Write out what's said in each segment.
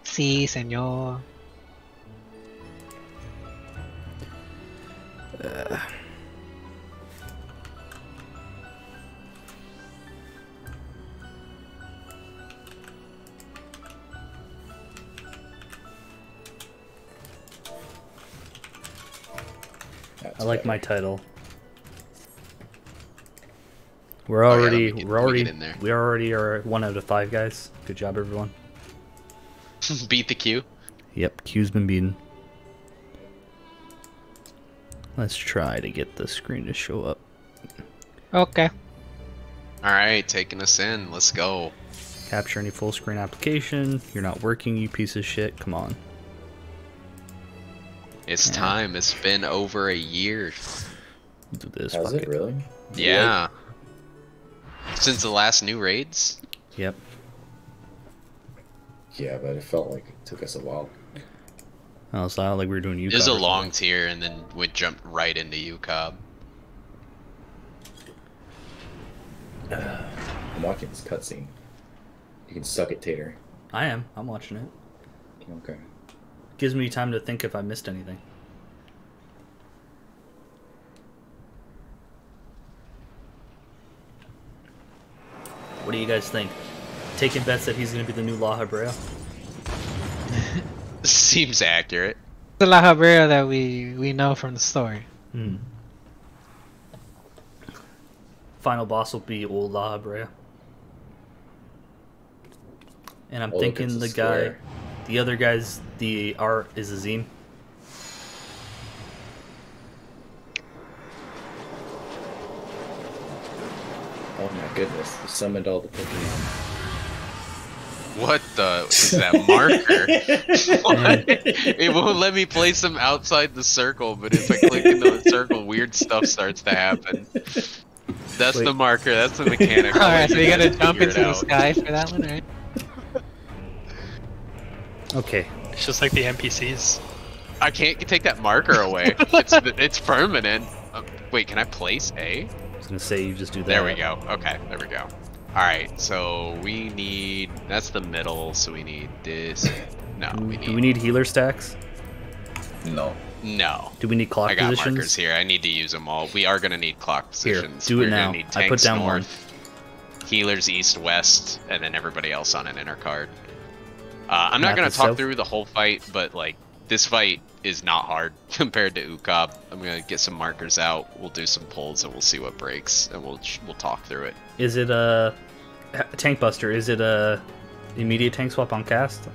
Sí, señor. I like my title. We let already are 1 out of 5 guys. Good job, everyone. Beat the queue. Yep, Q's been beaten. Let's try to get the screen to show up. Okay. Alright, taking us in. Let's go. Capture any full screen application. You're not working, you piece of shit. Come on. It's time. It's been over a year. Do this. Has it really? Yeah. Since the last new raids? Yep. Yeah, but it felt like it took us a while. Oh, it's not like we were doing UCOB. It was a long tier and then we jumped right into UCOB. I'm watching this cutscene. You can suck it, Tater. I am. I'm watching it. Okay. Gives me time to think if I missed anything. What do you guys think? Taking bets that he's going to be the new La Habrea? Seems accurate. The La Habrea that we know from the story. Hmm. Final boss will be old La Habrea. And I'm thinking the guy, the other guy's, the art is Azim. Oh my goodness, we summoned all the Pokemon. What the is that marker? What? It won't let me place them outside the circle, but if I click into the circle, weird stuff starts to happen. That's the marker, that's the mechanic. Alright, so we gotta jump into the sky for that one, right? Okay. It's just like the NPCs. I can't take that marker away. It's permanent. Wait, can I place A? I was gonna say you just do that. There we go. Okay, there we go. Alright, so we need... That's the middle, so we need this. No, we need... Do we need healer stacks? No. No. Do we need clock I got positions? markers here. I need to use them all. We are going to need clock positions. Here, do it We're now. Gonna need I put tanks down north, healers east, west, and then everybody else on an inner card. I'm not Map going is to talk south. through the whole fight, but like this fight is not hard compared to UCOB. I'm going to get some markers out. We'll do some pulls and we'll see what breaks, and we'll talk through it. Is it a tank buster? Is it a immediate tank swap on cast?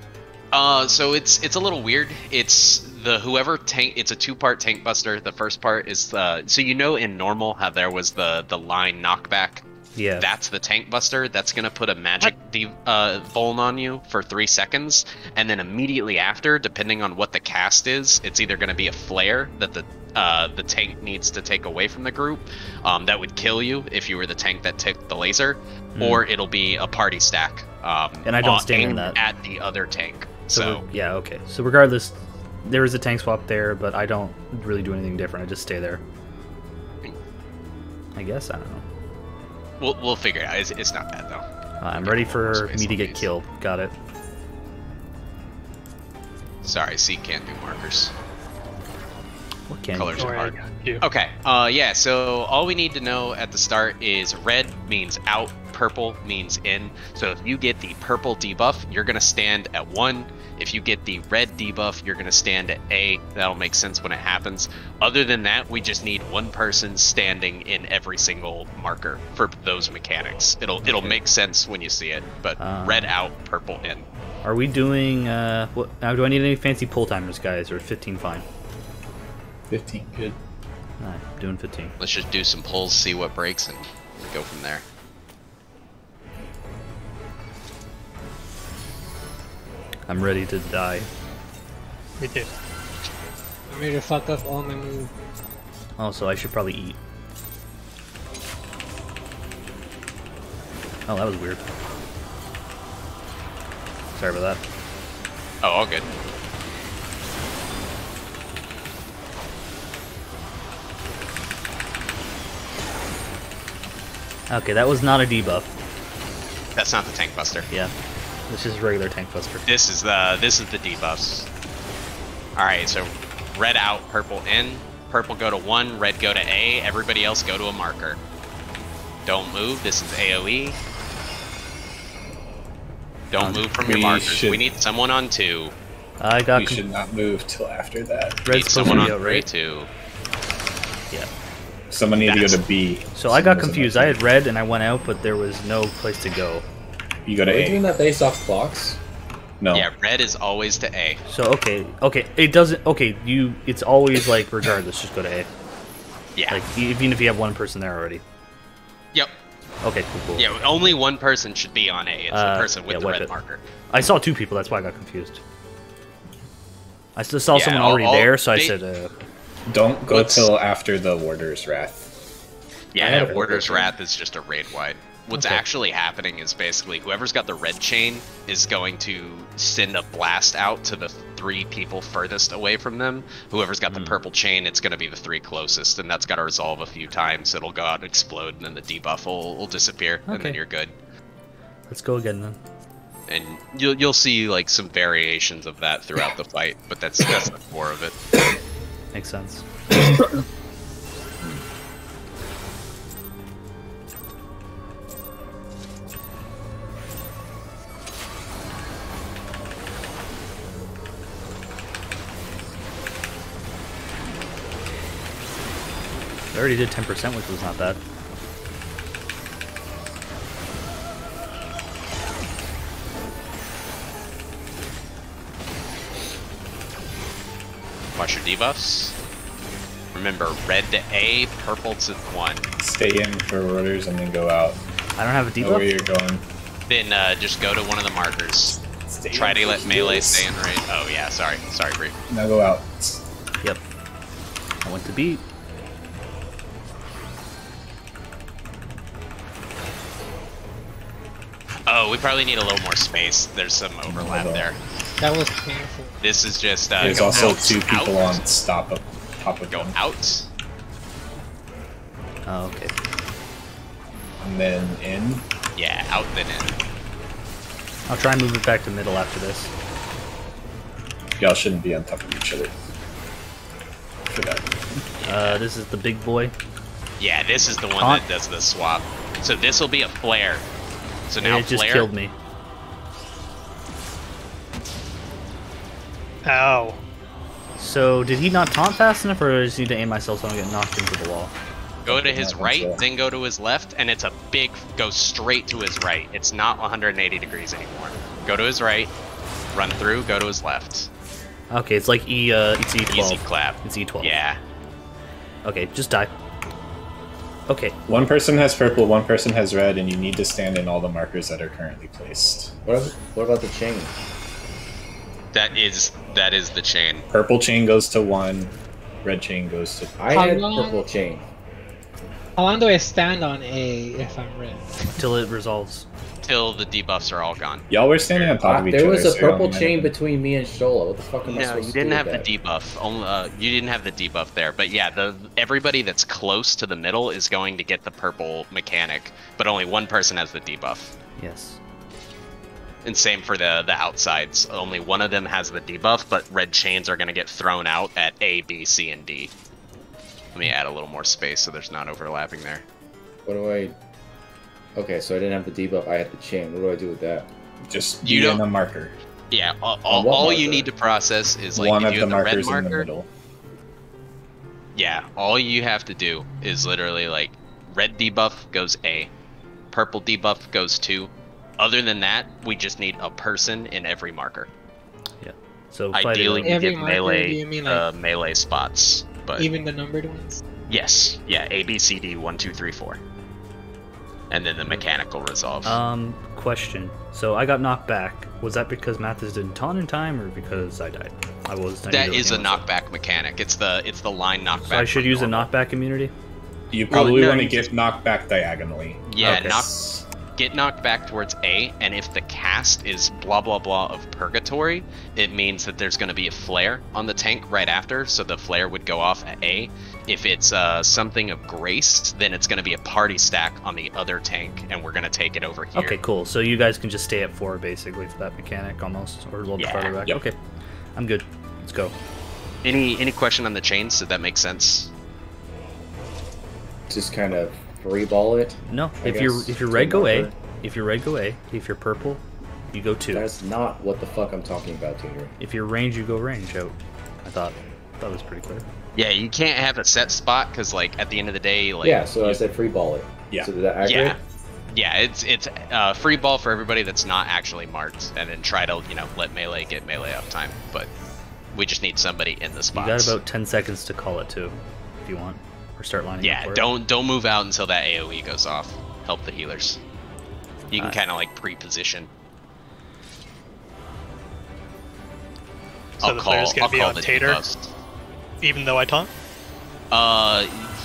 So it's a little weird. It's the whoever tank. It's a 2-part tank buster. The first part is the so you know in normal how there was the line knockback. Yeah. That's the tank buster. That's gonna put a magic Vuln on you for 3 seconds, and then immediately after, depending on what the cast is, it's either gonna be a flare that the tank needs to take away from the group, that would kill you if you were the tank that took the laser, or it'll be a party stack. And I don't stand in aimed that. at the other tank. So yeah, okay. So regardless, there is a tank swap there, but I don't really do anything different. I just stay there. I guess, I don't know. we'll figure it out. It's not bad though. I'm ready for me to get killed. Got it. Sorry, C can't do markers. What can Colors you are Alright, hard. you. Okay, yeah, so all we need to know at the start is red means out, purple means in. So if you get the purple debuff, you're going to stand at 1. If you get the red debuff, you're going to stand at A. That'll make sense when it happens. Other than that, we just need one person standing in every single marker for those mechanics. It'll make sense when you see it, but red out, purple in. Are we doing, what, now do I need any fancy pull timers, guys, or 15 fine? 15, good. Alright, doing 15. Let's just do some pulls, see what breaks, and go from there. I'm ready to die. Me too. I'm ready to fuck up all my moves. Also, I should probably eat. Oh, that was weird. Sorry about that. Oh, all good. Okay, that was not a debuff. That's not the tank buster. Yeah. This is regular tank buster. This is the debuffs. All right, so red out, purple in. Purple go to 1, red go to A. Everybody else go to a marker. Don't move. This is AOE. Don't move from your markers. We need someone on 2. I got. We should not move till after that. We need Red's someone supposed to on be 3 out, right? too. Yeah. Someone need to go to B. So I got Someone confused. doesn't I had red and I went out, but there was no place to go. You go to Are we doing A. that based off clocks? No. Yeah, red is always to A. So okay, it doesn't. Okay, it's always like regardless, just go to A. Yeah. Like even if you have one person there already. Yep. Okay, cool. Yeah, only one person should be on A. It's the person with yeah, the wipe red it. marker. I saw 2 people. That's why I got confused. I still saw Yeah, someone already there, so I they- said. Don't go What's- till after the Warder's Wrath. Yeah, I have and Warder's purple chain. Wrath is just a raid wide. What's Okay. actually happening is basically whoever's got the red chain is going to send a blast out to the 3 people furthest away from them. Whoever's got the purple chain, it's going to be the 3 closest, and that's got to resolve a few times. It'll go out and explode, and then the debuff will disappear, and then Okay. you're good. Let's go again then. And you'll see like some variations of that throughout the fight, but that's the core of it. Makes sense. I already did 10%, which was not bad. Watch your debuffs. Remember, red to A, purple to 1. Stay in for orders and then go out. I don't have a Know where debuff. you're going. Then just go to one of the markers. Stay Try in to for let melee heals. stay in range. Oh yeah, sorry, Bree. Now go out. Yep. I went to B. Oh, we probably need a little more space. There's some overlap Hold on. there. That was painful. This is just There's go also out, 2 people out, on stop up top of Go them. out. Oh, okay. And then in. Yeah, out then in. I'll try and move it back to middle after this. Y'all shouldn't be on top of each other. For that. This is the big boy. Yeah, this is the one Taunt. that does the swap. So this will be a flare. So now it just flare. killed me. Ow. So did he not taunt fast enough, or does he need to aim myself so I don't get knocked into the wall? Go to his Yeah, I think right, so. then go to his left, and it's a big go straight to his right. It's not 180 degrees anymore. Go to his right, run through, go to his left. Okay, it's like it's E12. Easy clap. It's E12. Yeah. Okay, just die. Okay, One person has purple, one person has red, and you need to stand in all the markers that are currently placed. What about the chain? That is the chain. Purple chain goes to 1, red chain goes to. I How had long- purple chain. How long do I stand on A if I'm red? till it resolves. Till the debuffs are all gone. Y'all were standing on top of each There other. was a so y'all purple might chain have been- between me and Shola. What the fuck am I No, supposed you to do didn't have with the that? debuff. Only you didn't have the debuff there. But yeah, everybody that's close to the middle is going to get the purple mechanic, but only one person has the debuff. Yes. And same for the outsides. Only one of them has the debuff, but red chains are going to get thrown out at A, B, C, and D. Let me add a little more space so there's not overlapping there. What do I... Okay, so I didn't have the debuff, I had the chain. What do I do with that? Just You be in don't- a marker. Yeah, what all you marker? need to process is like One if of you the have the red markers in the marker. middle. Yeah, all you have to do is literally like red debuff goes A, purple debuff goes 2. Other than that, we just need a person in every marker. Yeah. So fight it Ideally, out. you Every get marker, melee do you mean, like- melee spots. But Even the numbered ones? yes, yeah, A, B, C, D, 1, 2, 3, 4, and then the mechanical resolve. Question. So I got knocked back. Was that because Mathis didn't taunt in time, or because I died? I was. That is a knockback mechanic. It's the line knockback. So I should from use a normal. knockback immunity. You probably no, want to you get knocked back diagonally. Yeah, Okay. knock. get knocked back towards A, and if the cast is blah blah blah of Purgatory, it means that there's going to be a flare on the tank right after, so the flare would go off at A. If it's something of Grace, then it's going to be a party stack on the other tank, and we're going to take it over here. Okay, cool. So you guys can just stay at 4 basically for that mechanic almost, or a little bit farther back. Yep. Okay, I'm good. Let's go. Any question on the chains? Did that make sense? Just kind of free ball it. No, I if you're guess, red, go A. marker. If you're red, go A. If you're purple, you go 2. That's not what the fuck I'm talking about, Tutor. If you're range, you go range out. I thought that was pretty clear. Yeah, you can't have a set spot because, like, at the end of the day, like Yeah, so I said free ball it. Yeah. So did that accurate? yeah, it's free ball for everybody that's not actually marked, and then try to let melee get melee uptime. But we just need somebody in the You spots. got about 10 seconds to call it too, if you want, or start lining up Yeah, for it. don't move out until that AOE goes off. Help the healers. You can kind of like pre-position. So the player's gonna be on Tater, debuffs. even though I taunt.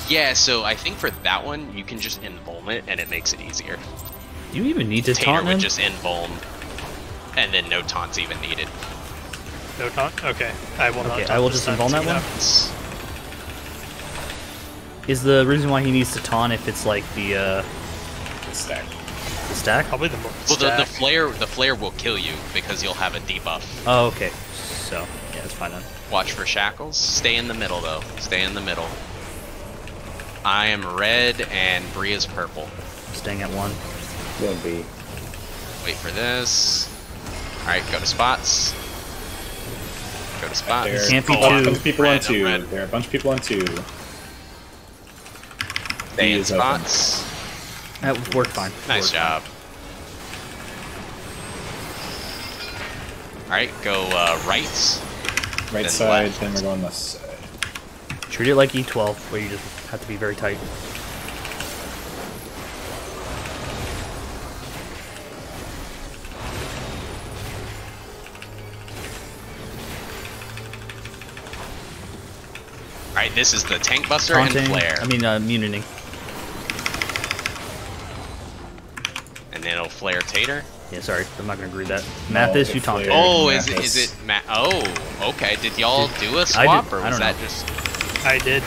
Yeah. So I think for that one, you can just invuln it, and it makes it easier. Do you even need to Tater taunt would him? just invuln, and then no taunts even needed. No taunt. Okay, I will not. Okay, Taunt I will this just time, invuln see that what one. happens. Is the reason why he needs to taunt if it's like the Stack. stack? Probably the more. Well, the stack. flare will kill you because you'll have a debuff. Oh, okay. So yeah, it's fine then. Watch for shackles. Stay in the middle though. Stay in the middle. I am red and Bree is purple. Staying at 1. Going B. Wait for this. All right, go to spots. Go to spots. There Can't be are a bunch two. of people on Red, 2. red. There are a bunch of people on 2. Stay in is open. spots. That worked fine. Nice Worked job. All right, go right. Right Then side, left. then we're going left side. fine. Treat it like E12, where you just have to be very tight. All right, this is the tank buster Taunting. and flare, I mean, immunity. and then it'll flare Tater. Yeah, sorry, I'm not gonna agree with that. Mathis, it you taunt. flared. Oh, Mathis. is it Matt? Oh, okay. Did y'all do a swap, or I was don't that know. just? I did.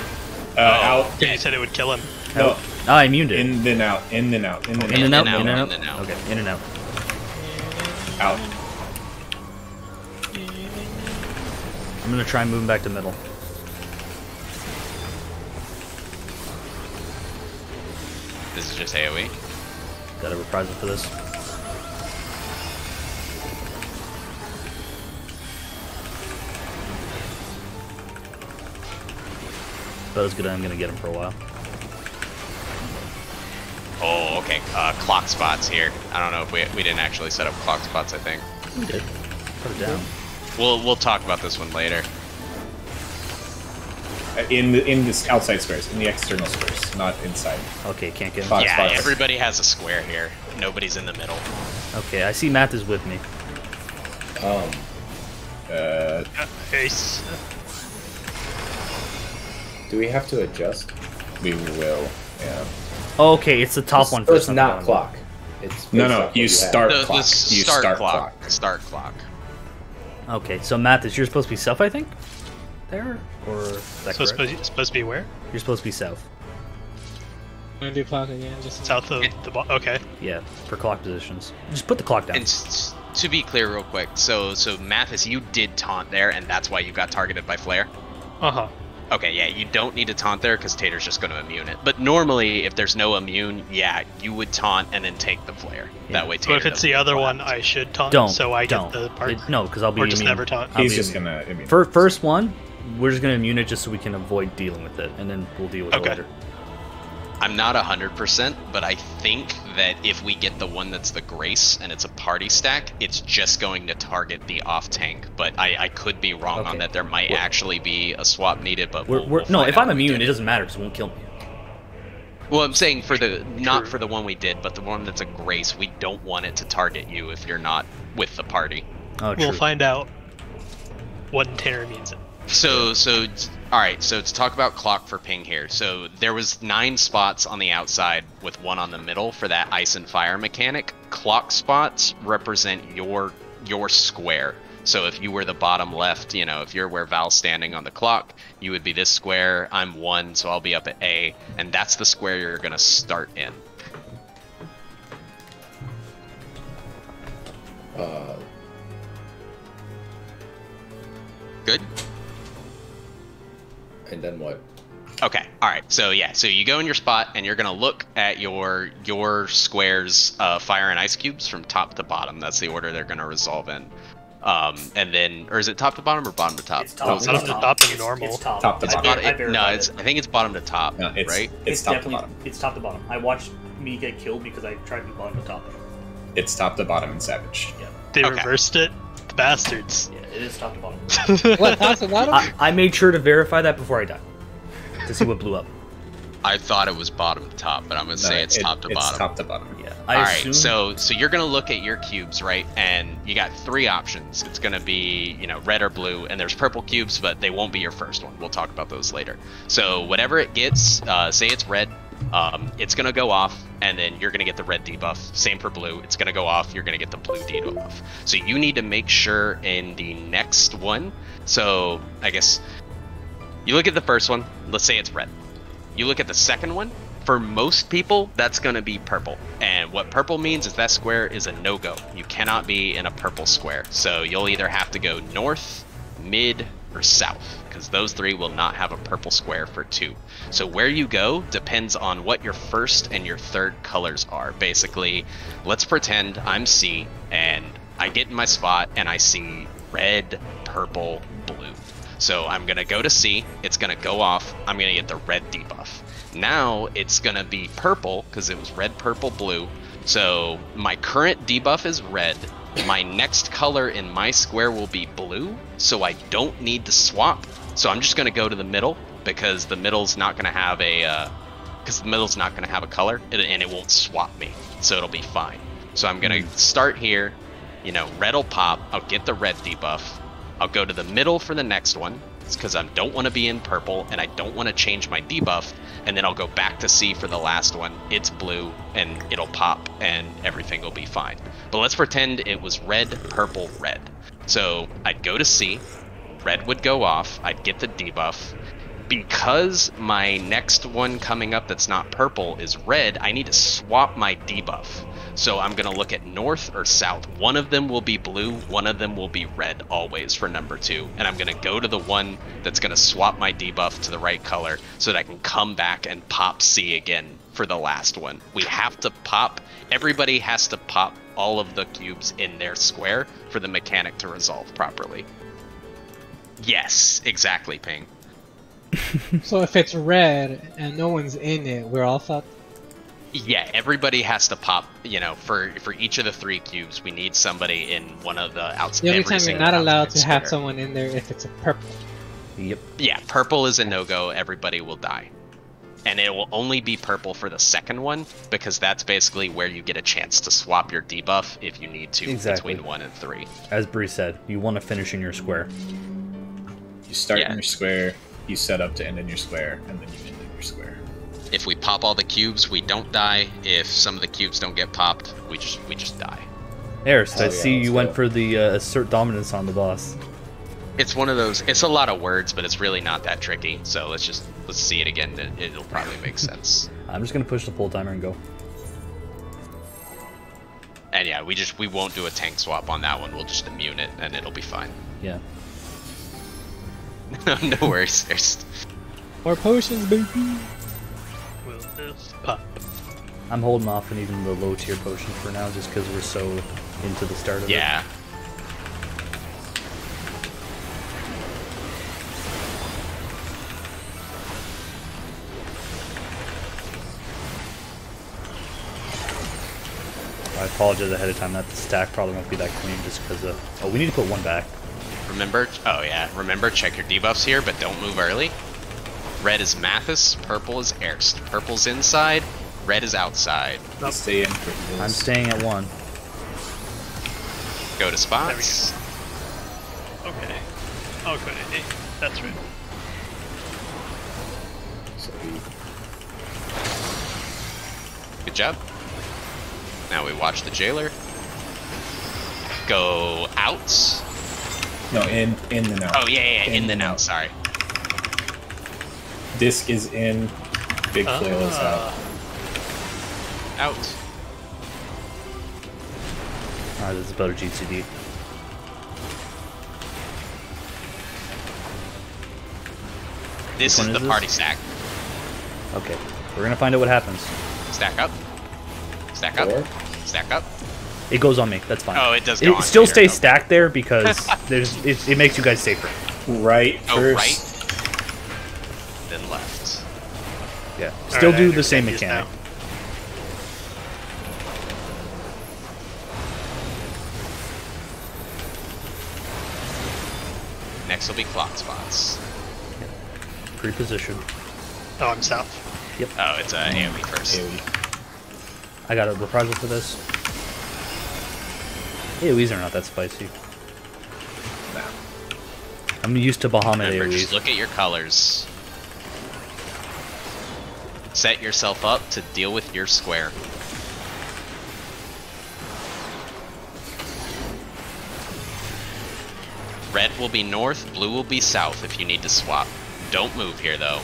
Out. Yeah, you said it would kill him. No. Oh, I immuned it. In, then out. In, then out. In, then In and out, out, in and in out. and out. Okay, in and out. out. I'm gonna try and move him back to middle. This is just AOE. Got a reprisal for this. But it's good I'm gonna get him for a while. Oh, okay. Clock spots here. I don't know if we didn't actually set up clock spots. I think We did. Put it down. we'll talk about this one later. In this outside squares, in the external squares, not inside. Okay, can't get him. Clock Yeah, spots. everybody has a square here. Nobody's in the middle. Okay, I see Math is with me. Ace. Do we have to adjust? We will. Yeah. Oh, okay, it's the top one So first. it's not clock. It's No, based no. off what You have. start The clock. You start start clock. clock. Start clock. Okay, so Mathis, you're supposed to be south, I think? There? Or is that So correct? supposed to be where? You're supposed to be south. I'm gonna do clock again. Just South of the okay. Yeah, for clock positions. Just put the clock down. And to be clear, real quick, so Mathis, you did taunt there, and that's why you got targeted by flare. Uh-huh. Okay, yeah, you don't need to taunt there because Tater's just going to immune it. But normally, if there's no immune, yeah, you would taunt and then take the flare. Yeah. That way, So Tater if it's doesn't the get other one, flapped. I should taunt. Don't. So I don't. get the part. No, because I'll be Or just immune. never taunt. I'll He's be just immune. gonna. I mean, First one, we're just gonna immune it just so we can avoid dealing with it, and then we'll deal with Okay. it later. I'm not 100%, but I think that if we get the one that's the Grace and it's a party stack, it's just going to target the off tank. But I could be wrong Okay. on that. There might We're- actually be a swap needed, but We're, we'll no, find if out I'm when we immune, get it doesn't matter because it won't kill me. Well, I'm saying for the not for the one we did, but the one that's a Grace, we don't want it to target you if you're not with the party. Oh, true. We'll find out when Tanner means it. So all right. So to talk about clock for ping here. So there was 9 spots on the outside with 1 on the middle for that ice and fire mechanic. Clock spots represent your square. So if you were the bottom left, you know, if you're where Val's standing on the clock, you would be this square. I'm 1, so I'll be up at A, and that's the square you're gonna start in. Good. And then what? Okay. All right. So yeah. So you go in your spot, and you're gonna look at your squares, fire and ice cubes from top to bottom. That's the order they're gonna resolve in. And then, or is it top to bottom or bottom to top? It's top to top and normal. It's top. Top to bottom. No, I think it's bottom to top. No, right? It's top to definitely bottom. it's top to bottom. I watched me get killed because I tried to be bottom to top. It's top to bottom in Savage. Yeah, They Okay. reversed it. The bastards. yeah, it is top to bottom. What? That's a lot of. I made sure to verify that before I died to see what blew up. I thought it was bottom to top, but I'm gonna say it's top to bottom. It's top to bottom. Yeah. All right, so you're gonna look at your cubes, right? And you got 3 options. It's gonna be, you know, red or blue, and there's purple cubes, but they won't be your first one. We'll talk about those later. So whatever it gets, say it's red, it's gonna go off, and then you're gonna get the red debuff. Same for blue, it's gonna go off. You're gonna get the blue debuff. So you need to make sure in the next one. So I guess you look at the first one. Let's say it's red. You look at the second one. For most people, that's going to be purple. And what purple means is that square is a no-go. You cannot be in a purple square. So you'll either have to go north, mid, or south, because those 3 will not have a purple square for 2. So where you go depends on what your first and your third colors are. Basically, let's pretend I'm C, and I get in my spot, and I see red, purple, blue. So I'm going to go to C, it's going to go off, I'm going to get the red debuff. Now it's going to be purple, because it was red, purple, blue. So my current debuff is red, my next color in my square will be blue, so I don't need to swap. So I'm just going to go to the middle, because the middle's not going to have a color, and it won't swap me, so it'll be fine. So I'm going to start here, you know, red will pop, I'll get the red debuff. I'll go to the middle for the next one. It's because I don't want to be in purple and I don't want to change my debuff. And then I'll go back to C for the last one. It's blue and it'll pop and everything will be fine. But let's pretend it was red, purple, red. So I'd go to C, red would go off, I'd get the debuff. Because my next one coming up that's not purple is red, I need to swap my debuff. So I'm going to look at north or south. One of them will be blue, one of them will be red always for number 2. And I'm going to go to the one that's going to swap my debuff to the right color so that I can come back and pop C again for the last one. We have to pop, everybody has to pop all of the cubes in their square for the mechanic to resolve properly. Yes, exactly, Ping. So if it's red and no one's in it, we're all fucked. Yeah, everybody has to pop, you know, for each of the 3 cubes, we need somebody in one of the outside. The only time you're not allowed to have someone in there if it's a purple. Yep. Yeah, purple is a no-go, everybody will die. And it will only be purple for the second one, because that's basically where you get a chance to swap your debuff if you need to between 1 and 3. As Bree said, you want to finish in your square. You start in your square, you set up to end in your square, and then you end in your square. If we pop all the cubes, we don't die. If some of the cubes don't get popped, we just die. Eris, I yeah, see you let's went go. for the assert dominance on the boss. It's one of those, it's a lot of words, but it's really not that tricky. So let's see it again. It'll probably make sense. I'm just gonna push the pull timer and go. And yeah, we won't do a tank swap on that one. We'll just immune it, and it'll be fine. Yeah. No worries. There's... More potions, baby. Will this pop? I'm holding off on even the low tier potions for now, just because we're so into the start of it. Yeah. I apologize ahead of time that the stack probably won't be that clean just because of... Oh, we need to put 1 back. Remember, oh yeah, remember, check your debuffs here, but don't move early. Red is Mathis, purple is Erst. Purple's inside, red is outside. You stay in for I'm staying at 1. Go to spots. Okay. Okay, that's right. So Good job. Now we watch the jailer go out. no, in and out. Oh yeah, in and out. Sorry. Disc is in. Big flail is out. Out. Alright, this is better GCD. This is one the is this? party stack. Okay, we're gonna find out what happens. Stack up. Stack up. Four. Stack up. It goes on me. That's fine. Oh, it does go on. It still later. stays stacked there because it makes you guys safer. Right Oh, first. right. Then left. Yeah. Still Alright, I do the same understand mechanic. this Next will be clock spots. Pre-position. now. Oh, I'm south. Oh, it's AoE first. AoE. I got a reprisal for this. AoEs are not that spicy. Nah. I'm used to Bahamut Remember, just AoEs. look at your colors. Set yourself up to deal with your square. Red will be north, blue will be south if you need to swap. Don't move here though.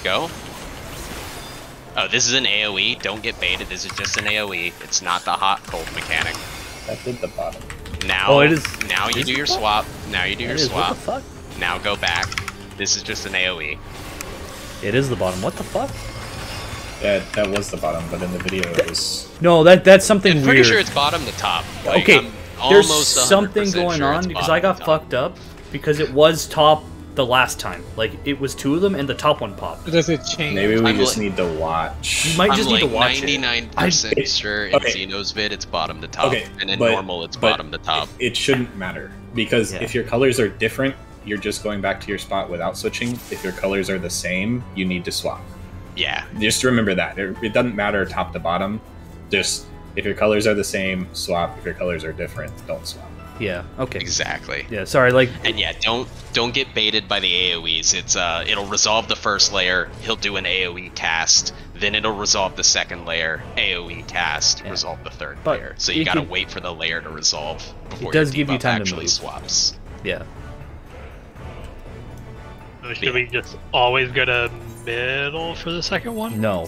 Go. Oh, this is an AoE. Don't get baited. This is just an AoE. It's not the hot cold mechanic. That did the bottom. Now, Oh, it is- now you is do it your what? swap. Now you do your That is- swap. What the fuck? Now go back. This is just an AoE. It is the bottom. What the fuck? That was the bottom, but in the video it was. No, that's something I'm weird. pretty sure it's bottom to top. Like, Okay, I'm there's almost something 100% going sure on it's because bottom I got to top. fucked up because it was top the last time. Like it was two of them and the top one popped. Does it change? Maybe we I'm just like- need to watch. You might I'm just like need to watch 99% it. sure in Okay. Xeno's vid it's bottom to top, Okay, and in but- normal it's but bottom to top. It shouldn't matter because Yeah. if your colors are different, you're just going back to your spot without switching. If your colors are the same, you need to swap. Yeah, Just remember that it doesn't matter top to bottom. Just if your colors are the same, swap. If your colors are different, don't swap. it. Yeah. Okay. exactly. Yeah. Sorry. Like. And yeah, don't get baited by the AoEs. It's it'll resolve the first layer, he'll do an AoE cast, then it'll resolve the second layer, AoE cast, Yeah. resolve the third But layer. So you you gotta can- wait for the layer to resolve before does your give you debuff time to actually move. swaps. Yeah. So should we just always go to middle for the second one? No.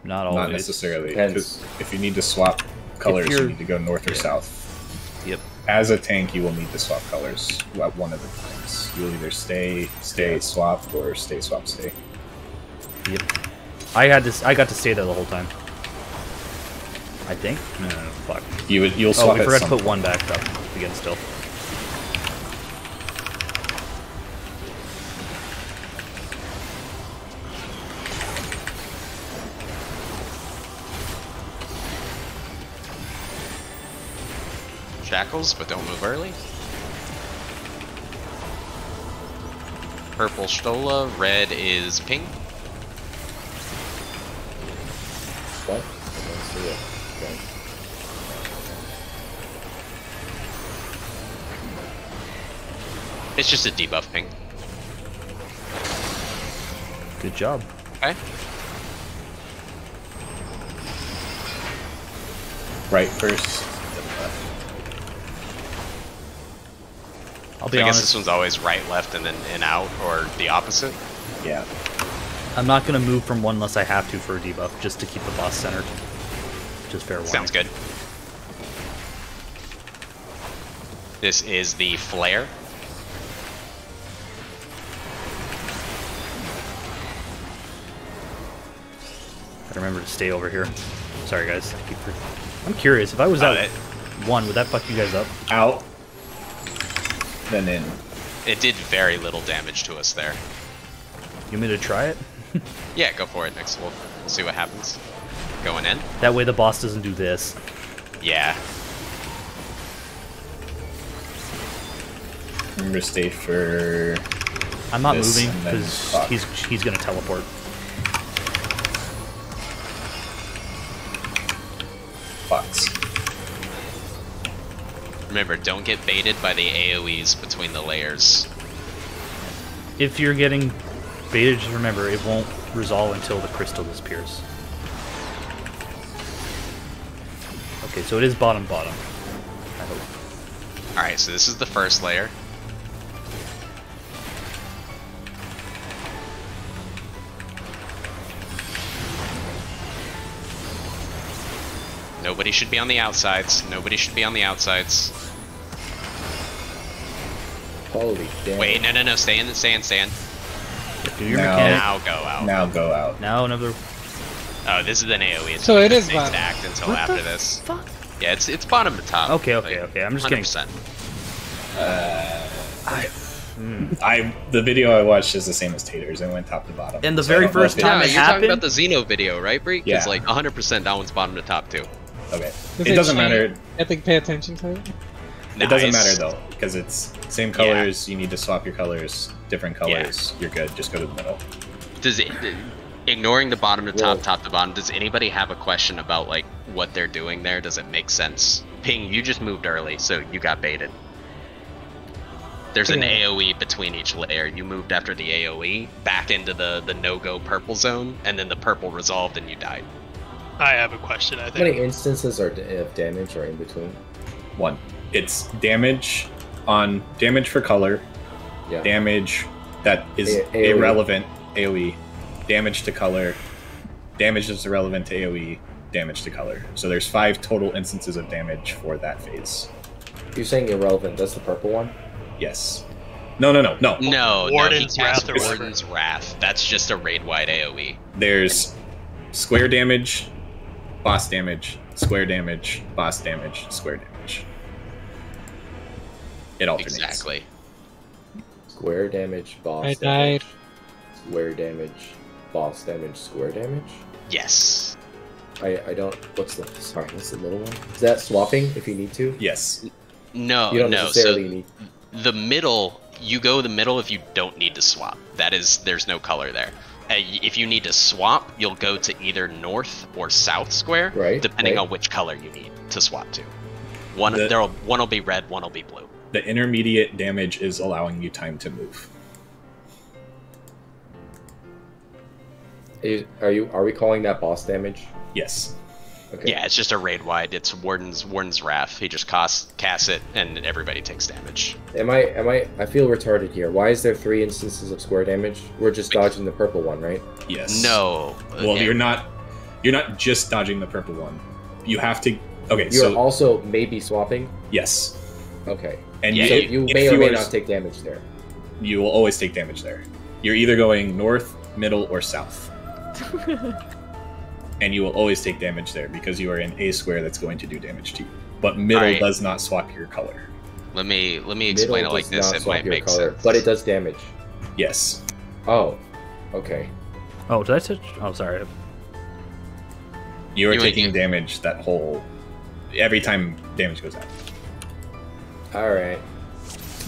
Not always. Not necessarily. Depends. Because if you need to swap colors, you you're- need to go north or yeah. south. Yep. As a tank, you will need to swap colors at one of the times. You'll either stay, swap, or stay, swap, stay. Yep. I got to stay there the whole time. I think. No. Fuck. You'll Oh, swap we at forgot to some put one back up again. Still. Shackles, but don't move early. Purple Stola, red is ping. What? I don't see it. Okay. It's just a debuff ping. Good job. Okay. right first. then left. I'll So be I guess honest. this one's always right, left, and then in out, or the opposite. Yeah. I'm not gonna move from one unless I have to for a debuff, just to keep the boss centered. Just fair warning. Sounds good. This is the flare. Gotta remember to stay over here. Sorry guys. I'm curious, if I was Oh, at one, would that fuck you guys up? Out. Then in. It did very little damage to us there. You want me to try it? Yeah, go for it. Next, we'll see what happens. Going in. That way the boss doesn't do this. Yeah. Remember to stay for. I'm not This, moving and then because fuck. he's gonna teleport. Fox. Remember, don't get baited by the AoEs between the layers. If you're getting baited, just remember it won't resolve until the crystal disappears. Okay, so it is bottom. I hope. Alright, so this is the first layer. Nobody should be on the outsides. Nobody should be on the outsides. Holy damn. Wait, no. Stay in. Do your Now- mechanic. Now go out. Now go out. Now another. Oh, this is an AoE. It's So not it gonna is stay bottom. stacked until What after the this. fuck? Yeah, it's bottom to top. Okay. Like, I'm just kidding. 100%. The video I watched is the same as Tater's. It went top to bottom. And the So I very don't know first if time Yeah, it you're talking happened- about the Xeno video, right, Bree? Yeah. It's like 100% that one's bottom to top too. Okay. Does It doesn't change? matter. I think pay attention to it. It doesn't Nice. matter though, because it's same colors. You need to swap your colors, different colors. You're good. Just go to the middle. Does it, ignoring the bottom to Whoa. top to bottom, does anybody have a question about like what they're doing there? Does it make sense? Ping, you just moved early, so you got baited. There's an Yeah. AoE between each layer. You moved after the AoE back into the no-go purple zone, and then the purple resolved and you died. I have a question. I How many think instances of damage are in between? One. It's damage for color, Yeah. damage that is AoE. irrelevant, AoE, damage to color, damage that's irrelevant to AoE, damage to color. So there's 5 total instances of damage for that phase. You're saying irrelevant. That's the purple one? Yes. No. No, Warden's he cast Wrath or whatever. Warden's Wrath. That's just a raid-wide AoE. There's square damage, boss damage, square damage, boss damage, square damage. It alternates. Exactly. Square damage, boss I damage. died. Square damage, boss damage, square damage? Yes. I don't... What's the little one? Is that swapping if you need to? Yes. No, You don't no. necessarily So need... the middle, you go the middle if you don't need to swap. There's no color there. If you need to swap, you'll go to either north or south square, Right, depending right. on which color you need to swap to. One The- will be red, one will be blue. The intermediate damage is allowing you time to move. Are we calling that boss damage? Yes. Okay. Yeah, it's just a raid wide. It's Warden's Wrath. He just casts it, and everybody takes damage. I feel retarded here. Why is there 3 instances of square damage? We're just dodging the purple one, right? Yes. No. Well, okay. you're not just dodging the purple one. You have to. Okay, You're so also maybe swapping? yes, Okay. and Yeah, So if you may or may are- not take damage there. You will always take damage there. You're either going north, middle, or south, and you will always take damage there because you are in a square that's going to do damage to you. But middle Alright. does not swap your color. Let me explain Middle it like does this. not It swap might your make color, sense. but it does damage. Yes. Oh. Okay. Oh, did I touch? Oh, sorry. You are You taking ain't- damage that whole every time damage goes out. Alright.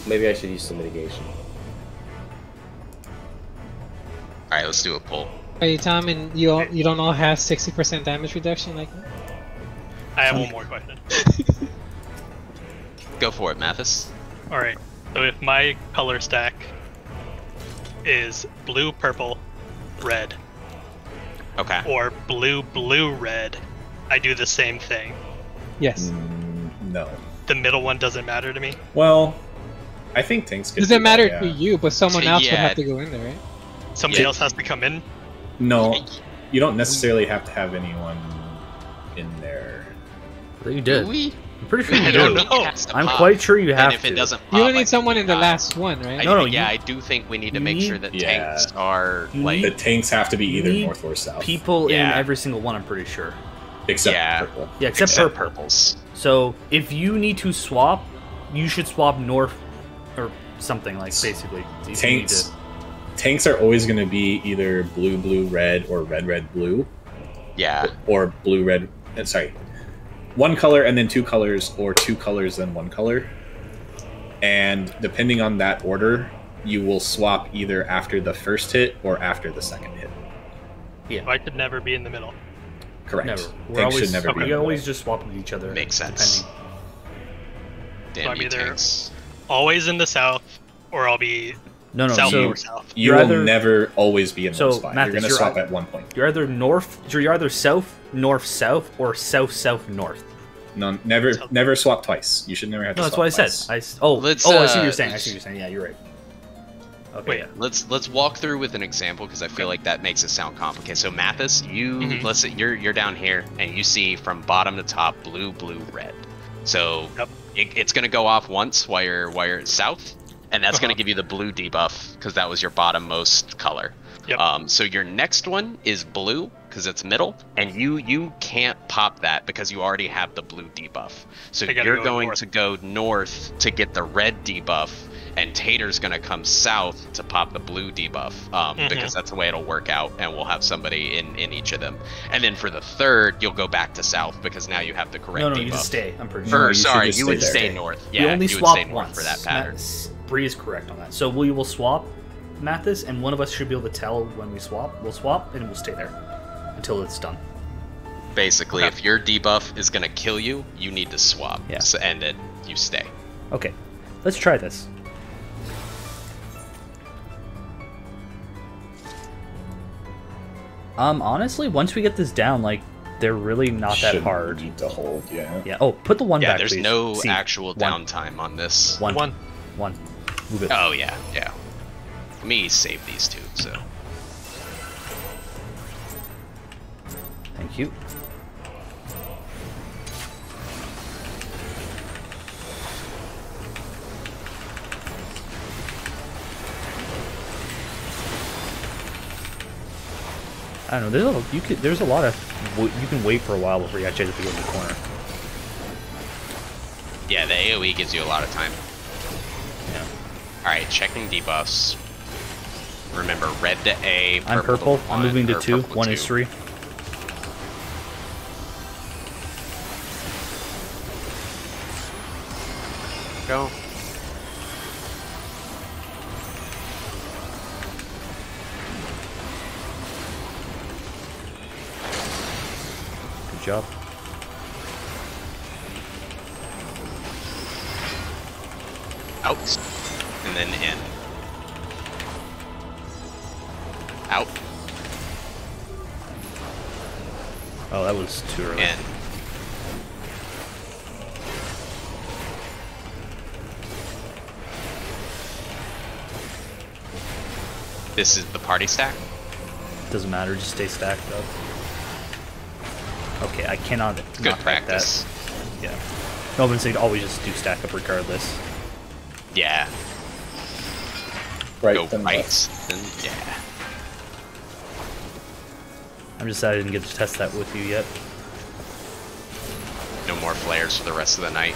Maybe I should use some mitigation. All right, let's do a pull. Are you Tom and you don't all have 60% damage reduction like that? I have one more question. Go for it, Mathis. All right. So if my color stack is blue, purple, red, Okay. or blue, blue, red, I do the same thing. Yes. No. The middle one doesn't matter to me. Well, I think tanks could. Does it do matter that, to yeah. you, but someone else would Yeah. have to go in there, right? Somebody Yeah. else has to come in. No, you don't necessarily have to have anyone in there. I thought you did. We? I'm pretty sure you I do. don't know. It has to I'm pop. quite sure you have And if to. it doesn't pop, You don't I need think someone we in the die. last one, right? No, I do think we need to you make sure need- that Yeah. tanks are You like. The tanks have to be either need north or south, People Yeah. in every single one, I'm pretty sure. except Yeah. purple. Yeah, except Except purple. purples. So if you need to swap, you should swap north or something like basically. If you need Tanks. to- Tanks are always going to be either blue, blue, red, or red, red, blue, Yeah. or blue, red. Sorry, one color and then 2 colors, or 2 colors then 1 color. And depending on that order, you will swap either after the first hit or after the second hit. I could never be in the middle. Correct. Never. Tanks We're always, should never be. we in the always middle. just swap with each other. Makes sense. Depending. Damn So I'm you either tanks. always in the south, or I'll be No, no. south So or south. You You're will either- never always be in So, one spot. Mathis, You're gonna you're swap ei- at one point. you're either north. You're either south, north, south, or south, south, north. No, never swap twice. You should never have to No, that's swap what I twice. said. I Let's, see what you're uh, saying. I see what you're saying. Yeah, you're right. Okay. Wait. Yeah. Let's walk through with an example because I feel like that makes it sound complicated. So Mathis, let's say you're down here and you see from bottom to top blue, blue, red. So Yep. it's gonna go off once while you're south, and that's gonna give you the blue debuff because that was your bottom-most color. Yep. So your next one is blue because it's middle, and you can't pop that because you already have the blue debuff. So I gotta you're go going north. to go north to get the red debuff, and Tater's gonna come south to pop the blue debuff because that's the way it'll work out, and we'll have somebody in each of them. And then for the third, you'll go back to south because now you have the correct No, no, debuff. you just stay. I'm pretty No, sure. Or you should sorry, just you stay would there. stay north. We Yeah, only you would swap stay north once. for that pattern. Bree is correct on that. So we will swap Mathis, and one of us should be able to tell when we swap. We'll swap, and we'll stay there until it's done. Basically, Okay. if your debuff is gonna kill you, you need to swap. Yeah. So, and then you stay. Okay, let's try this. Honestly, once we get this down, like, they're really not that Shouldn't hard. need to hold, yeah. Yeah. Oh, put the one Yeah, back, there's please. no See, actual one. downtime on this. One. One. One. Move it. Oh yeah, yeah. Let me save these two. So Thank you. I don't know. There's a lot of you can wait for a while before you actually have to go in the corner. yeah, the AOE gives you a lot of time. Yeah. All right, checking debuffs. Remember, red to A. I'm to purple. I'm one, moving to or 2. purple to 1 is 2. 3. Go. Good job. Out. And then in. Out. Oh, that was too early. In. This is the party stack. Doesn't matter. Just stay stacked up. Okay, I cannot. Good knock back practice. That. Yeah. No, I'm saying always just do stack up regardless. Yeah. Right, Go then right. left. Then yeah. I'm just sad I didn't get to test that with you yet. No more flares for the rest of the night.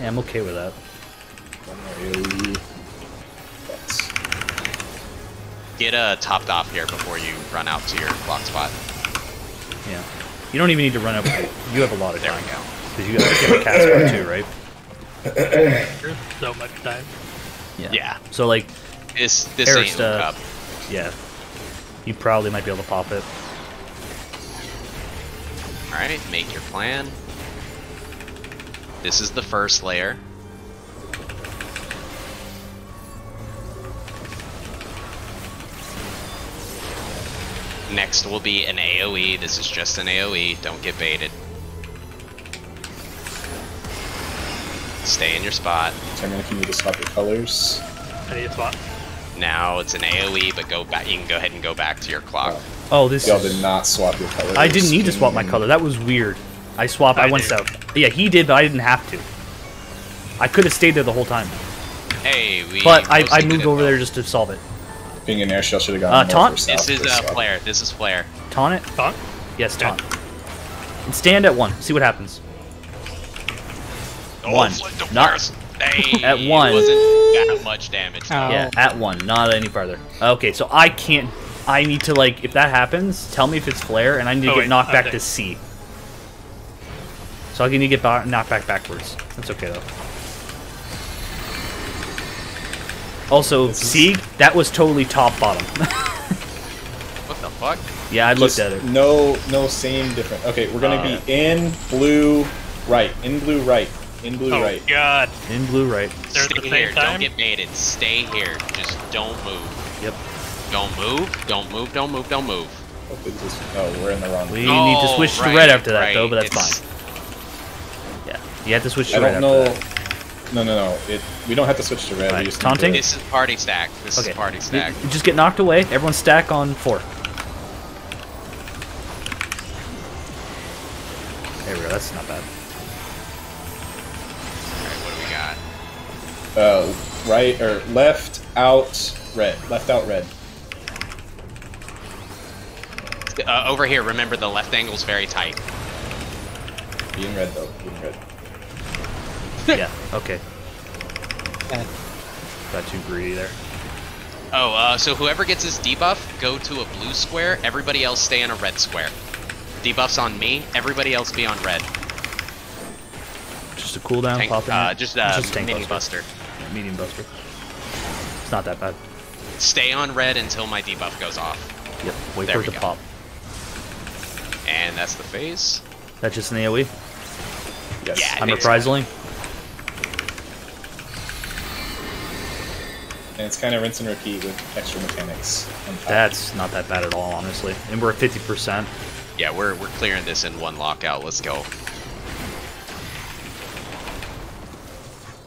Yeah, I'm okay with that. AOE. That's- Get topped off here before you run out to your block spot. Yeah. You don't even need to run up. You have a lot of There time. we go. Because you have a cast card too, right? There's so much time. Yeah. So, like, This Air ain't stuff. up. yeah. You probably might be able to pop it. Alright, make your plan. This is the first layer. Next will be an AoE. This is just an AoE. Don't get baited. Stay in your spot. Determine if you need to swap your colors. I need a spot. Now it's an AoE, but go back. You can go ahead and go back to your clock. Oh, this Y'all is... did not swap your colors. I didn't need to swap my color. That was weird. I swapped. I I went did. south. Yeah, he did, but I didn't have to. I could have stayed there the whole time. Hey, we. But I mostly moved did over though. there just to solve it. Being an air shell should have gone taunt? north or south. This is for swap. flare. This is flare. Taunt it? Taunt? Yes, taunt. And stand at 1. See what happens. One. Flint to Not- flares. Hey, At 1. Wasn't that much damage. Ow. Yeah, at 1. Not any farther. Okay, so I can't... I need to, like, if that happens, tell me if it's flare, and I need to Oh, get wait, knocked back okay. to C. So I need to get knocked back backwards. That's okay, though. Also, This is- Sieg, that was totally top-bottom. What the fuck? fuck? Yeah, I looked at it. No same different. Okay, we're gonna be in blue right. In blue right. In blue Oh right. god. In blue, right? They're at Stay the here. same Don't time? get baited. Stay here. Just don't move. Yep. Don't move. Don't move. Don't move. Don't move. Hopefully this is, oh, we're in the wrong. We need to switch to red after that, right. though, but that's It's- fine. Yeah, you have to switch to I red don't after know. that. No. We don't have to switch to red. Right, We just taunting? Need to, This is party stack. This Okay. is party stack. You just get knocked away. Everyone stack on 4. There we go. That's not bad. Alright, what do we got? right or left out red. Left out red. Over here, remember the left angle's very tight. Be in red though. Be in red. Yeah. Okay. Yeah. Got too greedy there. Oh, so whoever gets his debuff, go to a blue square. Everybody else stay in a red square. Debuff's on me. Everybody else be on red. Just a cooldown. Tank, Pop in. just tank mini buster. Yeah, medium buster. It's not that bad. Stay on red until my debuff goes off. Yep. Wait There for we it to go. pop. And that's the phase. That's just an AoE. Yes. Yeah. I'm think so. reprising. And it's kind of rinse and repeat with extra mechanics. On top. That's not that bad at all, honestly. And we're at 50%. Yeah, we're clearing this in one lockout. Let's go.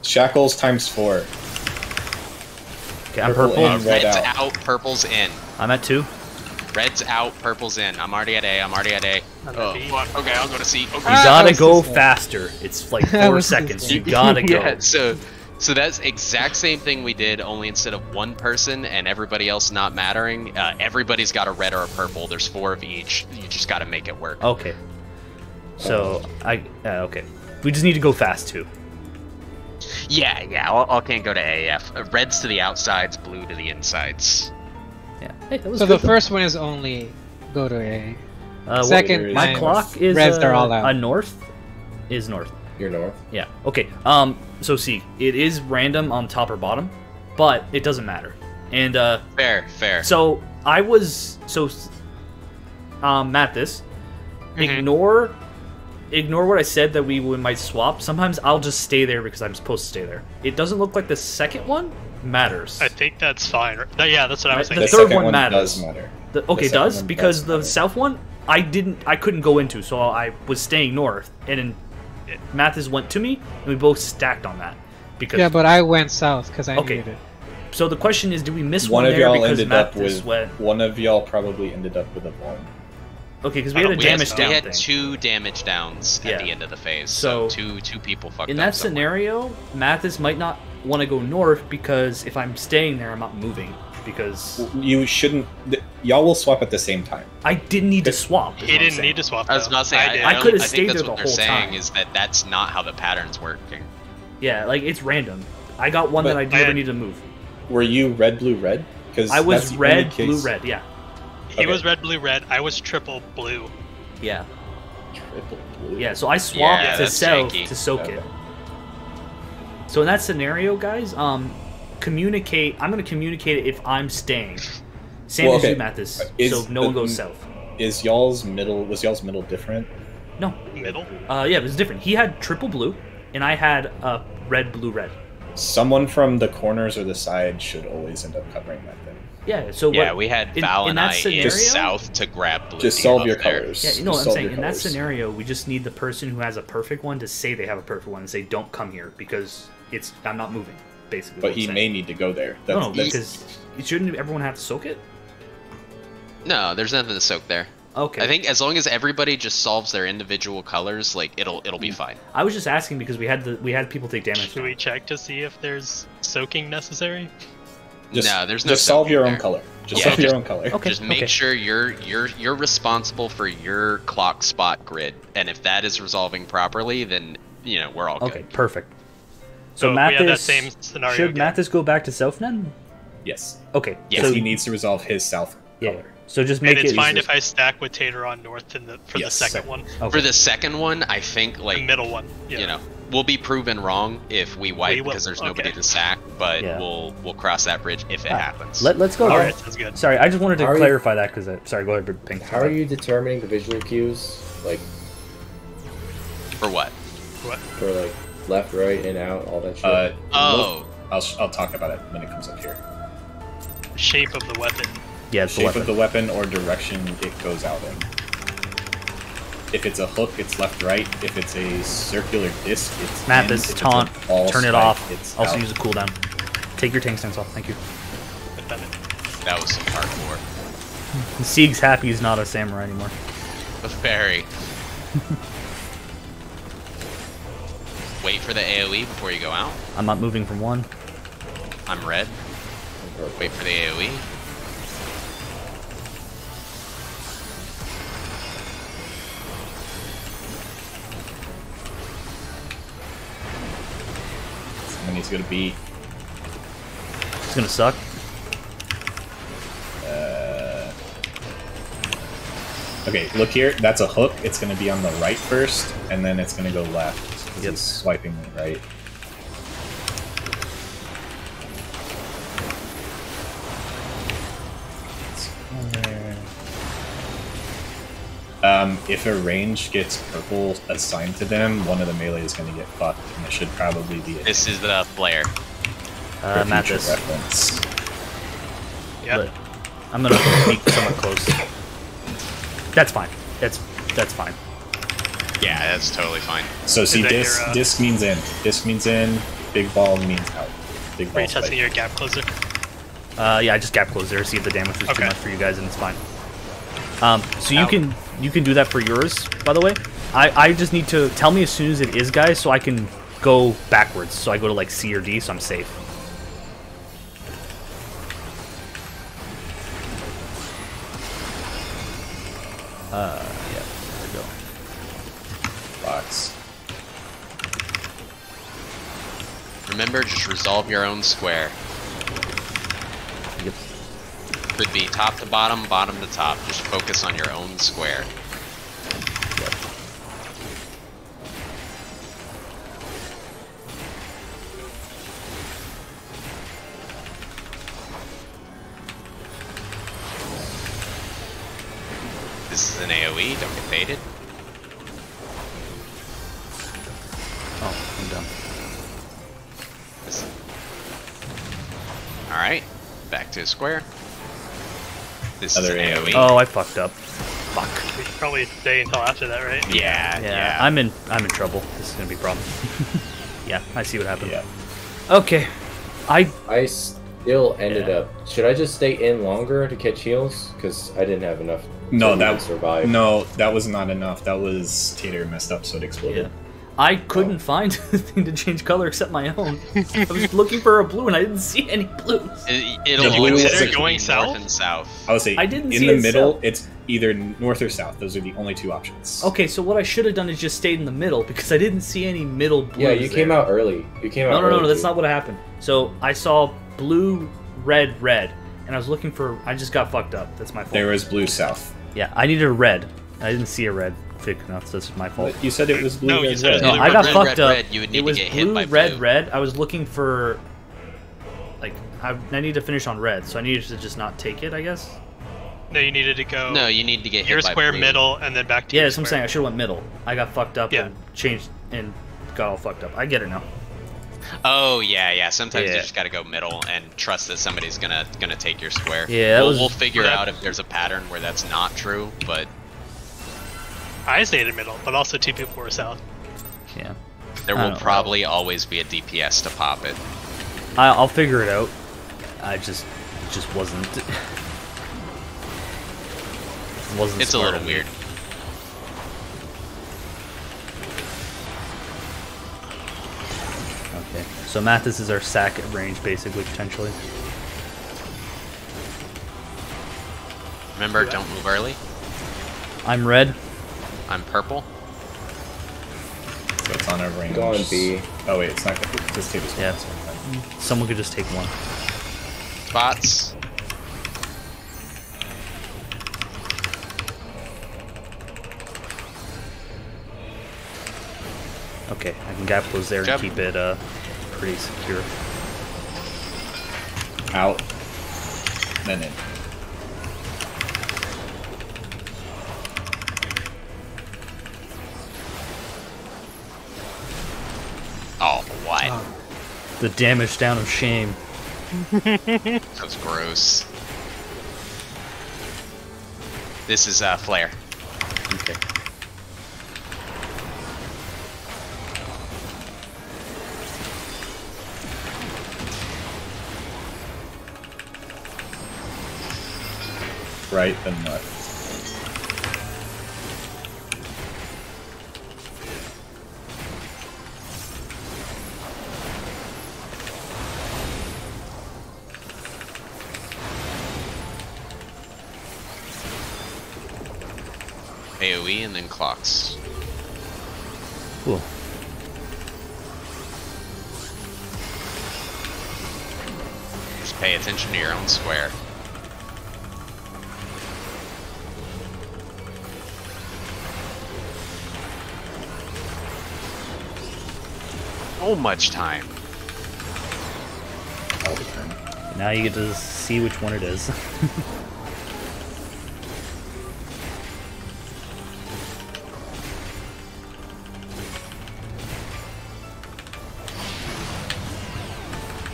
Shackles times 4. Okay, I'm Purple purple. in. Red Red's out. out, purple's in. I'm at 2. Red's out, purple's in. I'm already at A. I'm already at A. I'm Oh, at B. fuck. Okay, I'll go to C. Okay. You Ah, gotta was go this one. faster. It's like That 4 was this seconds. one. You gotta go. Yeah, so that's exact same thing we did, only instead of one person and everybody else not mattering, everybody's got a red or a purple. There's 4 of each. You just got to make it work. Okay. So, okay. We just need to go fast, too. Yeah. All can't go to AF. Red's to the outsides, blue to the insides. Yeah. Hey, that was So good, the first one is only go to A. though. second My time, clock is reds are all out. a north. Is north. You're north. Yeah. Okay. So see, it is random on top or bottom, but it doesn't matter. And Fair. so I was Matt, this Mhm. ignore what I said that we might swap. Sometimes I'll just stay there because I'm supposed to stay there. It doesn't look like the second one matters. I think that's fine. Yeah, that's what I was The thinking. third second one matters. does matter. Okay, second does one because does the matter. south one I couldn't go into, so I was staying north, and then Mathis went to me, and we both stacked on that. Because Yeah, but I went south because I Okay. needed it. so the question is, do we miss One one of there y'all because ended up Mathis with. went? One of y'all probably ended up with a bomb. Okay, because we had a We damage had- down We had thing. 2 damage downs Yeah. at the end of the phase. So, So two people fucked In up that somewhere. scenario, Mathis might not want to go north because if I'm staying there, I'm not moving because You shouldn't. Y'all will swap at the same time. I didn't need to swap. is He what I'm didn't saying. need to swap. I was though. about to say, did. I don't- could've think stayed that's there what the they're whole saying time. is that that's not how the pattern's working. Yeah, like it's random. I got one But that I never need to move. Were you red, blue, red? Because I was red, blue, red. Yeah, He Okay. was red, blue, red. I was triple blue. yeah, Triple blue. yeah. So I swapped Yeah, to that's south janky. to soak Okay. it. So in that scenario, guys, communicate. I'm gonna communicate it if I'm staying. Same Well, as okay. you, Mathis. Is So no one the- goes south. Was y'all's middle different? No. Middle. Yeah, it was different. He had triple blue, and I had red, blue, red. Someone from the corners or the side should always end up covering that thing. Yeah. So Yeah, what, we had in Val and that I scenario? in south to grab blue. Just solve debuff your there. colors. Yeah, you know Just what I'm solve saying. your In that colors. scenario, we just need the person who has a perfect one to say they have a perfect one and say, "Don't come here," because I'm not moving. Basically, But what he I'm may saying. need to go there. No, That's- because shouldn't everyone have to soak it? No, there's nothing to soak there. Okay. I think as long as everybody just solves their individual colors, like it'll be fine. I was just asking because we had people take damage. Should we check to see if there's soaking necessary? just, No, there's no just solve soaking your own there. color. Just Yeah, solve your just- own color. Okay. Just make sure you're responsible for your clock spot grid, and if that is resolving properly, then we're all Okay, good. perfect. So So if we had that Mathis, same scenario should again. Mathis go back to South then? Yes. Okay. Yes, so he needs to resolve his south yeah. color. So just make And it's it. fine if I stack with Tater on north for the Yes. second one. Okay. For the second one, I think The like middle one. Yeah. you know we'll be proven wrong if we wipe We will, because there's nobody okay. to sack, but Yeah. we'll cross that bridge if it happens. Let's go. All then. right, sounds good. Sorry, I just wanted to How are you- clarify that because sorry, go ahead, Pink. How are you determining the visual cues? Like For what? What? for like left, right, in, out, all that shit. Oh, I'll talk about it when it comes up here. Shape of the weapon. Yeah, it's the Shape weapon. of the weapon or direction it goes out in. If it's a hook, it's left, right. If it's a circular disc, it's Matt, in. this If it's a taunt. ball Turn it strike, off. It's Also out. use a cooldown. Take your tank stance off. Thank you. that was some hardcore. Sieg's happy he's not a samurai anymore. Very. Wait for the AoE before you go out. I'm not moving from one. I'm red. Wait for the E. AoE. Someone needs to go to B. It's gonna suck. Okay, look here. That's a hook. It's going to be on the right first, and then it's going to go left. 'Cause Yep. He's swiping right. If a range gets purple assigned to them, one of the melee is going to get fucked, and it should probably be a This is the flare. for Matt, future this. reference. Yeah. But I'm gonna sneak somewhat close. That's fine. That's fine. Yeah, that's totally fine. So see, that disc, your, disc means in. Disc means in. Big ball means out. Big Are ball you testing spike. your gap closer? Yeah, I just gap closed there. See if the damage was too Okay. much for you guys, and it's fine. So you Out. can do that for yours, by the way. I just need to tell me as soon as it is, guys, so I can go backwards. So I go to like C or D, so I'm safe. Yeah, there we go. Box. Remember, just resolve your own square. Yep. Could be top to bottom, bottom to top. Just focus on your own square. This is an AoE, don't get baited. Oh, I'm done. Alright, back to a square. This Another is an AoE. Oh, I fucked up. Fuck. We should probably stay until after that, right? Yeah, Yeah, yeah. I'm in trouble. This is gonna be a problem. Yeah, I see what happened. Yeah. Okay. I I still ended up. Should I just stay in longer to catch heals? Because I didn't have enough. No, to that survive. No, that was not enough. That was Tater messed up, so it yeah. exploded. I couldn't find anything to change color except my own. I was looking for a blue and I didn't see any blues. It'll The blue always is between going north south? and south. I would say I didn't in see the it middle, south. it's either north or south. Those are the only two options. Okay, so what I should have done is just stayed in the middle because I didn't see any middle blues. Yeah, you came there. out early. You came out. No, early, that's too. not what happened. So I saw blue, red, red, and I was looking for. I just got fucked up. That's my fault. There was blue south. Yeah, I needed a red. I didn't see a red thick enough, so this is my fault. But you said it was blue. No, you red, said it red. was No, I got red, fucked red, up. red, you would need It to was get hit blue, by red, blue. red. I was looking for, like, I need to finish on red, so I needed to just not take it, I guess. No, you needed to go No, you need to get hit your by square blue. middle and then back to Yeah, your that's what I'm saying. square. I should have went middle. I got fucked up Yeah. and changed and got all fucked up. I get it now. Oh yeah. Sometimes Yeah. you just gotta go middle and trust that somebody's gonna take your square. Yeah, that was- we'll figure that- out if there's a pattern where that's not true, but I stayed in middle, but also two people were south. Yeah, there I will don't know. probably always be a DPS to pop it. I'll figure it out. It just wasn't. Wasn't. It's a smart little of me. weird. Okay, so Mathis is our sack at range, basically, potentially. Remember, don't move early. I'm red. I'm purple. So it's on a range. Go on B. Oh wait, it's not. Just Tater's Yeah. one. Someone could just take one. Spots. Okay, I can gap close there and Jump. keep it pretty secure. Out. Then in. Oh, what? Oh, The damage down of shame. That's gross. This is flare. Okay. Right, then left. AoE and then clocks. Cool. Just pay attention to your own square. So much time. All the time. Now you get to see which one it is.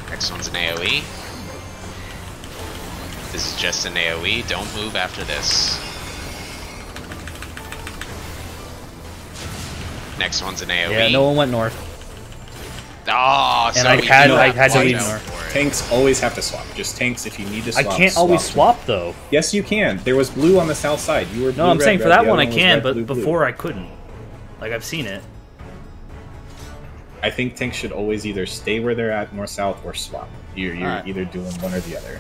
Next one's an AoE. This is just an AoE. Don't move after this. Next one's an AoE. Yeah, no one went north. Oh, And so I we had- do I have had to to leave watch out north. for it. Tanks always have to swap. Just tanks if you need to I swap. can't always swap. swap though. Yes, you can. There was blue on the south side. You were blue, No, I'm red, saying for red. that The one other I was can, red, but blue, blue. before I couldn't. Like I've seen it. I think tanks should always either stay where they're at, north south, or swap. You're Alright. either doing one or the other.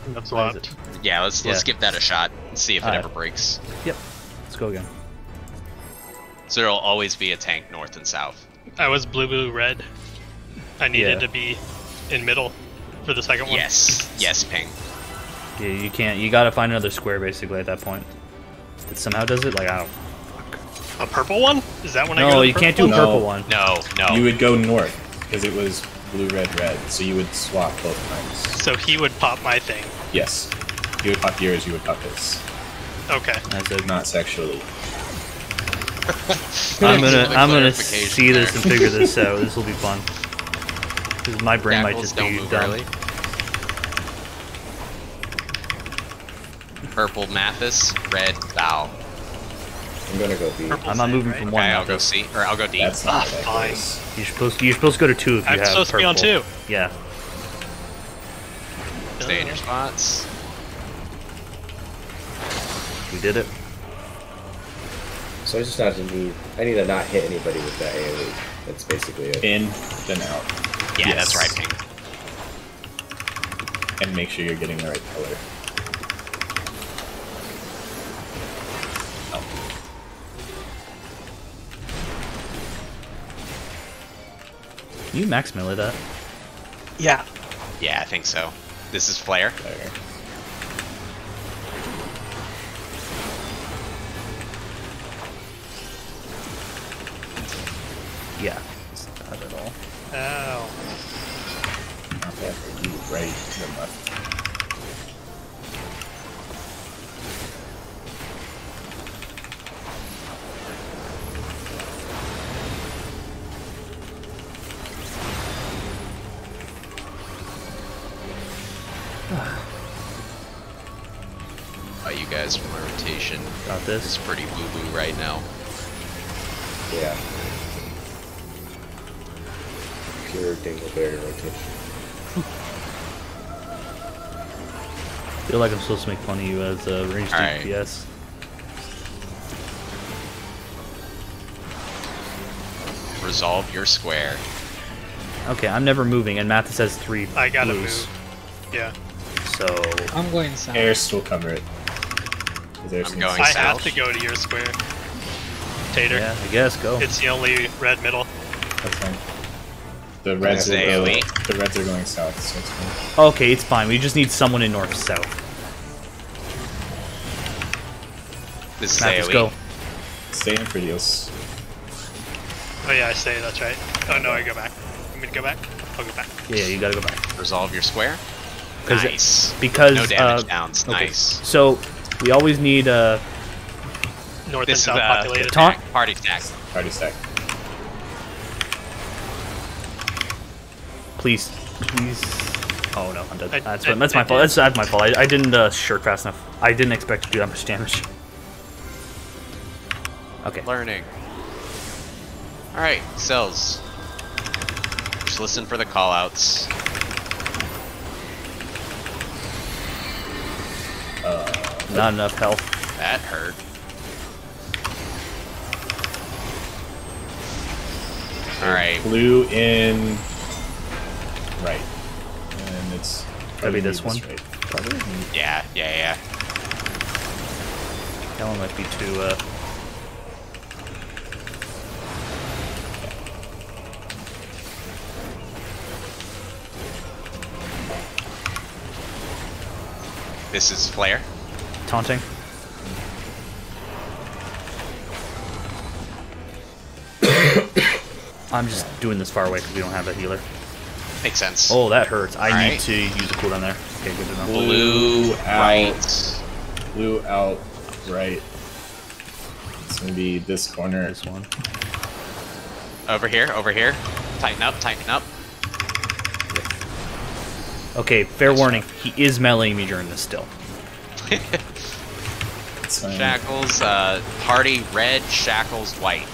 That's What is swapped. Yeah, let's Yeah. give that a shot and see if it Alright. ever breaks. Yep. Let's go again. So there'll always be a tank north and south. I was blue, red. I needed Yeah. to be in middle for the second one. Yes, yes, ping. Yeah, you can't. You gotta find another square basically at that point. It somehow does it. Like I don't. A purple one? Is that when I go to No, the you can't purple do a No. purple one. No, no. You would go north because it was blue, red, red. So you would swap both times. one? So he would pop my thing. Yes. You would pop yours. You would pop his. Okay. That's it. Not sexually. I'm Thanks gonna for the I'm gonna clarification see this there. and figure this out. This will be fun. Because my brain might Jackals just don't be move dumb. early. Purple Mathis, red Val. I'm gonna go B. Purple I'm not sand, moving right? from Okay, one. I'll Not go this. C, or I'll go D. That's not that fine. close. You're supposed to go to two if you I'm have supposed to be on purple. two. Yeah. Stay in your spots. We did it. So I just not to need. I need to not hit anybody with that AoE. That's basically it. In, then out. Yeah, Yes. that's right, ping. And make sure you're getting the right color. Can you max melee that? yeah. Yeah, I think so. This is Flare. There. Yeah. It's not bad at all. Ow. Not bad for you. Right, then left. You guys from my rotation. Got It's this. pretty boo-boo right now. Yeah. Pure dingleberry rotation. I feel like I'm supposed to make fun of you as a ranged Alright. DPS. Resolve your square. Okay, I'm never moving, and Mathis has 3 I gotta blues. move. Yeah. So I'm going south. Airs will cover it. 'Cause Airs I'm can going see- I south. have to go to your square. Tater. yeah, I guess go. It's the only red middle. That's fine. The reds That's will go. AoE. The reds are going south, so it's fine. Okay, it's fine. We just need someone in north south. This is Mathis, AoE. go. Stay in for deals. Oh yeah, I stay. That's right. Oh no, I go back. You want me to go back? I'll go back. Yeah, you gotta go back. Resolve your square. 'Cause Nice. Because No damage downs. okay. Nice. So we always need North This and is south populated. taunt. Party stack. Party stack. Please. Oh no, I'm dead. I- That's I- my I fault. did. That's my fault. I didn't shirk fast enough. I didn't expect to do that much damage. Okay. Learning. Alright, cells. Just listen for the callouts. Not enough health. That hurt. Alright, Blue in right. And it's That'd be this one. Right. Probably. yeah. That one might be too. This is Flare. Taunting. I'm just doing this far away because we don't have a healer. Makes sense. Oh, that hurts. I need Alright. to use a cooldown there. Okay, good to know. Blue, out. right. Blue out right. It's gonna be this corner. This one. Over here, over here. Tighten up, tighten up. Okay, fair warning. He is meleeing me during this still. It's fine. Shackles, party red, Shackles white.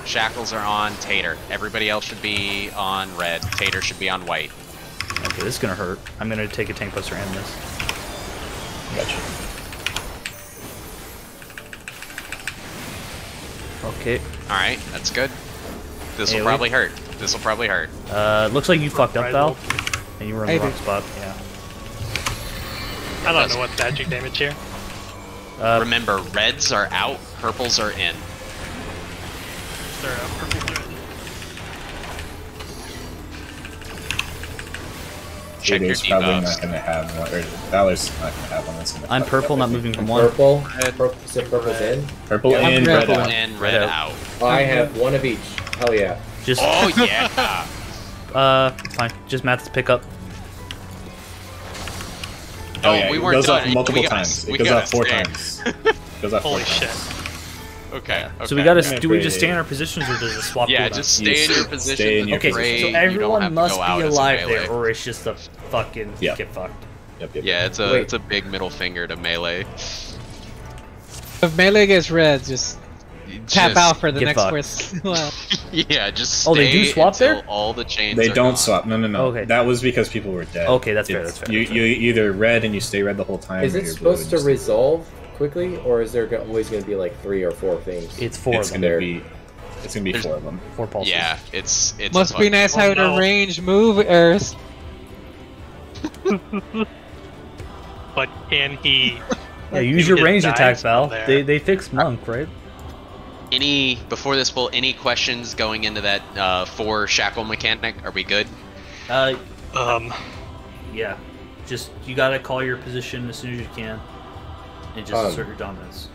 Shackles are on Tater. Everybody else should be on red. Tater should be on white. Okay, this is gonna hurt. I'm gonna take a tank buster and this. Gotcha. Okay. Alright, that's good. This will AoE. probably hurt. This will probably hurt. Looks like you fucked up, Val. Reprisal. And you were in I the wrong did. spot. Yeah. I don't know what magic damage here. Remember, reds are out, purples are in. They're a purple thread. Check your Jade's probably debuffs. not gonna have one, or Valor's not gonna have one. That's gonna I'm fuck purple, up not everything. moving from one. Purple. Red. So purple's in. Purple Yeah, in, I'm red purple. out. In, red Red out. I have one of each. Hell yeah. Just Oh yeah! fine. Just Math's pickup. No, Oh yeah, we it weren't goes done. up multiple We gotta- times. we It goes gotta up 4 stay. times. It goes up 4 Holy times. shit. Okay, okay. So we gotta. Yeah, Do we just great. stay in our positions or does it swap? Yeah, cooldowns? just stay in your position. Stay in your Okay, Pray so you don't have everyone to must go out be as a alive melee. there, or it's just a fucking Yeah. get fucked. Yep. Yeah, it's a Wait. it's a big middle finger to melee. If melee gets red, just tap Just- out for the get next fucked. fourth. Well, Yeah, just stay Oh, they do swap until there? all the chains They are don't gone. swap. No. Okay. That was because people were dead. Okay, that's fair, It's- that's fair, You, that's you either red and you stay red the whole time. Is or it you're blue supposed and to you stay- resolve quickly, or is there always going to be like 3 or 4 things? It's four It's of them. gonna there. be. It's gonna be There's- 4 of them. 4 pulses. Yeah, it's must be nice Oh, having no. a range move, Earth. But can he? Yeah, use Maybe your just range dies attack, from Val. there. They fixed Monk, right? Any before this pull, any questions going into that 4 shackle mechanic? Are we good? Yeah. Just you gotta call your position as soon as you can, and just assert your dominance.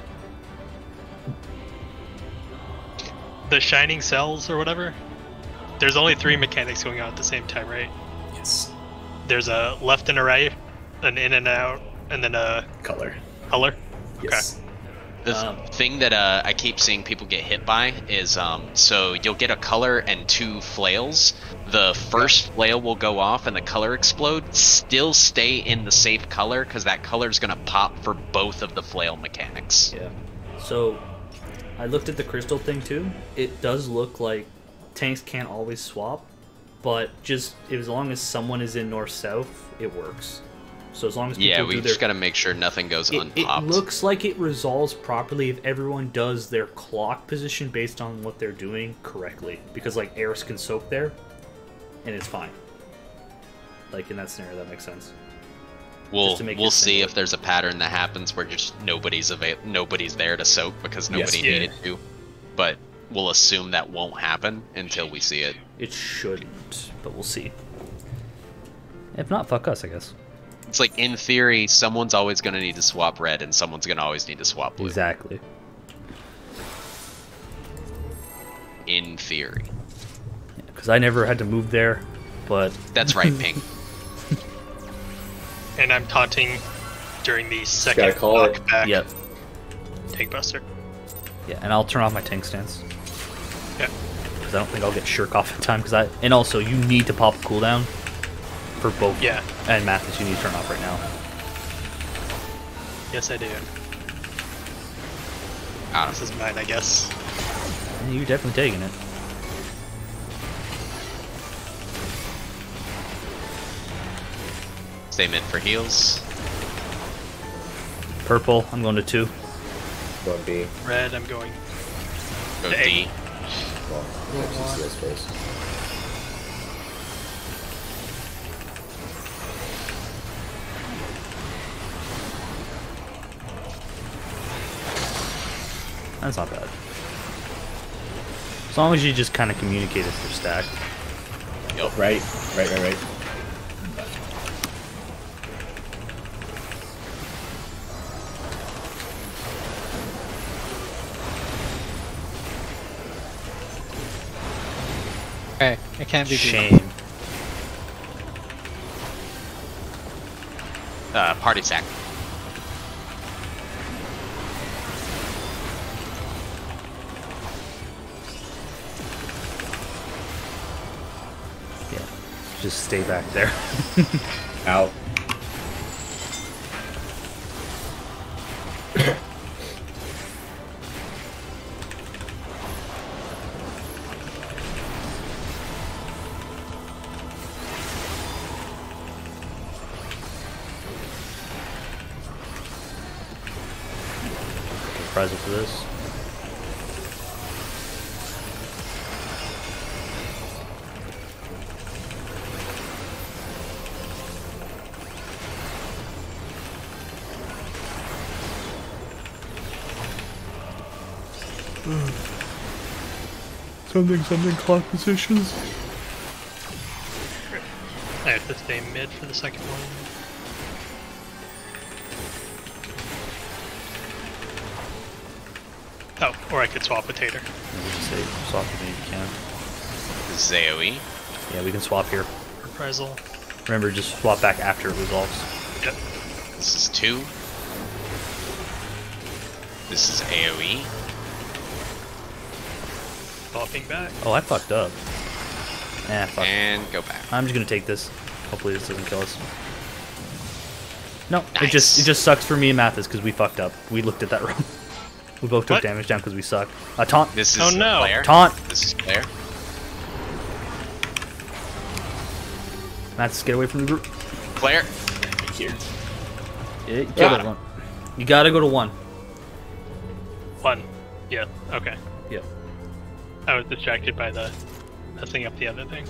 The shining cells or whatever. There's only 3 mechanics going on at the same time, right? Yes. There's a left and a right, an in and out, and then a Color. color. Yes. The thing that I keep seeing people get hit by is so you'll get a color and 2 flails. The first flail will go off and the color explode. Still stay in the safe color because that color is gonna pop for both of the flail mechanics. Yeah. So, I looked at the crystal thing too. It does look like tanks can't always swap, but just as long as someone is in north-south, it works. So as long as people Yeah, do we their... just gotta make sure nothing goes it unpopped. looks like it resolves properly if everyone does their clock position based on what they're doing correctly. Because like Eris can soak there, and it's fine. Like in that scenario, that makes sense. We'll just to make we'll it see simpler. if there's a pattern that happens where just nobody's there to soak because nobody yeah. needed to. But we'll assume that won't happen until we see it. It shouldn't, but we'll see. If not, fuck us, I guess. It's like in theory, someone's always gonna need to swap red and someone's gonna always need to swap blue. Exactly. in theory. Because I never had to move there, but That's right, Pink. And I'm taunting during the gotta second call it. knockback. yeah, Tank Buster. yeah. And I'll turn off my tank stance Yeah. because I don't think I'll get shirk off in time. And also you need to pop a cooldown for both. Yeah. And Mathis, you need to turn off right now. Yes, I do. Ah, This is mine, I guess. And you're definitely taking it. stay mid for heals. Purple, I'm going to 2. Going B. Red, I'm going. Go Hey. D. Well, actually see us first. That's not bad. As long as you just kind of communicate if they're stacked. Right. Okay, it can't be B. Shame. Party sack. Yeah. Just stay back there. Out. Prize for this. Something clock positions. I have to stay mid for the second one. Oh, or I could swap with Tater. Say swap with me if you can. This is AoE. Yeah, we can swap here. Reprisal. Remember, just swap back after it resolves. Yep. This is 2. This is AoE. Swapping back. Oh, I fucked up. Fuck. And go back. I'm just gonna take this. Hopefully this doesn't kill us. No, it Nice. just sucks for me and Mathis because we fucked up. We looked at that wrong. We both took What? damage down because we suck. Taunt. This is Oh, no. Claire. Taunt. This is Claire. Mathis, get away from the group. Claire. Here. Yeah, you killed Got everyone. You gotta go to 1. One. Yeah, okay. Yep. I was distracted by the messing up the other thing.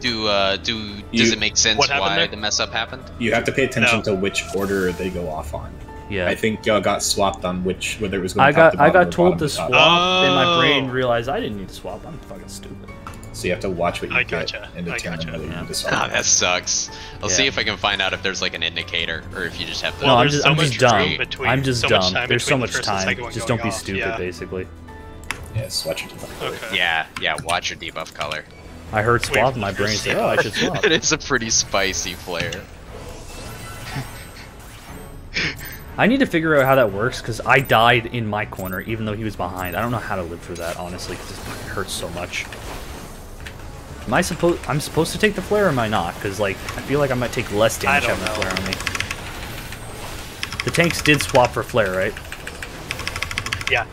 Does it make sense What happened why there? the mess up happened? You have to pay attention No. to which order they go off on. Yeah. I think y'all got swapped on whether it was going I top to got bottom or told bottom to top. swap, and my brain Oh. realized I didn't need to swap. I'm fucking stupid. So you have to watch what you I get gotcha. and I determine gotcha. whether you Yeah. need to Ah, swap. that sucks. I'll see Yeah. if I can find out if there's like an indicator or if you just have to. No, I'm there's just so I'm much just dumb. room between- I'm just so much dumb. time There's so between the much first and time. second one Just going don't be off, stupid, yeah. basically. Yes, watch your device. Okay. Yeah, watch your debuff color. I heard swap, Wait, and my brain first- said, "Oh, I should swap." It is a pretty spicy flare. I need to figure out how that works because I died in my corner even though he was behind. I don't know how to live through that honestly because it fucking hurts so much. I'm supposed to take the flare or am I not? Because like I feel like I might take less damage I don't having the know. flare on me. The tanks did swap for flare, right? Yeah.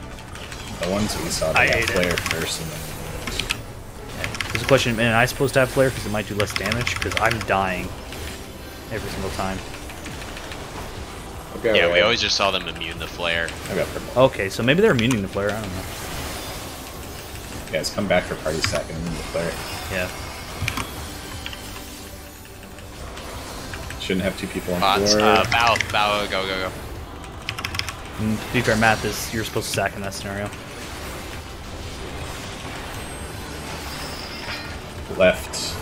The ones we saw, I they got ate it. flare first, and then There's a question, am I supposed to have flare because it might do less damage? Because I'm dying every single time. Okay, Yeah, we right. always just saw them immune the flare. I got purple. Okay, so maybe they're immuning the flare. I don't know. Guys, come back for party stack and then the flare. Yeah. Shouldn't have 2 people on Bots. floor. Bow, go. And to be fair, Matt, you're supposed to sack in that scenario. Left.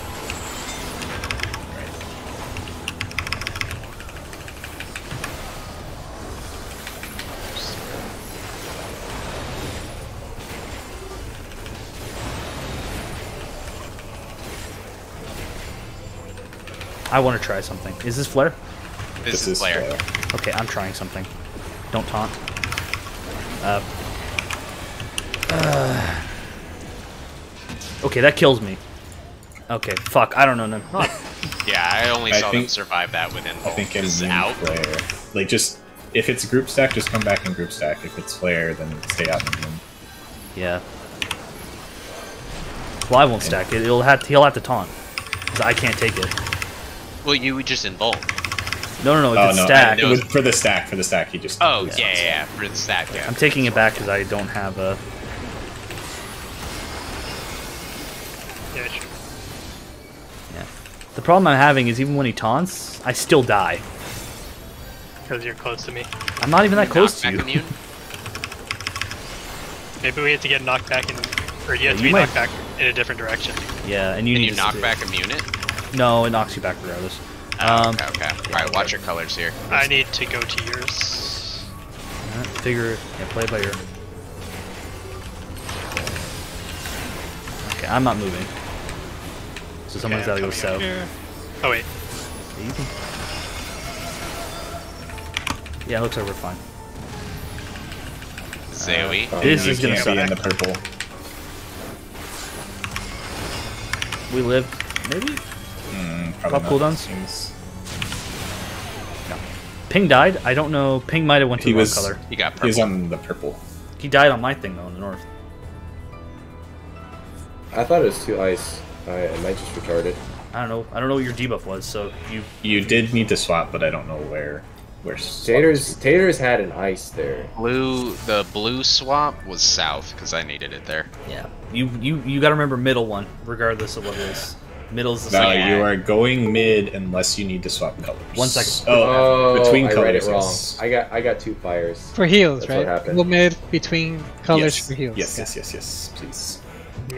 I want to try something. Is this flare? This is Flare. Okay, I'm trying something. Don't taunt. Okay, that kills me. Okay, fuck. I don't know. No. Yeah, I only I saw think- them survive that with I Invul. think This is in out. Flare. Like, just if it's group stack, just come back in group stack. If it's Flare, then stay out in Moon. Yeah. Well, I won't stack it. He'll have to taunt. 'Cause I can't take it. Well, you would just Invul. No. If Oh it's no! stacked, For the stack, he just. Oh, yeah. For the stack, yeah. I'm taking it back because I don't have a. Yeah, sure. Yeah. The problem I'm having is even when he taunts, I still die. Because you're close to me. I'm not even that close to Knockback you. immune? Maybe we have to get knocked back in, or you have to you be might- knocked back in a different direction. Yeah, and you Can need you to knock stay- back immune it? No, it knocks you back regardless. Oh, okay. Alright, watch your colors here. I need to go to yours. Figure. Yeah, play it by ear. Okay, I'm not moving. So someone's Okay, gotta I'm go coming south. up here. Oh wait, You can- Yeah, it looks like we're fine. Zoe. This you is gonna can't be in suck. the purple. We live, maybe? Probably Pop not. cooldowns? Seems- Ping died. I don't know. Ping might have went to He the wrong was. color. You got He was purple. on the purple. He died on my thing though in the north. I thought it was 2 ice. I might just retarded. I don't know. I don't know what your debuff was. So You did need to swap, but I don't know where. Taters had an ice there. The blue swap was south, because I needed it there. yeah. You gotta remember middle one, regardless of what it is. Middle's the No, second. you are going mid unless you need to swap colors. 1 second. Oh, between I colors. read it wrong. yes. I got 2 fires. For heals, That's right? what happened. We'll mid between colors yes. for heals. Yes, please.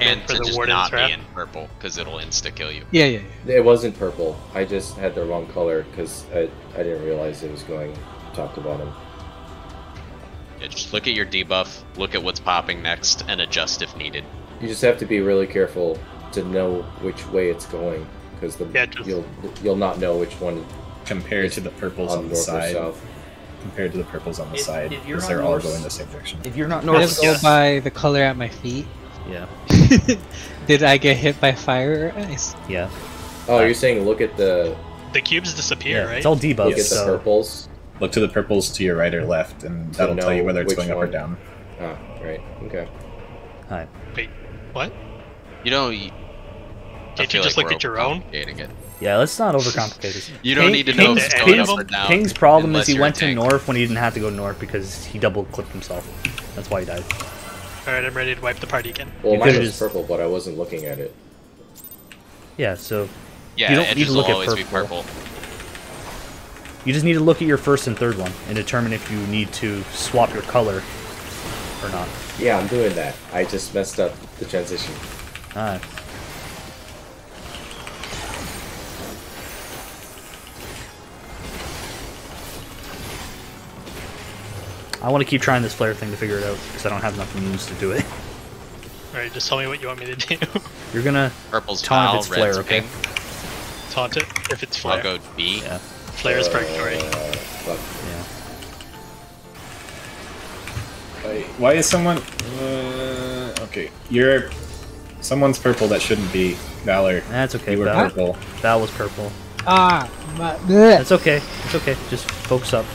And for to the just warden's not wrap. be in purple, because it'll insta-kill you. Yeah. It wasn't purple. I just had the wrong color because I didn't realize it was going top to bottom. Yeah, just look at your debuff, look at what's popping next, and adjust if needed. You just have to be really careful to know which way it's going because you'll not know which one Compared to the purples on on the north or side. south. Compared to the purples on the If- side, if you're because not they're all north- going the same direction. If you're not I north, just go by the color at my feet. yeah, Did I get hit by fire or ice? yeah, Oh, you're saying look at the The cubes disappear, yeah. right? It's all look debuffs. at the So purples. Look to the purples to your right or left, and that'll tell you know whether it's which going up or one. down. Ah, right. Okay. hi. Wait, what? You know, I Can't feel you just like look we're at your own? overcomplicating it. Yeah, let's not overcomplicate this. You don't need to know if Ping's- it's going Ping's- up or down. Ping's problem unless is he you're went a to tank. north when he didn't have to go north because he double clipped himself. That's why he died. Alright, I'm ready to wipe the party again. Well, You mine could've was just- purple, but I wasn't looking at it. Yeah, so Yeah, You don't need edges to look will at always be purple. purple. you just need to look at your first and third one and determine if you need to swap your color or not. Yeah, I'm doing that. I just messed up the transition. Alright. I want to keep trying this flare thing to figure it out because I don't have enough moves to do it. Alright, just tell me what you want me to do. You're gonna Purple's taunt foul, if it's flare, red's okay? pink. Taunt it if it's I'll flare. go B. Yeah, Flare is purgatory. Fuck. yeah. Why is someone? Okay, someone's purple that shouldn't be. Valor, That's okay. you were Val. purple. Val was purple. Ah, my, bleh. That's okay. It's okay. Just focus up.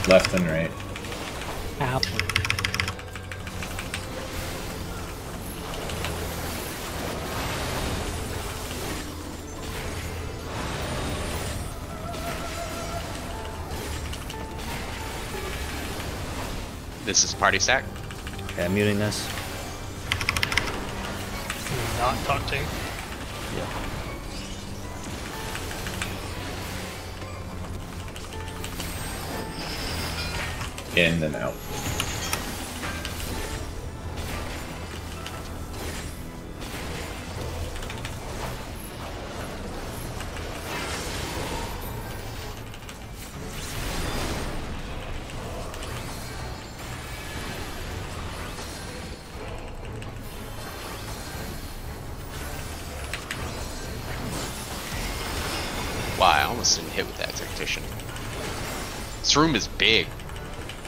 Left and right. Apple. This is party stack. Okay, I'm muting this. Not taunting. In and out. Wow, I almost didn't hit with that Tactician. This room is big.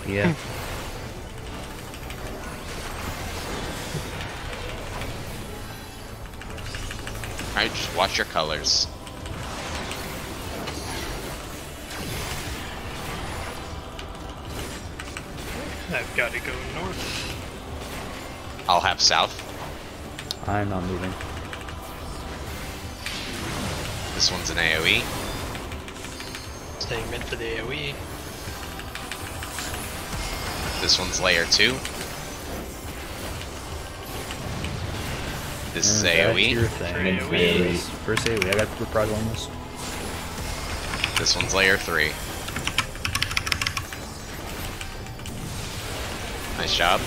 Yeah. Alright, just watch your colors. I've got to go north. I'll have south. I'm not moving. This one's an AoE. Staying mid for the AoE. This one's layer 2. This is That's AoE. your thing. AoE. First AoE. I got reprisal on this. This one's layer 3. Nice job.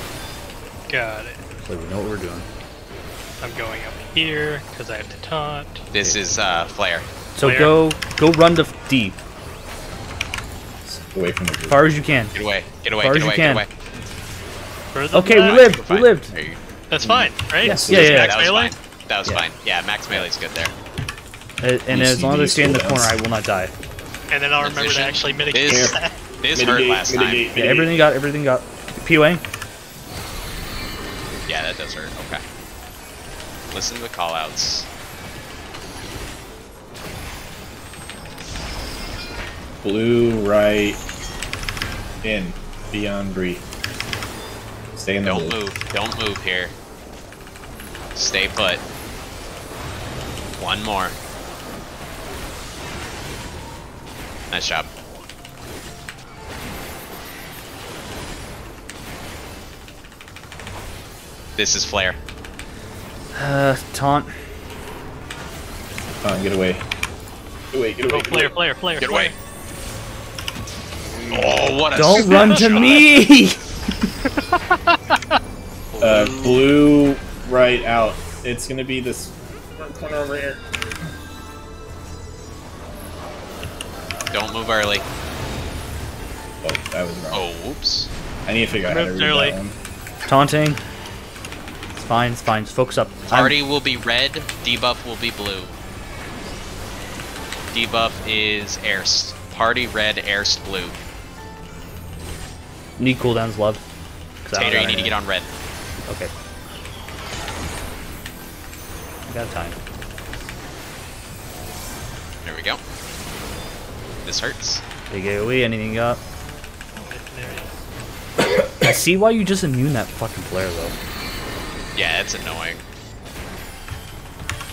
Got it. So we know what we're doing. I'm going up here because I have to taunt. This is flare. So Where? go run to D. Away from the As group. far as you can. Get away. Get away. Far Get as you away. Get can. away. Further Okay, we back. lived. We're We fine. lived. There you- That's fine, right? Yes. Is Yeah, this yeah, max That was melee? fine. That was Yeah. fine. Yeah, max melee's good there. And as long as I stay in the corner, I will not die. And then I'll remember to Position. actually mitigate This, that. this hurt last time. Yeah, everything got. POA. Yeah, that does hurt. Okay. Listen to the callouts. Blue, right, in, beyond Bree. Stay in the Don't blue. move. Don't move here. Stay put. One more. Nice job. This is flare. Taunt. Come on, get away. Get away, get away. Oh, flare. Get away. Oh, what a Don't run to shot. me! Blue, right, out. It's gonna be this corner over here. Don't move early. Oh, that was wrong. Oh, whoops. I need to figure out how to Moved read early. that one. Taunting. It's fine. It's fine. Just focus up. Party will be red, debuff will be blue. Debuff is Airst. Party red, Airst blue. Need cooldowns, love. 'Cause I don't Tater, got you need to anything. get on red. Okay. I got time. There we go. This hurts. Big AoE. Anything you got? I see why you just immune that fucking flare though. Yeah, it's annoying.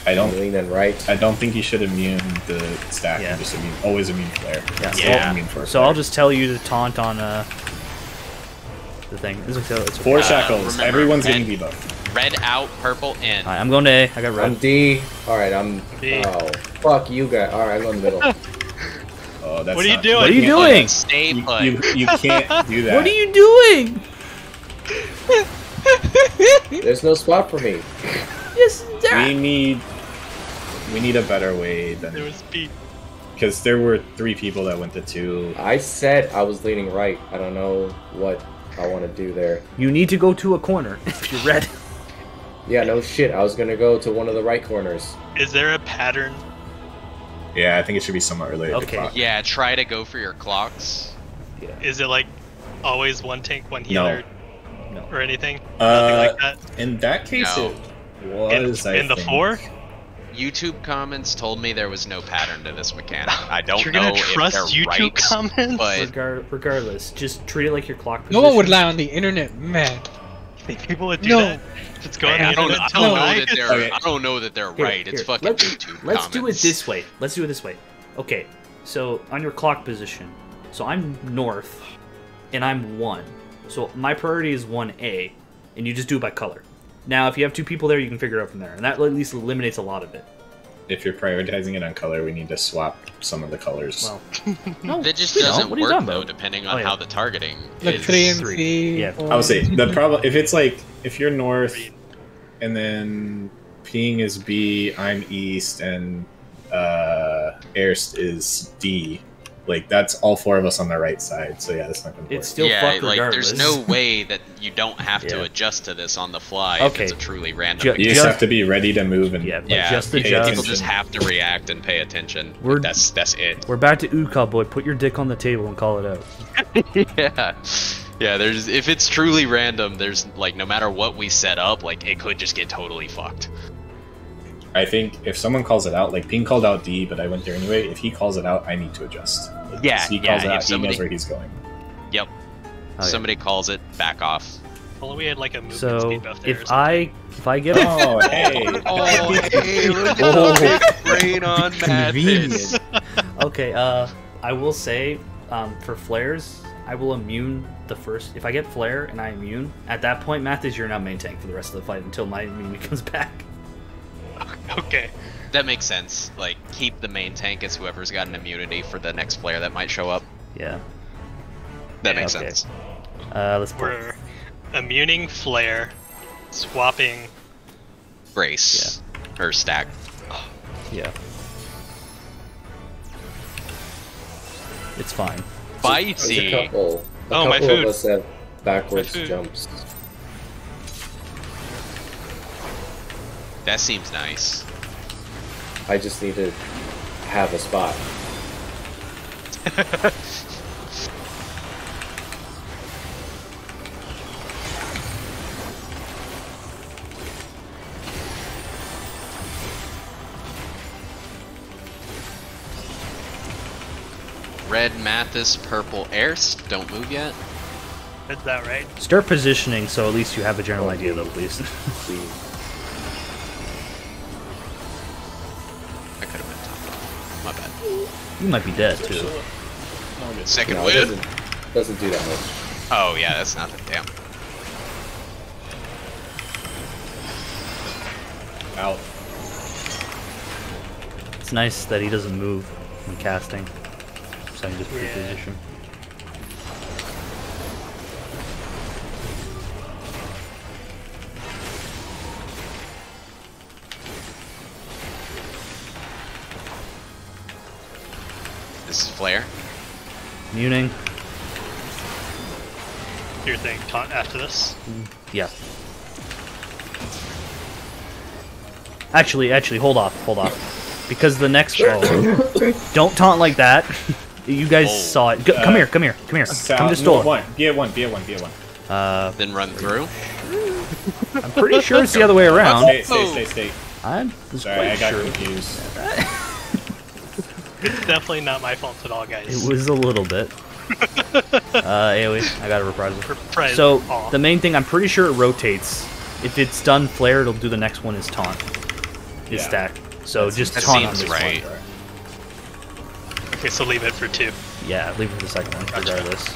I don't Lean and right. I don't think you should immune the stack. Yeah. You just always immune flare. Yeah. Yeah. Immune for So flare. I'll just tell you to taunt on the thing. It's okay. It's okay. 4 shackles. remember, Everyone's red- getting debuff. Red out, purple in. Alright, I'm going to A. I got I'm red. D. Alright, I'm. D. Oh, fuck you guys. Alright, I'm in the middle. Oh, that's What are you not- doing? What are you can't- doing? Stay You, put. you can't do that. What are you doing? There's no spot for me. Yes, We need a better way There than was speed. because there were 3 people that went to 2. I said I was leaning right. I don't know what I want to do there. You need to go to a corner if you're red. Yeah, no shit. I was gonna go to one of the right corners. Is there a pattern? Yeah, I think it should be somewhat related Okay. to clock. Yeah, try to go for your clocks. Is it like always one tank, one healer, No. or anything? Nothing like that. In that case, No. it was. In the think. 4? YouTube comments told me there was no pattern to this mechanic. I don't You're know gonna if trust they're YouTube right, comments? but Regardless, just treat it like your clock No position. one would lie on the internet, man. Think people would do No. that? Just go on the I don't, internet I and don't tell know lies? that they're. Okay. I don't know that they're Here, right. It's here, fucking let's- YouTube Let's do it comments. this way. Let's do it this way. Okay, so on your clock position, so I'm north, and I'm 1. So my priority is 1A, and you just do it by color. Now, if you have 2 people there, you can figure it out from there, and that at least eliminates a lot of it. If you're prioritizing it on color, we need to swap some of the colors. Well, no, That just we don't. doesn't What are you work talking though, about? depending on Oh, yeah. how the targeting Like is. 3 and 3. C. Yeah. I would say the problem if it's like if you're north, and then ping is B, I'm east, and Airst is D. Like, that's all 4 of us on the right side, so yeah, that's not going to work. It's still yeah, fucked like regardless. there's no way that you don't have to Yeah. adjust to this on the fly Okay. if it's a truly random. You just have to be ready to move and Yeah, but yeah, just people adjust. just have to react and pay attention. We're- That's it. We're back to Ooh Cowboy. Put your dick on the table and call it out. Yeah. Yeah, there's if it's truly random, there's like no matter what we set up, like it could just get totally fucked. I think if someone calls it out, like Ping called out D, but I went there anyway. If he calls it out, I need to adjust. Like, Yeah, if he calls yeah, it if out, somebody- he knows where he's going. Yep. Oh, yeah. Somebody calls it, back off. Well, we had like a movement So speed buff there. or if something. I get Oh, hey. Oh, hey, look at Oh. the big brain on Mathis. okay, I will say, for flares, I will immune the first. If I get flare and I immune, at that point, Mathis, you're not main tank for the rest of the fight until my immunity comes back. Okay. That makes sense. Like, keep the main tank as whoever's got an immunity for the next player that might show up. Yeah. That makes Okay. sense. Let's play. We're immuning flare, swapping. Brace. Or stack. Yeah. It's fine. Bitey. There's a couple Oh, my couple food. of us have backwards My food. jumps. That seems nice. I just need to have a spot. Red Mathis, purple Airst. Don't move yet. Is that right? Start positioning so at least you have a general idea, though, please. Please. I could have been top. My bad. You might be dead, too. Second No, it wind. doesn't do that much. Oh yeah, that's nothing. Damn. Out. It's nice that he doesn't move when casting. So I can just pre-position. This is flare. Muning. You're saying taunt after this? Yeah. Actually, hold off. Because the next don't taunt like that. You guys saw it. Come here. Come to store. One. Be at one. Then run through. I'm pretty sure it's the other way around. Stay. I'm Sorry, I quite got sure. confused. It's definitely not my fault at all, guys. It was a little bit. AoE, I got a reprisal. Reprisal. So, Aw. the main thing, I'm pretty sure it rotates. If it's done flare, it'll do the next one is taunt. Is Yeah. stack. So just That taunt on seems this right. one. Okay, so leave it for 2. Yeah, leave it for the second one, regardless.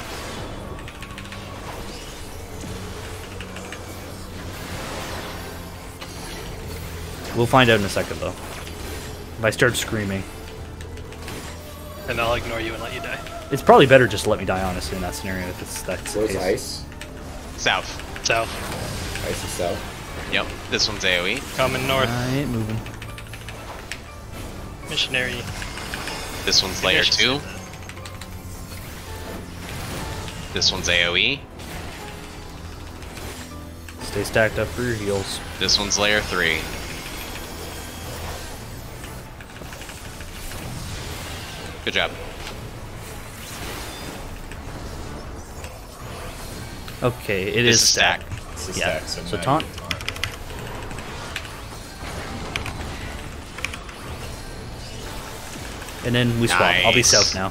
We'll find out in a second, though. If I start screaming. And I'll ignore you and let you die. It's probably better just to let me die, honestly, in that scenario, if that's the Where's case. ice? South. South. Ice is south. Yep. This one's AoE. Coming north. I ain't moving. Missionary. This one's layer 2. This one's AoE. Stay stacked up for your heals. This one's layer 3. Good job. Okay, it This is is stack. It's a Yeah. stack, So now taunt. you can And then we swap. I'll be Nice. south now.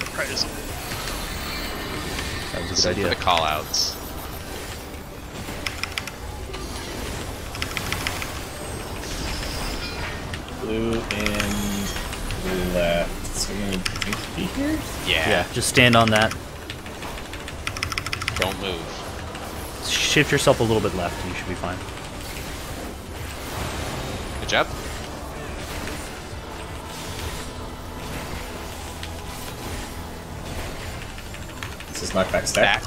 Reprisal. That was a good Some idea. for the callouts. blue and left. So you're gonna be here? Yeah. Just stand on that. Don't move. Shift yourself a little bit left and you should be fine. Good job. This is knockback stack.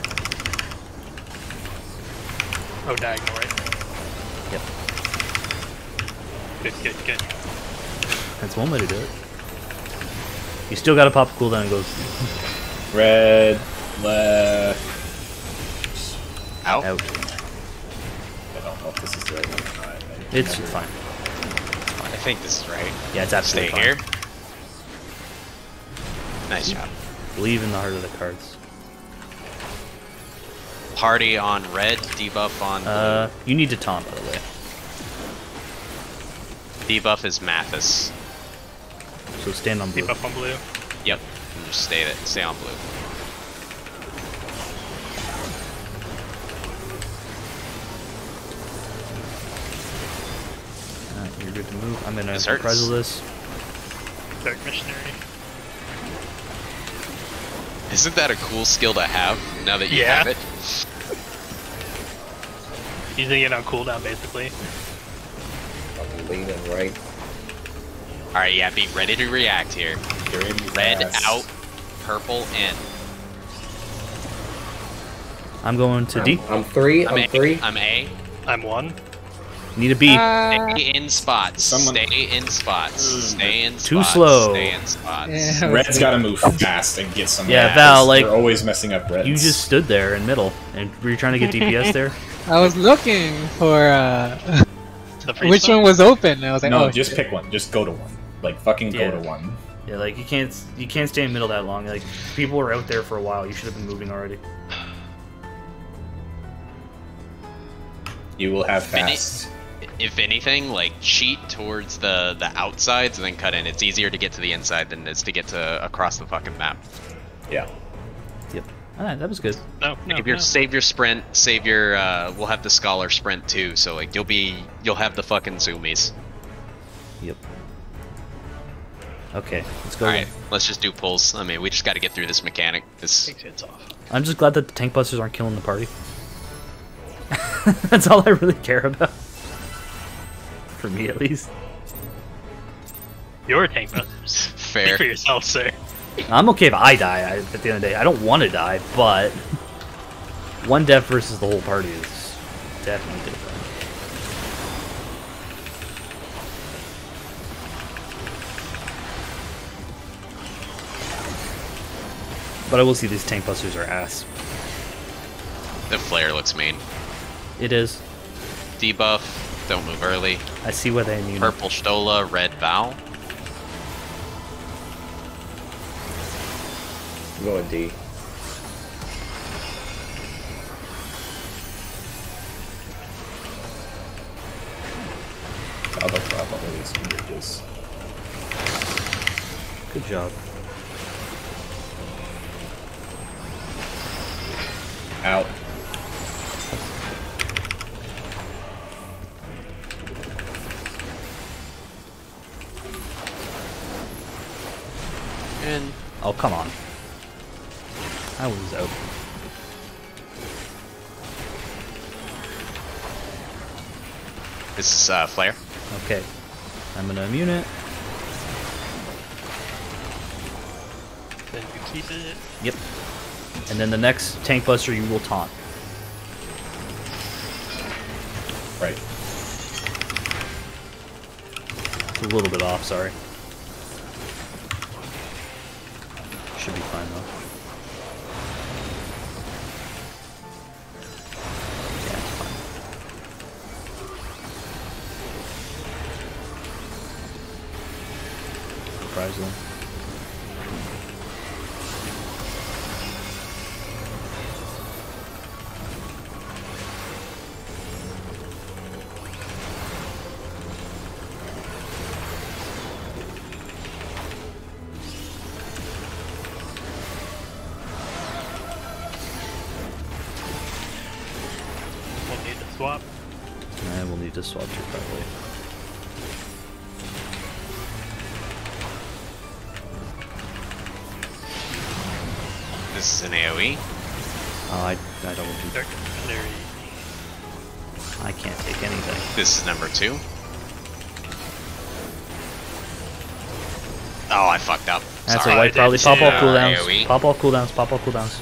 Oh, diagonal, right? Yep. Good. That's one way to do it. You still gotta pop a cooldown and go. Red, left. Out. Out. I don't know if this is the right one or not. It's fine. I think this is right. Yeah, it's absolutely Stay fine. here. Nice job. Believe in the heart of the cards. Party on red, debuff on blue. You need to taunt, by the way. Debuff is Mathis. So stand on blue. Debuff on blue. Yep. And just stay on blue. Alright, you're good to move. I'm gonna This hurts. reprisal this. Dark Missionary. Isn't that a cool skill to have now that you Yeah. have it? Using it on cooldown, basically. I'm leaning right. Alright, yeah, be ready to react here. You're in Red fast. out, purple in. I'm going to D. I'm 3. I'm I'm A. 3. I'm A. I'm 1. Need a B. Stay in spots. Someone- Stay in spots. Stay in spots. Too slow. Stay in spots. Yeah, Red's got to move fast and get some. Yeah, because Val, like, they're always messing up Reds. You just stood there in middle, and were you trying to get DPS there? I was looking for The free which stuff? one was open. I was like, no, oh, just shit. pick one. Just go to one. Like fucking Yeah. go to one. Yeah, like you can't stay in middle that long. Like people were out there for a while. You should have been moving already. You will have Any- fast. If anything, like cheat towards the outsides and then cut in. It's easier to get to the inside than it is to get to across the fucking map. Yeah. Yep. Alright, that was good. No, Save your sprint. Save your. We'll have the scholar sprint too. So like you'll have the fucking zoomies. Yep. Okay, let's go. All right, let's just do pulls. I mean, we just got to get through this mechanic. This. Takes hits off. I'm just glad that the tank busters aren't killing the party. That's all I really care about. For me, at least. You're a tank busters. Fair. Speak for yourself, sir. I'm okay if I die at the end of the day. I don't want to die, but one death versus the whole party is definitely different. But I will see these tank busters are ass. The flare looks mean. It is. Debuff. Don't move early. I see what they mean. Purple Stola, red Val. I'm going D. I'll look up all these images. Good job. Out. And Oh, come on. I was out. this is flare. Okay. I'm gonna immune it. Then you keep it. Yep. And then the next tank buster you will taunt. Right. It's a little bit off, sorry. Should be fine though. Yeah, it's fine. Surprisingly. We'll need to swap. And we'll need to swap too, probably. This is an AoE. Oh, I don't do. Dark Missionary. I can't take anything. This is number 2. Oh, I fucked up. That's Sorry. alright, probably. Pop all Yeah, cooldowns. AoE. Pop all cooldowns. Pop all cooldowns.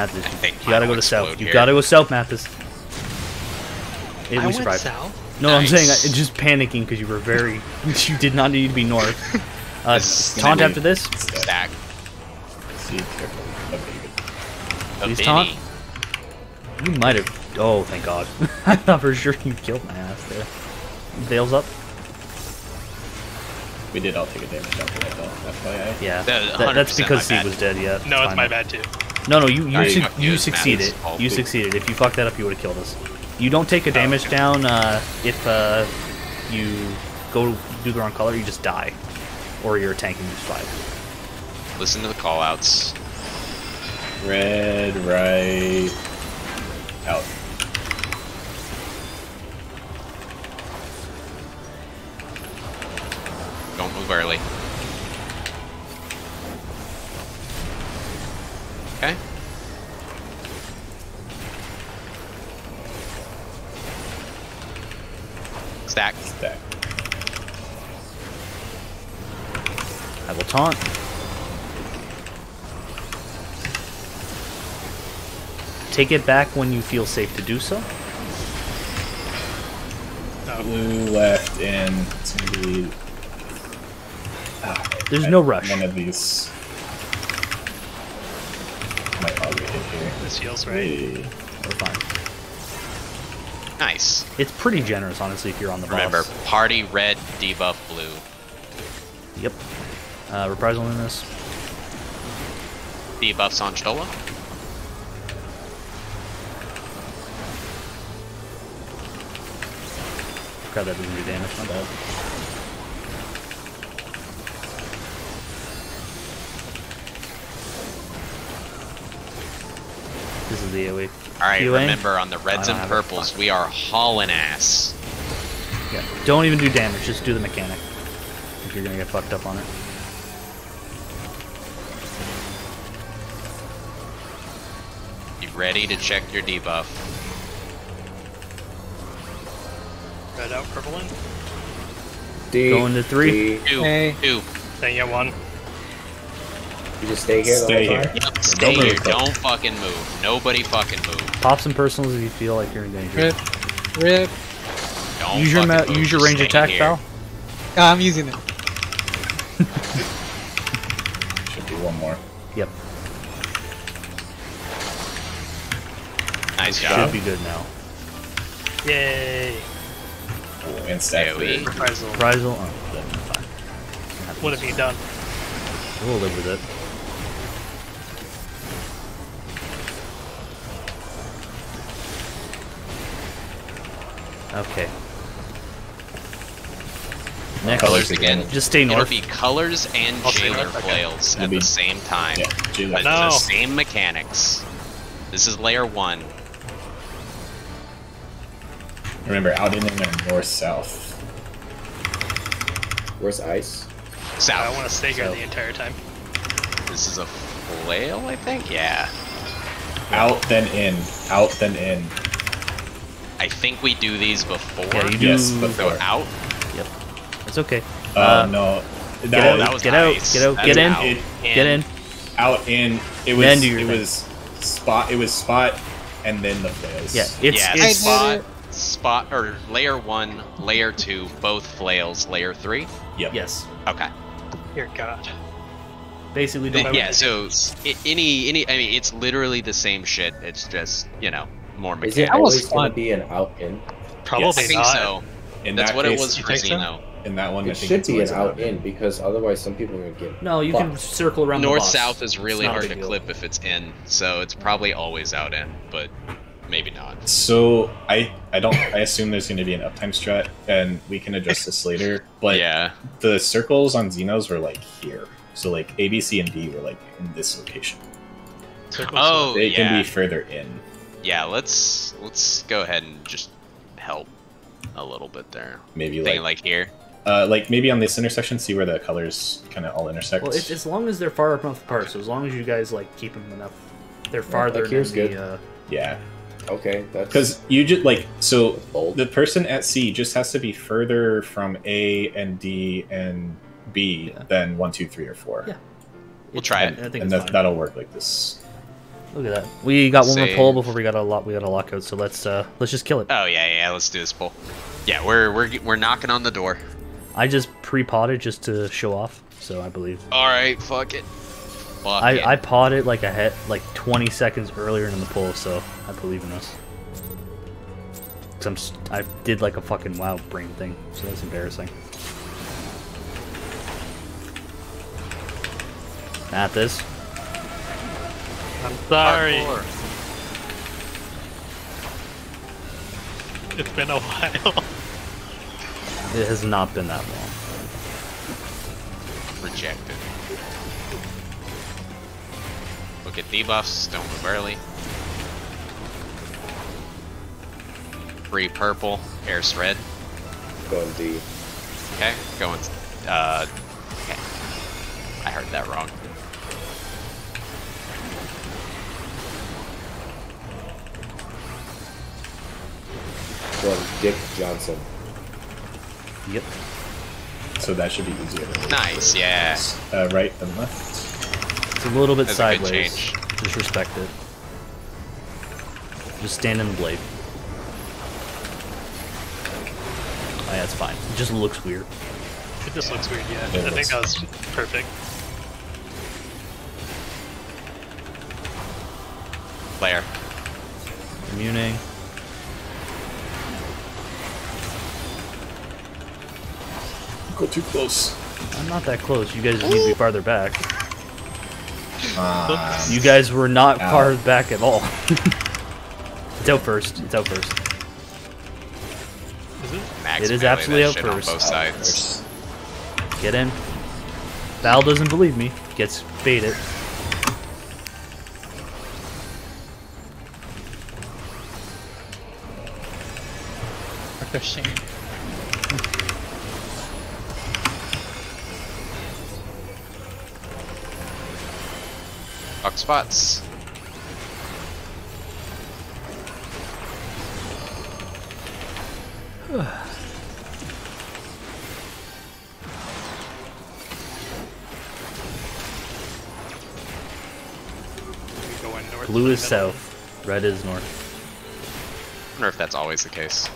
Mathis, think you gotta mine go will to south. explode You here. gotta go south, Mathis. I We went survived. south. No, I'm saying Nice. just panicking because you were very. You did not need to be north. This is Taunt gonna be- after this. Stack. See, careful. Okay, good. A Please Vinny. taunt. You might have. Oh, thank God. I thought for sure you killed my ass there. Veils up. We did all take a damage after that, though. FYI. Yeah. That- That's 100% because my C bad. was dead. Yeah. No, it's fine. my bad too. No, you Alright, fuck you, you it's succeeded. Matt's fault. You succeeded. If you fucked that up, you would have killed us. You don't take a damage down if you go do the wrong color. You just die, or you're a tank and you survive. Listen to the callouts. Red, right, out. Don't move early. Okay. Stack. Stack. I will taunt. Take it back when you feel safe to do so. Blue left in. It's gonna be. There's no rush. One of these. Might already hit here. This feels right. Hey. We're fine. Nice. It's pretty generous, honestly, if you're on the Remember, boss. party red, debuff blue. Yep. Reprisal in this. Debuffs on Stola. God, that doesn't do damage. Not bad. This is the AoE. Alright, Healing? remember on the reds I and don't have it. purples, we are hauling ass. Yeah. Don't even do damage. Just do the mechanic. If you're gonna get fucked up on it. You ready to check your debuff? Red out, purple in. D. Going to 3. D. Two. Hey. Two. Then you get one. You just stay here the Stay whole here. time? Yep, stay Don't here. move. Don't fucking move. Nobody fucking move. Pop some personals if you feel like you're in danger. Rip. Don't Use your fucking move. use your Just range stay attack, here. pal. I'm using it. Should be one more. Yep. Nice Should job. be good now. Yay! Oh, and stack AoE. the Reprisal. Reprisal. Oh, good. Fine. Would have been done. We'll live with it. Okay. Next, Colors again. just stay It'll north. be colors and I'll stay jailer north, okay. flails It'll at be- the same time. Yeah, jailer. But No. the same mechanics. This is layer 1. Remember, out in are north-south. Where's ice? I South. want to stay here South. the entire time. This is a flail, I think? Yeah. Out, then in. Out, then in. I think we do these before. Yeah, you do. Yes, So before. out. Yep. It's okay. No. Get out. that was Get nice. out. Get out. That's Get in. out. Get in. Out in. It was. Then do your it thing. was spot. It was spot, and then the flails. Yeah. It's yeah, it's spot, spot, or layer 1, layer 2, both flails, layer 3. Yep. yes. Okay. Dear God. Basically, don't. Yeah, so any, I mean, it's literally the same shit. It's just, you know, more Is it mechanics. That was always going fun. to be an out-in? Probably I think not. so. In That's that what it case, was You for think so? Xeno. In that one, I It think should it's be an always an out-in because otherwise some people are going to get No, you can fucked. circle around the boss. North-south is really It's not a hard big to deal. clip if it's in, so it's probably always out in, but maybe not. So I assume there's going to be an uptime strat, and we can adjust this later. But Yeah. the circles on Xenos were like here, so like A, B, C, and D were like in this location. Oh, They yeah. can be further in. Yeah, let's go ahead and just help a little bit there. Maybe Thinking like like here. maybe on this intersection, see where the colors kind of all intersect. Well, it's as long as they're far enough apart. So as long as you guys like keep them enough, they're farther like here's than good. the. yeah, Okay, that's because you just like so bold. the person at C just has to be further from A and D and B Yeah. than 1, 2, 3, or 4. Yeah. We'll try it. I think and it's fine. that'll work like this. Look at that. We got one more Save. pull before we got a lockout. So let's just kill it. Oh yeah, let's do this pull. Yeah, we're knocking on the door. I just pre-potted just to show off, so I believe. All right, fuck it. Fuck it. I potted like 20 seconds earlier in the pull, so I believe in us. I did like a fucking WoW brain thing, so that's embarrassing. At this. I'm sorry. Hardcore. It's been a while. It has not been that long. Rejected. Look at debuffs. Don't move early. Free purple. Air's red. Going D. Okay. Going. Okay. I heard that wrong. Going Dick Johnson. Yep. So that should be easier. Nice. Yeah. Right and left. It's a little bit That's a good sideways. change. Just respect it. Just stand in the blade. Oh, yeah, it's fine. It just looks weird. It just looks weird, yeah. Yeah, I think that was perfect. Player. Immuning. Go too close. I'm not that close. You guys just need to be farther back. Ah, You guys were not Ow. far back at all. It's out first. It's out first. Is it? Max It is melee absolutely that out shit on first. both sides. Get in. Val doesn't believe me. Gets baited. What a shame. Fuck spots. We go in north. Blue to is the middle. south. Red is north. I wonder if that's always the case.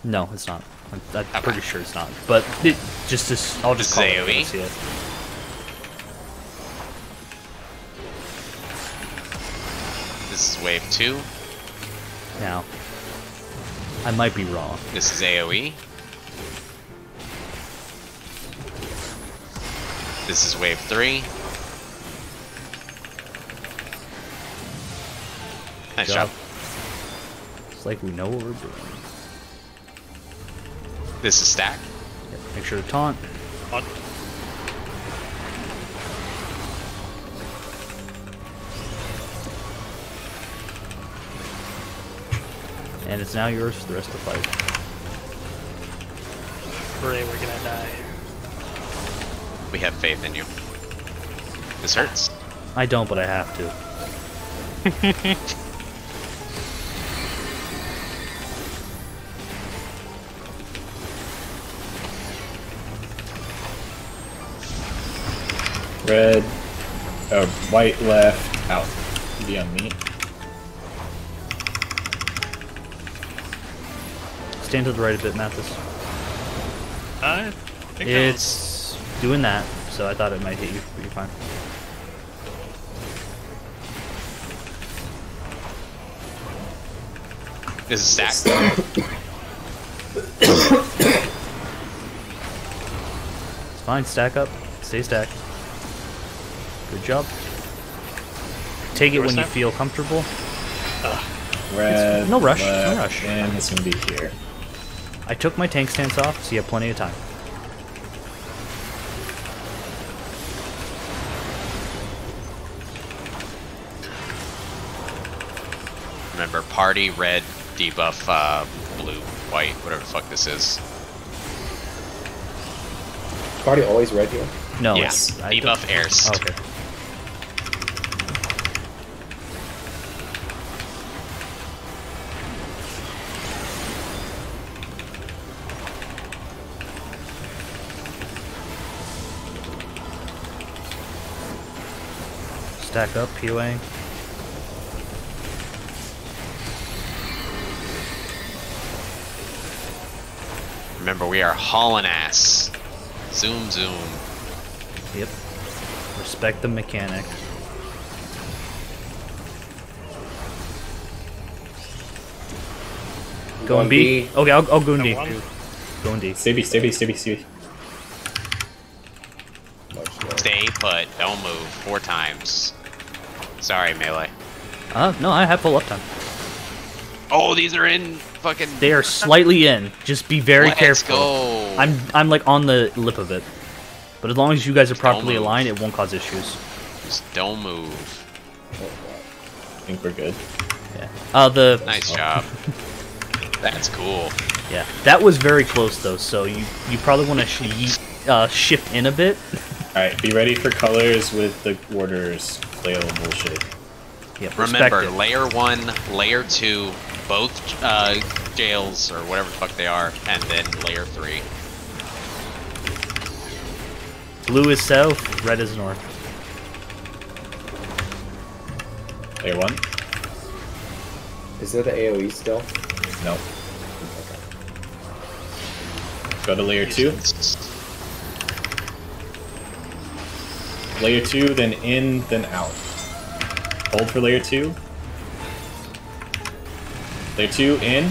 No, it's not. I'm Okay. pretty sure it's not. But it, I'll This just is call it. AoE? when I see it. This is wave 2. Now, I might be wrong. This is AoE. This is wave 3. Nice Good job. job. It's like we know what we're doing. This is stack. Yep, make sure to taunt. On. And it's now yours for the rest of the fight. Hooray, we're gonna die. We have faith in you. This hurts. I don't, but I have to. red. White left. Out. Be on me. Stand to the right a bit, Mathis. I think that was It's doing that, so I thought it might hit you, but you're fine. This is stack. It's fine, stack up. Stay stacked. Good job. Take it when you Snap? feel comfortable. Red. no rush, no left, rush. And it's gonna be here. I took my tank stance off, so you have plenty of time. Remember, party, red, debuff, blue, white, whatever the fuck this is. Party always red here? No, Yeah, it's, I debuff don't- Airst. Okay. Stack up, POA. Remember, we are hauling ass. Zoom, zoom. Yep. Respect the mechanic. Going B? Okay, I'll go in D. Go in D. Stay B, stay B, stay B, stay B. Stay put. Don't move. 4 times. Sorry, melee. No, I have full uptime. Oh, these are in fucking... They are slightly in. Just be very careful. Let's go. I'm like on the lip of it. But as long as you guys are properly move. aligned, it won't cause issues. Just don't move. I think we're good. Yeah. Nice job. That's cool. Yeah. That was very close though, so you probably want to shift in a bit. Alright, be ready for colors with the orders. Flail bullshit. Yeah, Remember, it. layer 1, layer 2, both jails, or whatever the fuck they are, and then layer 3. Blue is south, red is north. Layer 1? Is that the AoE still? No. Go to layer 2. Layer 2, then in, then out. Hold for layer 2. Layer 2, in.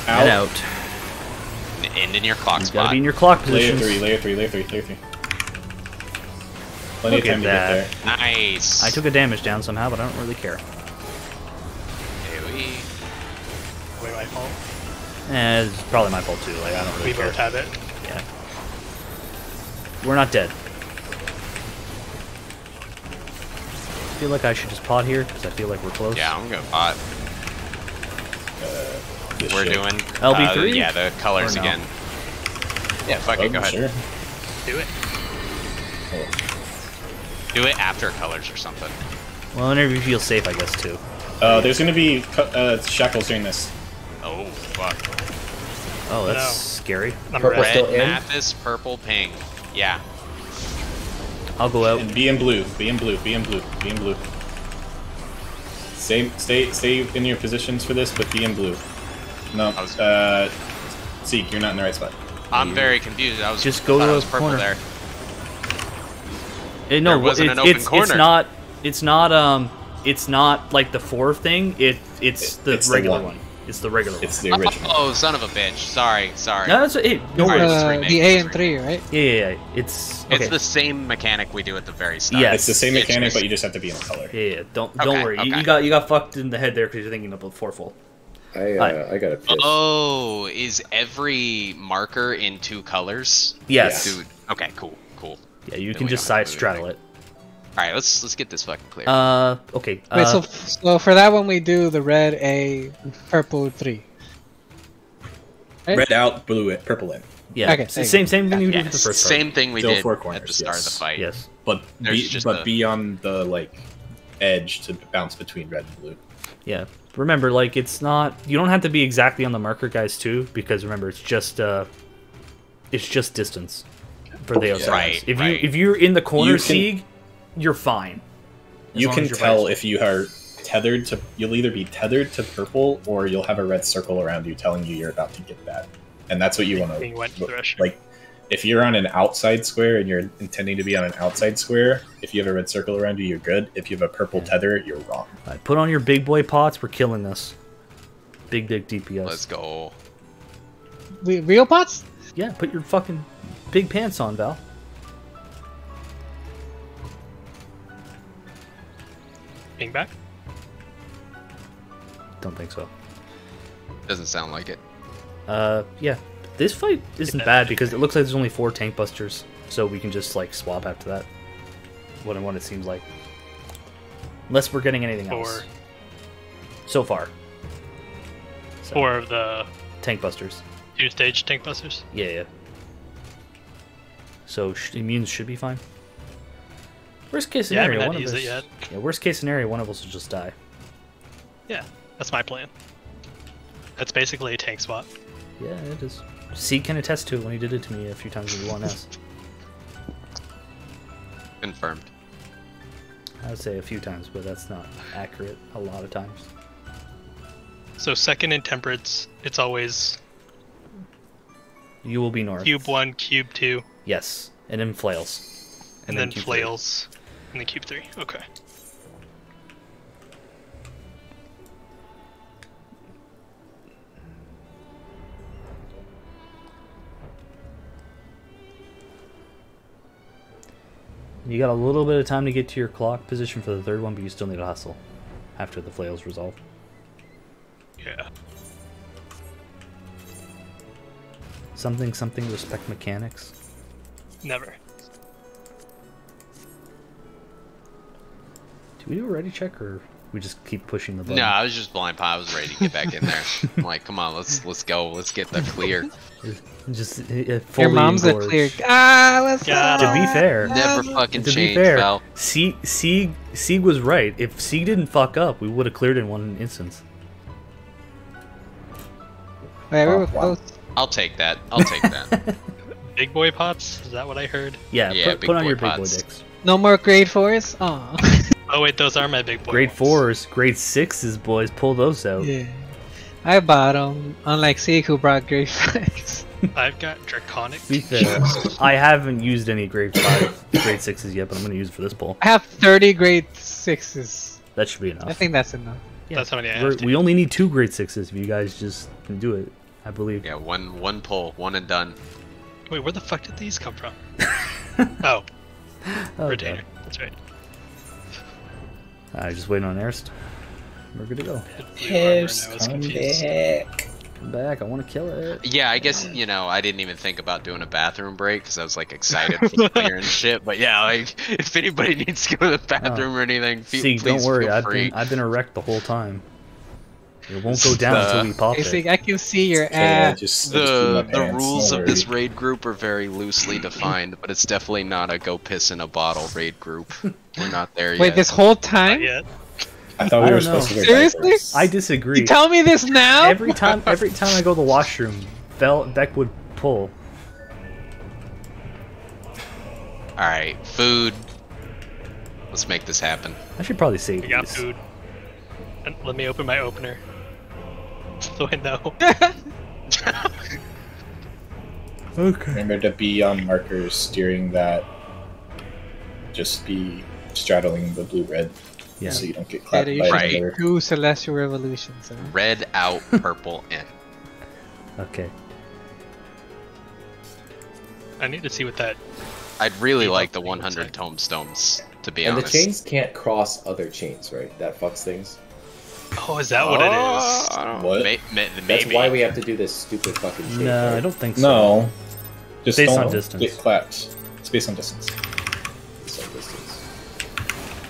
Out. And out. End in your clock You spot. gotta be in your clock position. Layer 3. Plenty Look of time to at get there. Nice. I took a damage down somehow, but I don't really care. AoE. Wait, my fault. It's probably my fault too. Like I don't really We care. both have it. Yeah. We're not dead. I feel like I should just pot here because I feel like we're close. Yeah, I'm gonna pot. This We're shit. doing LB3? yeah, the colors Or no? again. Yeah, fuck it, go ahead. Sure. Do it. Do it after colors or something. Well, whenever you feel safe, I guess too. There's gonna be shackles during this. Oh, fuck. Oh, that's No. scary. I'm Purple red. still Red, in? Mathis, purple, pink. Yeah. I'll go out. And be in blue. Be in blue. Stay in your positions for this, but be in blue. No, Seek, you're not in the right spot. I'm very confused. I was Just go thought to I was a purple corner. there. No, There wasn't an open corner. It's not like the 4 thing. It's the It's the regular one. one. It's the regular one. It's the original. Oh, son of a bitch. Sorry. No, that's hey, no Alright, worries. just remake, The A just and 3, right? Yeah. It's okay. It's the same mechanic we do at the very start. Yeah. It's the same It's mechanic, just- but you just have to be in color. Yeah. Don't Okay, worry. You okay. got fucked in the head there because you're thinking of a 4-full. I got a piss. Oh, is every marker in 2 colors? Yes. Dude. Okay, cool. Yeah, you Then can we just don't have side to do straddle anything. it. Alright, let's get this fucking clear. Okay. Wait, so for that one we do the red A, purple 3. Right? Red out, blue in, purple in. yeah. Okay, It's there the you same thing you yeah, did with the first part. same thing we Still did 4 at corners, the start of the yes. fight. Yes. But There's just be on the edge to bounce between red and blue. Yeah. Remember, like it's not. You don't have to be exactly on the marker, guys, too, because remember, it's just distance for the outside. Right, If you're in the corner, You can- Sieg, you're fine. As You long can as you're tell by if you are tethered to. You'll either be tethered to purple, or you'll have a red circle around you telling you you're about to get that, and that's what you want Being went to. thrush. Like, if you're on an outside square and you're intending to be on an outside square, if you have a red circle around you, you're good. If you have a purple tether, you're wrong. Alright, put on your big boy pots. We're killing this. Big DPS. Let's go. Real pots? Yeah, put your fucking big pants on, Val. Being back. Don't think so. Doesn't sound like it. Yeah. This fight isn't bad because it looks like there's only 4 tank busters, so we can just like swap after that. What it seems like. Unless we're getting anything else. 4. So far. So, 4 of the tank busters. 2-stage tank busters. Yeah. So immunes should be fine. Worst case Yeah, I scenario, haven't one had of to us. use it Yeah, worst case scenario, one of us will just die. Yeah, that's my plan. That's basically a tank swap. Yeah, it is. C can attest to it when he did it to me a few times in the 1S. Confirmed. I would say a few times, but that's not accurate a lot of times. So second in temperance, it's always You will be north. cube 1, cube 2, Yes, and then flails. and then cube flails, and then cube 3. Okay. You got a little bit of time to get to your clock position for the third one, but you still need to hustle after the flails resolve. Yeah. Something, respect mechanics. Never. Do we do a ready check, or we just keep pushing the button? No, I was just blind pie. I was ready to get back in there. I'm like, come on, let's go. Let's get the clear. Just Your mom's a clear. Let's go. To be fair, Never fucking to change, be fair, pal. Sieg was right. If Sieg didn't fuck up, we would have cleared in one instance. Wait, we were close. I'll take that. I'll take that. Big boy pots? Is that what I heard? Yeah, Yeah, put on boy your big boy pots. dicks. No more grade 4s? Aw. Oh wait, those are my big boy Grade ones. 4s, grade 6s, boys, pull those out. Yeah. I bought them, unlike Seek who brought grade 5s. I've got draconic. To be fair, I haven't used any grade 5, grade 6s yet, but I'm going to use it for this pull. I have 30 grade 6s. That should be enough. I think that's enough. Yeah, That's how many I have. To. we only need 2 grade 6s if you guys just can do it, I believe. Yeah, one pull, one and done. Wait, where the fuck did these come from? Oh, retainer. That's right. Just waiting on Airst. We're good to go. Yes, I was confused. Come back, I want to kill it. Yeah, I guess, I didn't even think about doing a bathroom break because I was like excited for the clear and shit. But yeah, like if anybody needs to go to the bathroom or anything, See, please don't worry, feel free. I've been erect the whole time. It won't go down until we pop Hey, it. Seek, I can see your Okay, ass. just keep my The pants, rules don't of this worry. raid group are very loosely defined, but it's definitely not a go piss in a bottle raid group. We're not there Wait, yet. this whole Not time? yet. I thought I we were don't know. supposed to wear Seriously? diapers. I disagree. You tell me this now? Every time I go to the washroom, Beck would pull. Alright, food. Let's make this happen. I should probably save I got these. food. And let me open my opener. So I know. Okay. Remember to be on markers during that. Just be straddling the blue-red, Yeah. so you don't get Yeah, clapped you by should Right. another. do Celestial Revolutions. Huh? Red out, purple in. Okay. I need to see what that. I'd really Keep like up the the 100 inside. tomestones, to be And the honest. chains can't cross other chains, right? That fucks things. Oh, is that what it is? I don't- What? Maybe. That's why we have to do this stupid fucking chain. No, right? I don't think so. No, just Based don't on distance. get clapped. It's based on distance. Some distance.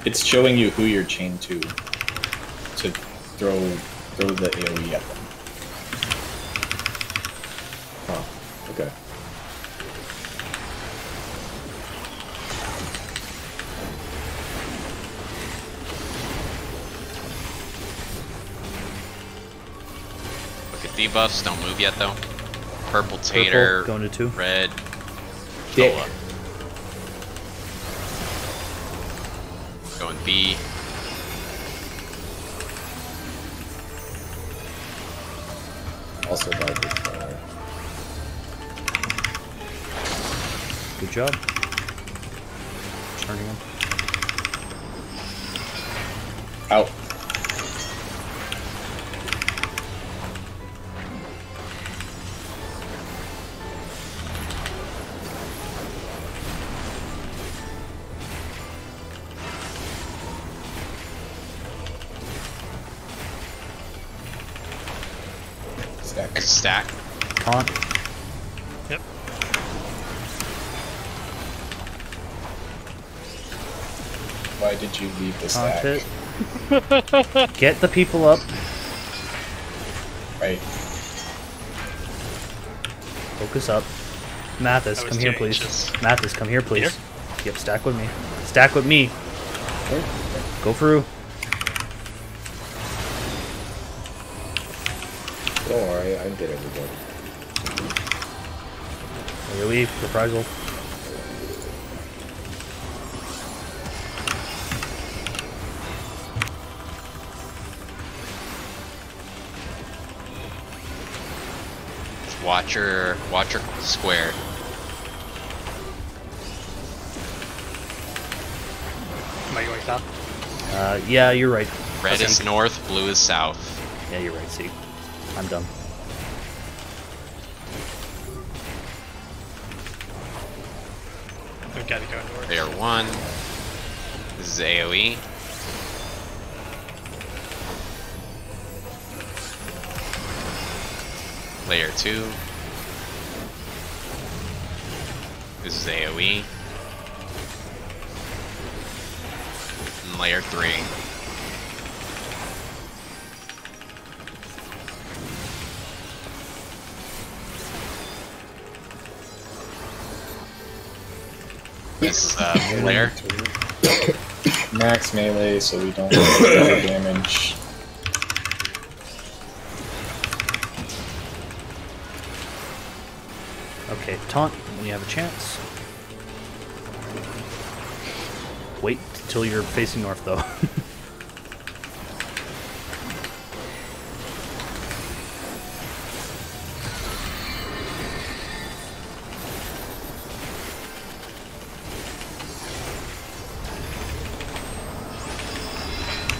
It's showing you who you're chained to throw the AoE at them. Huh. Okay. Look at debuffs, don't move yet though. Purple tater, Purple, going to 2. red, Dick. Zola. Going B. Also died this fire. Good job. Turning him. Out. Stack. Stack. Taunt. Yep. Why did you leave the Taunt stack? it. Get the people up. Right. Focus up. Mathis, I was come here, too please. anxious. Mathis, come here, please. Here? Yep, stack with me. Stack with me. Go through. Don't worry, I did everything. AoE, reprisal. Watch your square. Am I going south? Yeah, you're right. Red is north, blue is south. Yeah, you're right, see. I'm dumb. I've got to go north. Layer 1. This is AoE. Layer 2. This is AoE. And layer 3. This is layer. Max melee, so we don't take damage. Okay, taunt when you have a chance. Wait till you're facing north, though.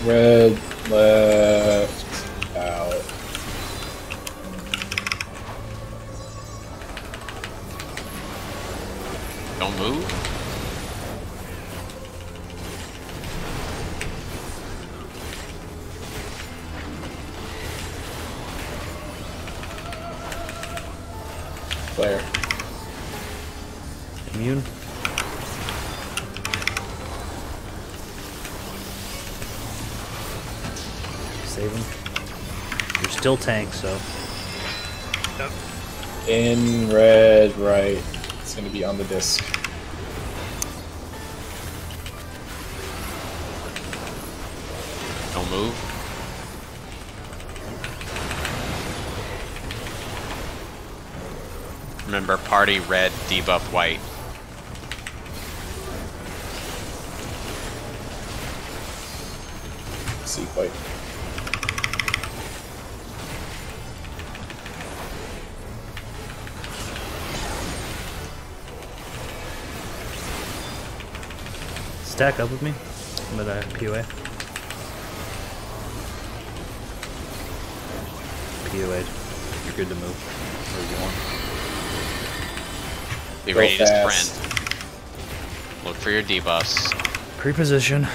Red, left, out. Don't move. Flare. Immune. Save him. You're still tank, so. Yep. In red, right. It's going to be on the disc. Don't move. Remember, party red, debuff white. See white. Stack up with me. I'm at a POA. POA. You're good to move. Wherever you want. Be Go ready to fast. sprint. Look for your debuffs. Pre-position.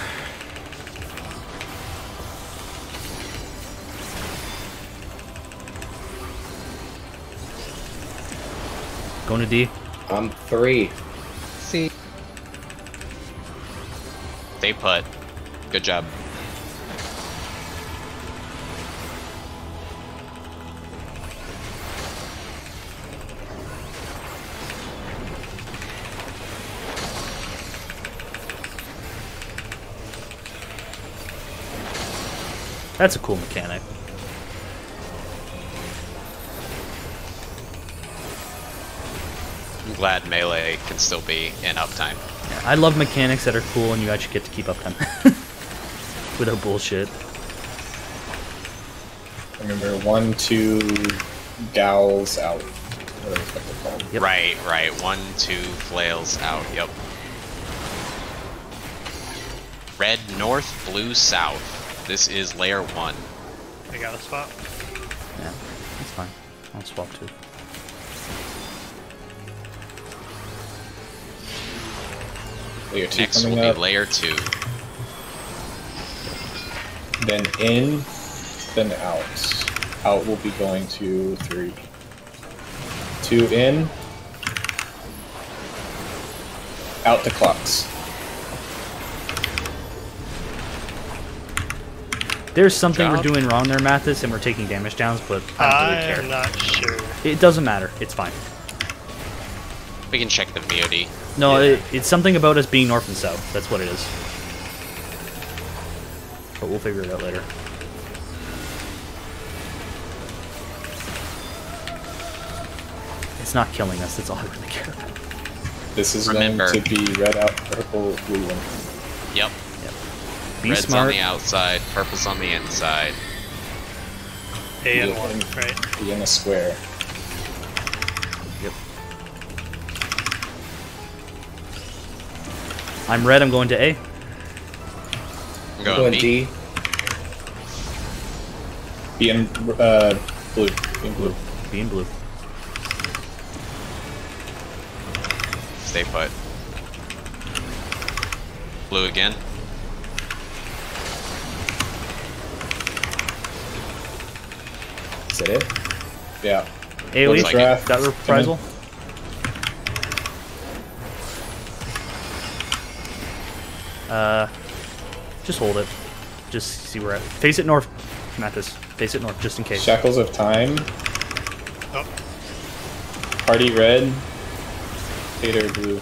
Going to D. I'm 3. See, Stay put. Good job. That's a cool mechanic. I'm glad melee can still be in uptime. Yeah, I love mechanics that are cool and you actually get to keep up them. Without bullshit. Remember, 1, 2, gals out. Whatever the fuck they're called. Yep. Right. 1, 2, flails out. Yep. Red north, blue south. This is layer 1. I got a spot. Yeah, that's fine. I'll swap too. Layer 2 Next will coming be up. layer 2. Then in, then out. Out will be going to 3. 2 in. Out to clocks. There's something we're Job. doing wrong there, Mathis, and we're taking damage downs, but I don't I'm really care. not sure. It doesn't matter. It's fine. We can check the VOD. No, it's something about us being north and south. That's what it is. But we'll figure it out later. It's not killing us. That's all I really care about. This is Remember. going to be red out, purple, blue one. Yep. Be Red's smart. on the outside, purple's on the inside. A and Yeah. 1, right? Be in a square. I'm red. I'm going to A. I'm Going going B. D. B and blue. B and blue. B and blue. Stay put. Blue again. Is that it? Yeah. AoE. like it. Got reprisal. Just hold it. Just see where. Face it north, Mathis. Face it north, just in case. Shackles of Time. Oh. Party red. Tater blue.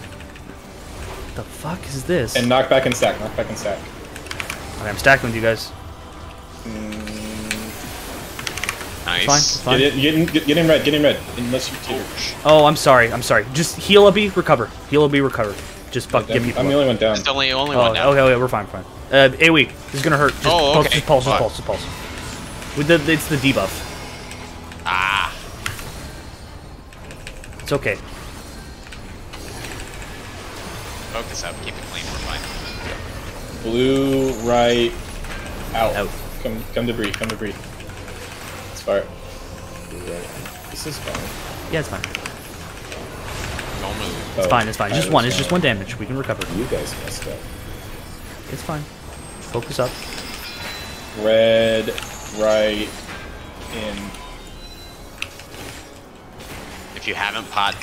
The fuck is this? And knock back and stack. Knock back and stack. Okay, I'm stacking with you guys. Nice. Fine. Get in red. Get in red. Unless you tater. Oh, I'm sorry. I'm sorry. Just heal a B, recover. Heal a B, recover. Just fuck. Give me. I'm the only one down. It's only Oh, one now. okay, we're fine. AoE. This is gonna hurt. Just Oh, pulse, okay. just pulse. Fine. With the, it's the debuff. Ah. It's okay. Focus up. Keep it clean. We're fine. Blue right. Out. Out. Come to Bree. Come to Bree. It's fire. This is fine. Yeah, it's fine. Don't move. It's fine. It's fine. Just one. It's just one damage. We can recover. You guys messed up. It's fine. Focus up. Red, right, in. If you haven't pot,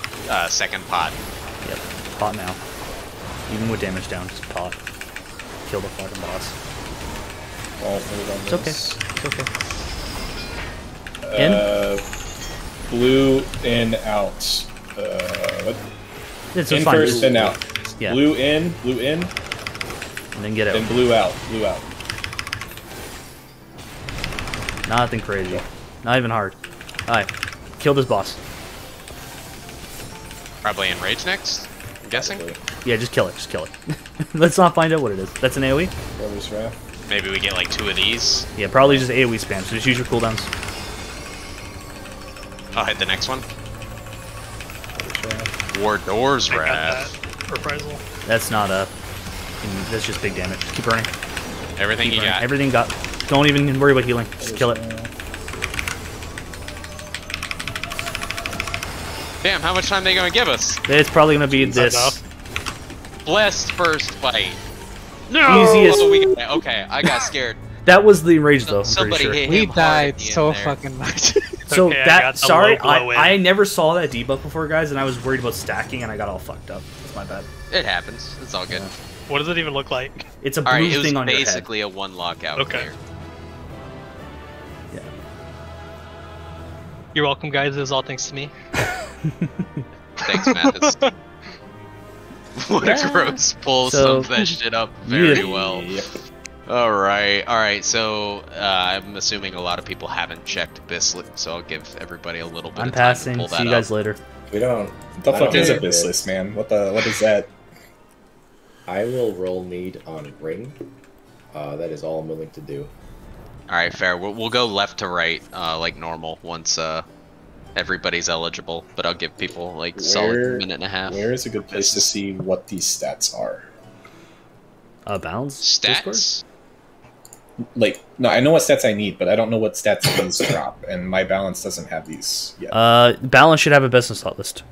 second pot. Yep. Pot now. Even with damage down, just pot. Kill the fucking boss. Won't move on It's okay. this. It's okay. In? Blue in, out. What? It's In fine. first, then out. Yeah. Blue in, And then get then out. blue out. Blue out. Nothing crazy. Not even hard. Alright. Kill this boss. Probably in rage next. I'm guessing. Yeah, just kill it. Just kill it. Let's not find out what it is. That's an AoE? Brothers Wrath. Maybe we get like 2 of these. Yeah, probably just AoE spam. So just use your cooldowns. I'll hit the next one. Brothers Wrath. War Doors I got Wrath. that reprisal. That's not a... That's just big damage. Keep burning. Everything Keep you burning. got. Everything got... Don't even worry about healing. Just kill it. Damn, how much time they gonna give us? It's probably gonna be Is that this. enough? Blessed first fight. Easiest. Oh, we got, okay, I got scared. That was the rage though, I'm pretty Somebody sure. hit We him hard died at the end so there. fucking much. So Okay, I that got the sorry, low blow in. I never saw that debuff before, guys, and I was worried about stacking, and I got all fucked up. That's my bad. It happens. It's all good. What does it even look like? It's a blue Alright, it was thing on your head. basically a one lockout Okay. clear. Yeah. You're welcome, guys. This is all thanks to me. Thanks, Mathis. What a gross pull. So- Sums that shit up very Yeah. well. Yep. Alright, so I'm assuming a lot of people haven't checked Bislit, so I'll give everybody a little bit I'm of time to passing. pull See that you guys up. later. We don't. What the I fuck don't is a know bis this. list, man? What is that? I will roll need on ring. That is all I'm willing to do. Alright, fair. We'll go left to right, like normal, once everybody's eligible, but I'll give people like solid minute and a half. Where is a good place to see what these stats are? Balance? Discord? Stats? Like, no, I know what stats I need, but I don't know what stats these drop, and my balance doesn't have these yet. Balance should have a business slot list.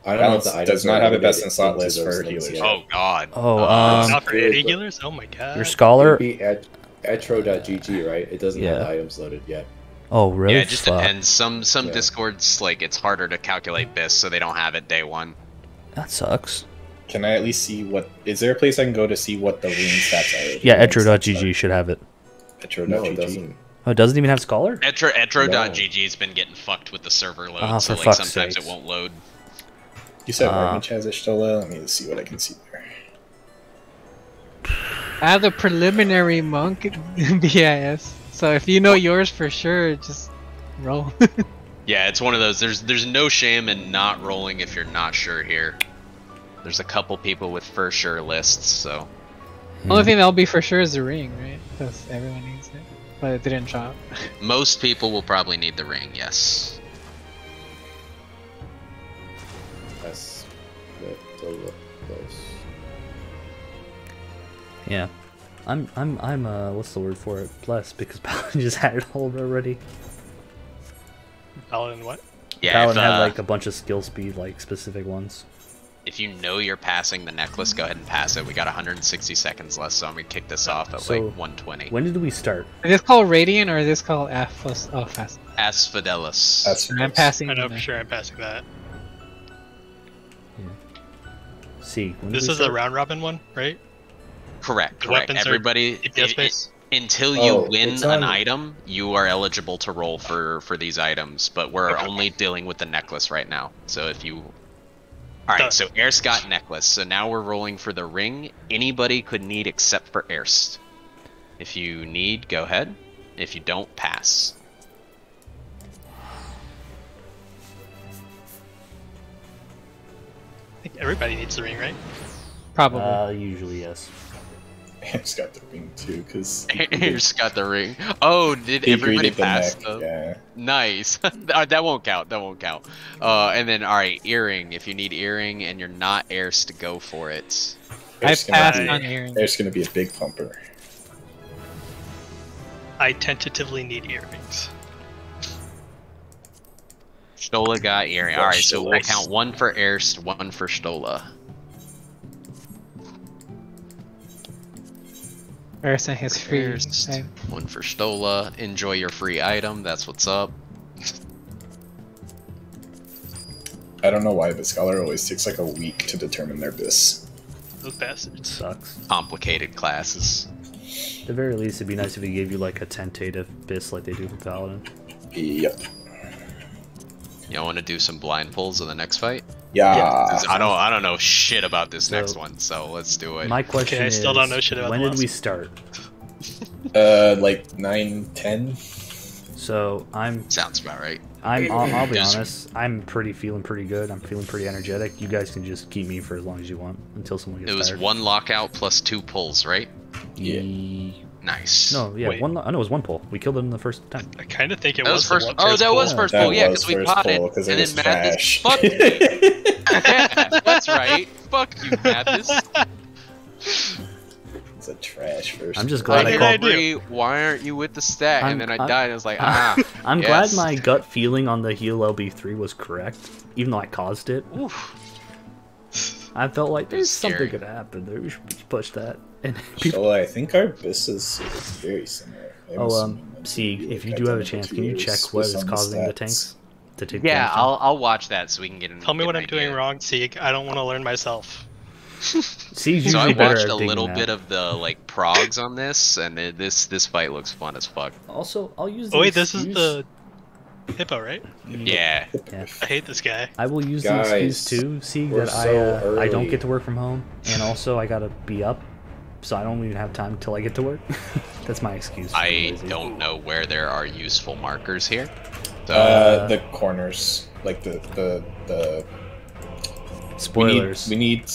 I don't know if Balance the items does not are have a limited best in slot into list those for things healers. yet. Oh god. Oh, Not for good, AD but- healers? Oh my god. your scholar? It'd be at etro.gg, right? It doesn't have Yeah. the items loaded yet. Oh, really? Yeah, it just Fuck. depends. Some Yeah. discords, like, it's harder to calculate BIS, so they don't have it day one. That sucks. Can I at least see what? Is there a place I can go to see what the rune stats are? Yeah, etro.gg should have it. Etro.gg. No, it doesn't. Oh, it doesn't even have scholar? Etro.gg's been getting fucked with the server load, Oh, so for like fuck's sometimes sakes. it won't load. You said Armich has Ishtola. Let me see what I can see there. I have the preliminary monk BIS. So if you know yours for sure, just roll. Yeah, it's one of those. There's no shame in not rolling if you're not sure here. There's a couple people with for sure lists, so Only thing that'll be for sure is the ring, right? Because everyone needs it. But it didn't drop. most people will probably need the ring. Yes. That's the look close. Yeah. I'm what's the word for it? Blessed, because Paladin just had it all already. Paladin what? Yeah, Paladin if, had like a bunch of skill speed, like specific ones. if you know you're passing the necklace, go ahead and pass it. We got 160 seconds left, so I'm gonna kick this off at So, like 120. When did we start? Is this called Radiant or is this called Aphos? Oh, fast. Asphodelos. I'm passing. I know for sure I'm passing that. See, when did This we is a start? round robin one, right? Correct, The correct. weapons are Everybody, DPS based? until you win it's an on- item, you are eligible to roll for these items. But we're only dealing with the necklace right now. So if you, all right. Done. So Erst got necklace. So now we're rolling for the ring. Anybody could need except for Erst. If you need, go ahead. If you don't, pass. I think everybody needs the ring, right? Probably. Usually yes. It's got the ring too, because Erst got the ring. Oh, did he everybody greeted the pass? neck. though? Yeah. Nice. That won't count. That won't count. And then, all right, earring. If you need earring and you're not Erst, to go for it. I There's gonna passed be- on earring. There's gonna be a big pumper. I tentatively need earrings. Stola got earring. Yeah, All right, so we'll Stola's- count one for Erst, one for Stola. Ersa has free. Erst, Okay. one for Stola. Enjoy your free item. That's what's up. I don't know why, but Scholar always takes like a week to determine their bis. Those bastards. Sucks. Complicated classes. At the very least, it'd be nice if he gave you like a tentative bis like they do for Paladin. Yep. Y'all want to do some blind pulls in the next fight? Yeah. 'Cause I don't know shit about this So- next one, so let's do it. My question I is, still don't know shit about when the did we last start? Like 9, 10. So Sounds about right. I'll be Just- honest. I'm feeling pretty good. I'm feeling pretty energetic. You guys can just keep me for as long as you want until someone gets It was tired. one lockout plus 2 pulls, right? Yeah. Nice. No, yeah, Wait. one. I know it was one pull. We killed him the first time. I kind of think it That was was first. the one Oh, that was pull. first That pull. Yeah, was because we first potted, pull, 'cause it and was then Mathis. trash. Fuck you. Yeah, that's right. Fuck you, Mathis. It's a trash first. I'm just pull. glad What I did called. I do? Bree, why aren't you with the stack? I'm- And then I I'm- died, and I was like, ah. I'm yes. glad my gut feeling on the heal LB3 was correct, even though I caused it. Oof. I felt like there's something scary. gonna happen there. We should push that. And So I think our bis is very similar. see, if you do have a chance, can you check what is causing the tanks to take Yeah, damage down? I'll watch that so we can get an Tell me get what an I'm doing idea. wrong, Sieg. I don't want to learn myself. Sieg's So I usually better watched at a digging little that. bit of the like progs on this, and this fight looks fun as fuck. Also, I'll use. The Oh wait, this is excuse- the hippo, right? Yeah. Yeah. I hate this guy. I will use Guys, the excuse too, Sieg, we're that so I don't early. get to work from home, and also I gotta be up, so I don't even have time till I get to work. That's my excuse. for being I lazy. don't know where there are useful markers here. So The corners, like the Spoilers. We need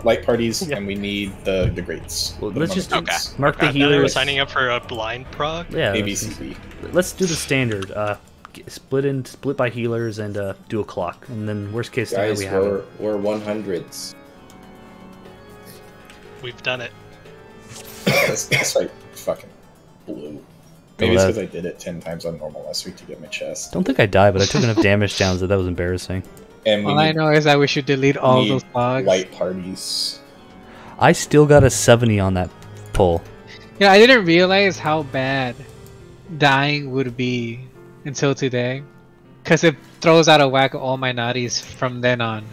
light parties, Yeah. and we need the grates. Well, Put let's them just on the grates. mark the Okay. Now we're healers. signing up for a blind prog. Yeah. ABCB. Let's do the standard. Split by healers and do a clock, and then worst case scenario Guys, we have it. we're 100s. We've done it. This like fucking blew. Maybe Oh, it's that- because I did it 10 times on normal last week to get my chest. Don't think I died, but I took enough damage down that was embarrassing. And we All I need, know is that we should delete all need those logs. light parties. I still got a 70 on that pull. Yeah, I didn't realize how bad dying would be until today, because it throws out of whack all my natties from then on.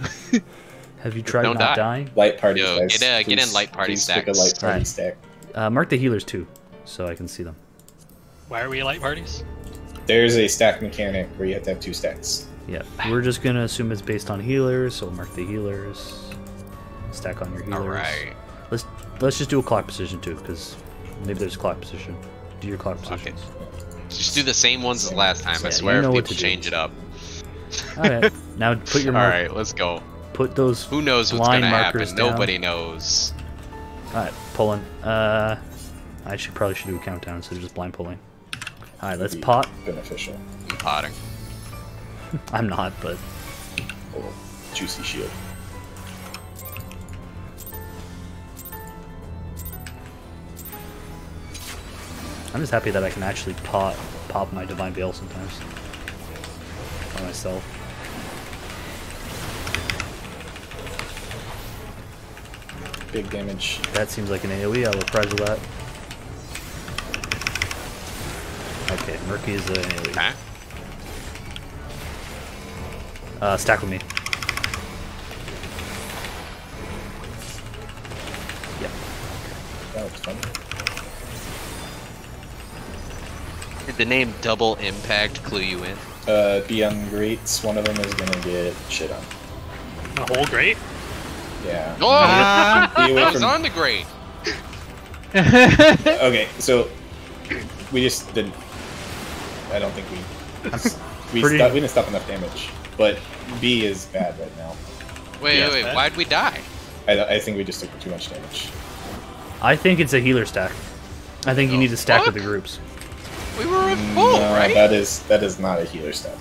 Have you tried Don't not die. dying? Light parties, Yo, guys. get in Please- light party please pick a stacks. light party Alright. stack. Mark the healers too, so I can see them. Why are we light parties? There's a stack mechanic where you have to have 2 stacks. Yeah, we're just gonna assume it's based on healers, so mark the healers. Stack on your healers. all right. Let's just do a clock position too, because maybe there's a clock position. Do your clock Fuck positions. Just do the same ones as last time. Yeah, I you swear, know if what people to do. change it up. All right, now put your All mark. right, let's go. Put those. Who knows what's blind gonna markers happen? down. Nobody knows. All right, pulling. I probably should do a countdown instead of just blind pulling. All right, let's Be pot. Beneficial. I'm potting. I'm not, but Oh, juicy shield. I'm just happy that I can actually pop my Divine Veil sometimes. By myself. Big damage. That seems like an AoE, I'll reprisal that. Okay, Murky is an AoE. Okay. Stack with me. Yep. That was fun. Did the name Double Impact clue you in? Be on greats. One of them is gonna get shit on. A whole grate? Yeah. Oh! Be away I was from- on the grate! Okay, so we just didn't. I don't think we didn't stop enough damage. But B is bad right now. Wait, why'd we die? I think we just took too much damage. I think it's a healer stack. I think you need to stack with the groups. We were at full, right? That is not a healer stack.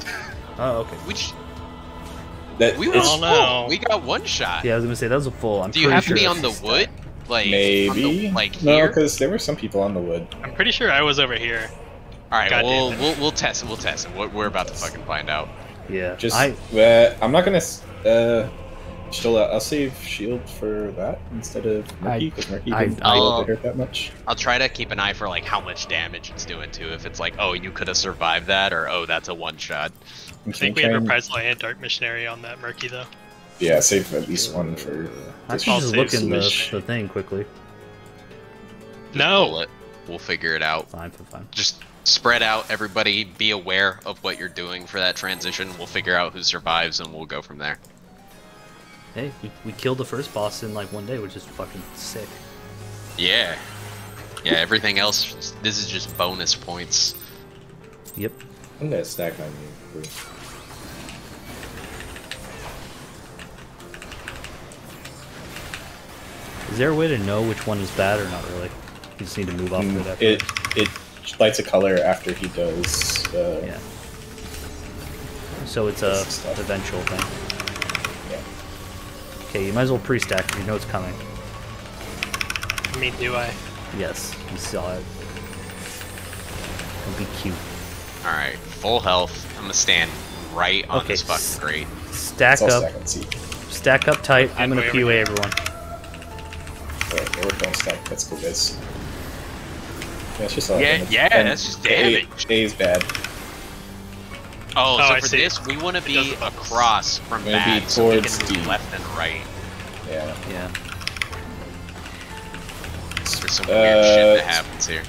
Oh, okay. We were Oh, full. no. We got one shot. Yeah, I was gonna say that was a full. I'm Do you pretty have sure to be that's on the a stack. wood? Like Maybe. on the, like No, here? because there were some people on the wood. I'm pretty sure I was over here. All right, God damn it. we'll test it. We'll test it. We're about to fucking find out. Yeah. Just I I'm not gonna. I'll save shield for that instead of Murky because Murky didn't feel it hurt that much. I'll try to keep an eye for like how much damage it's doing too. If it's like, oh, you could have survived that, or oh, that's a one shot. I think we had Reprisal and Dark Missionary on that Murky though. Yeah, save at least one for. I this can just look in switch. the thing quickly. No! We'll figure it out. Fine. Just spread out, everybody. Be aware of what you're doing for that transition. We'll figure out who survives, and we'll go from there. Hey, we killed the first boss in like one day, which is fucking sick. Yeah. Yeah, everything else, this is just bonus points. Yep. I'm gonna stack on you. Is there a way to know which one is bad or not really? You just need to move off of it after. It lights a color after he does. Yeah. So it's a stuff. eventual thing. Yeah. Okay, you might as well pre-stack if you know it's coming. I mean, do I? Yes, you saw it. Don't be cute. Alright, full health. I'm gonna stand right on Okay, this fucking grate. Stack It's all up. stack and see. Stack up tight. I'm gonna Wait, POA wait. everyone. Alright, we're don't stack. That's cool, guys. Yeah, it's just a lot of Yeah, damage. yeah, And that's just A- damage. A is bad. Oh, Oh, so I for see. this, we want to be does- across from Maybe bad, so we towards can move D. left and right. Yeah. Yeah. There's some weird shit that happens here.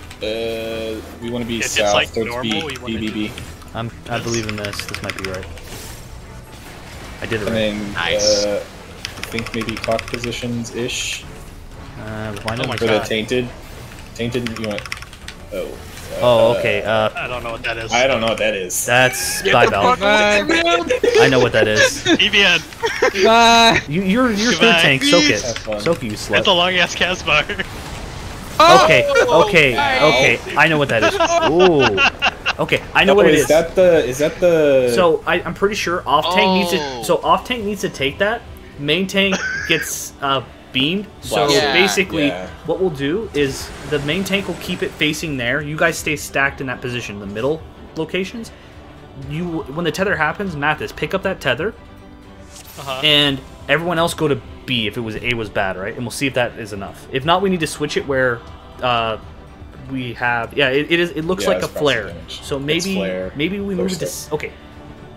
We want to be If it's south like towards normal, B, we wanna BBB. I Yes. believe in this. This might be right. I did it And right. then, Nice. I think maybe clock positions ish Why not? Oh my for the God. tainted. Tainted, you want? Oh. Oh, okay. I don't know what that is. I don't know what that is. That's Get Spy the Valve. fuck away, man! I know what that is. EVN! Bye. You're third Goodbye. tank. Soak it. Have fun. Soak it, you That's slut. a long ass cast bar. Okay. I know what that is. Ooh. Okay, I know what it is. Is that the? So I'm pretty sure off tank needs Oh. to. So off tank needs to take that. Main tank gets beamed. So Yeah, basically, yeah. what we'll do is the main tank will keep it facing there. You guys stay stacked in that position, the middle locations. When the tether happens, Mathis, pick up that tether, and everyone else go to B if it was A was bad, right? And we'll see if that is enough. If not, we need to switch it where we have. Yeah, it is. It looks Yeah, like a it's passive flare. damage. So It's maybe flare. maybe we move it First to. Okay.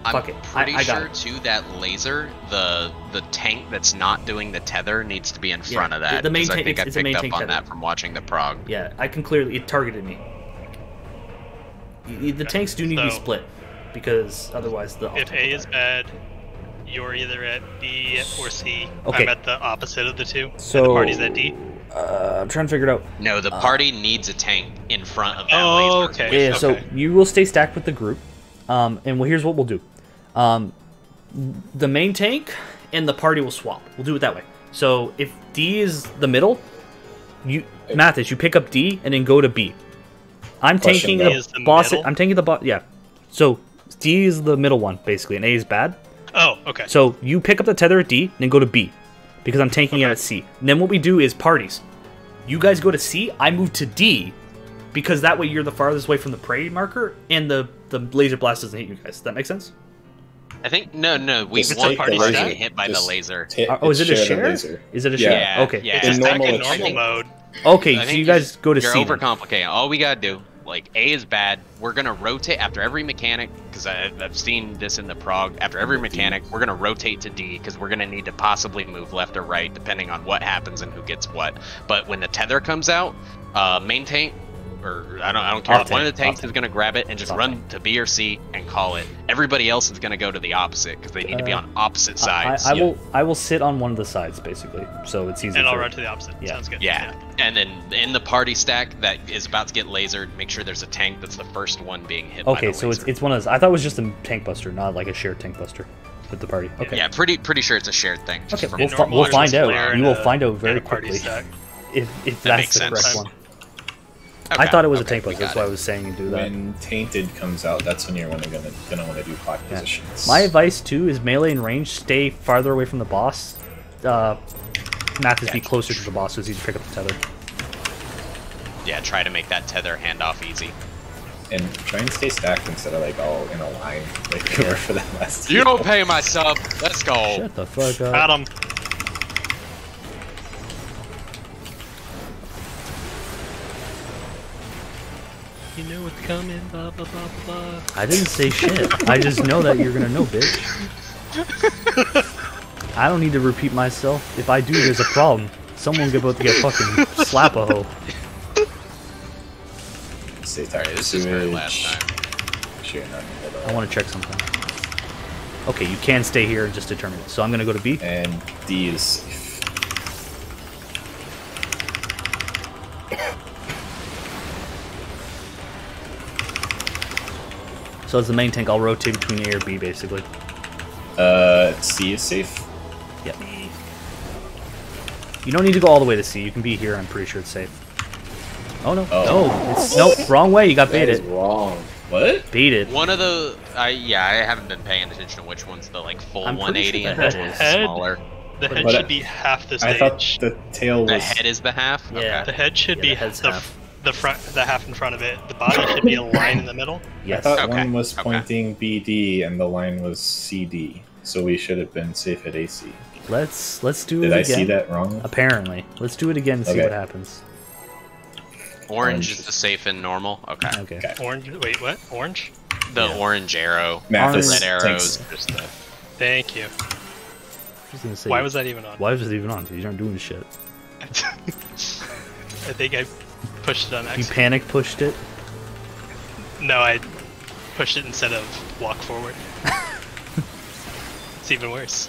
I'm Fuck it. pretty I got sure it. too that laser, the tank that's not doing the tether needs to be in front of that. the main 'cause I tank- think I it's a main picked up tank on tether. that from watching the prog. Yeah, I can clearly. It targeted me. The tanks do need to be So- split because otherwise the. If A is bad, you're either at B or C. Okay. I'm at the opposite of the two. So And the party's at D. I'm trying to figure it out. No, the party needs a tank in front of that Oh, laser. okay. Yeah, so you will stay stacked with the group, and here's what we'll do. The main tank and the party will swap. We'll do it that way. So if D is the middle, Mathis, you pick up D and then go to B. I'm Question, taking though. the Is the boss. middle? I'm taking the boss. Yeah. So D is the middle one basically, and A is bad. Oh, okay. So you pick up the tether at D and then go to B, because I'm tanking it at C. And then what we do is parties. You guys go to C, I move to D, because that way you're the farthest away from the prey marker, and the laser blast doesn't hit you guys. Does that make sense? I think no. We Just want take the party laser. to get hit by the Just laser. Oh, is it a share the share? laser. Is it a Yeah. share? Yeah, Okay. yeah. It's just back in normal- normal mode. Okay, I so think you guys go to You're C. then. overcomplicating. All we gotta do, like A is bad. We're gonna rotate after every mechanic because I've seen this in the prog. After every mechanic, we're gonna rotate to D because we're gonna need to possibly move left or right depending on what happens and who gets what. But when the tether comes out, main tank. Or I don't care. Off One of tank, the tanks off is gonna grab it and just Off run tank. to B or C and call it. Everybody else is gonna go to the opposite because they need to be on opposite sides. I will sit on one of the sides basically, so it's easy. And I'll for- run to the opposite. Yeah. Sounds good. Yeah, and then in the party stack that is about to get lasered, make sure there's a tank that's the first one being hit by Okay, the so laser. it's one of those. I thought it was just a tank buster, not like a shared tank buster with the party. Okay. Yeah, pretty sure it's a shared thing. just Okay, from- we'll, normal, we'll there's find a out. flare You and will a- find out very and a party quickly stack. if That that's makes the sense. correct one. I Okay, thought it was a okay, tank we buster. got That's why I it. was saying you do that. When Tainted comes out, that's when you're gonna want to do pot Yeah. positions. My advice too is melee and range. Stay farther away from the boss. Math is be closer to the boss so it's easy to pick up the tether. Yeah, try to make that tether handoff easy. And try and stay stacked instead of like all in a line like we were for that last. You don't pay my sub. Let's go. Shut the fuck up. Got him. You know what's coming, blah blah blah blah. I didn't say shit. I just know that you're gonna know, bitch. I don't need to repeat myself. If I do, there's a problem. Someone's about to get fucking slap-a-ho. Stay Alright, tight. this is her last time. Sure, not I want to check something. Okay, you can stay here and just determine it. So I'm gonna go to B. And D is safe. So as the main tank, I'll rotate between A or B, basically. C is safe. Yep. You don't need to go all the way to C. You can be here. I'm pretty sure it's safe. Oh no! Oh. No, it's nope. Wrong way. You got That is baited. wrong. What? Baited. One of the, I haven't been paying attention to which one's the like full I'm pretty 180 sure and the which head- is head- smaller. The head But should be half the I stage. thought the tail The was. head is the half. Yeah. The head should Yeah, be the head's half. the front, the half in front of it. The body should be a line in the middle. I Yes. thought Okay, one was okay. pointing BD and the line was CD, so we should have been safe at AC. Let's do Did it I again. see that wrong? Apparently. Let's do it again and see Okay. what happens. Orange is the safe and normal. Okay. Okay. Okay. Orange. Wait, what? Orange? The orange arrow. Mathis Red arrows. thinks- Just the, Thank you. Just gonna say, Why was that even on? Why was it even on? Because you aren't doing shit. I think I pushed it on You accident. panic pushed it. No, I pushed it instead of walk forward. It's even worse.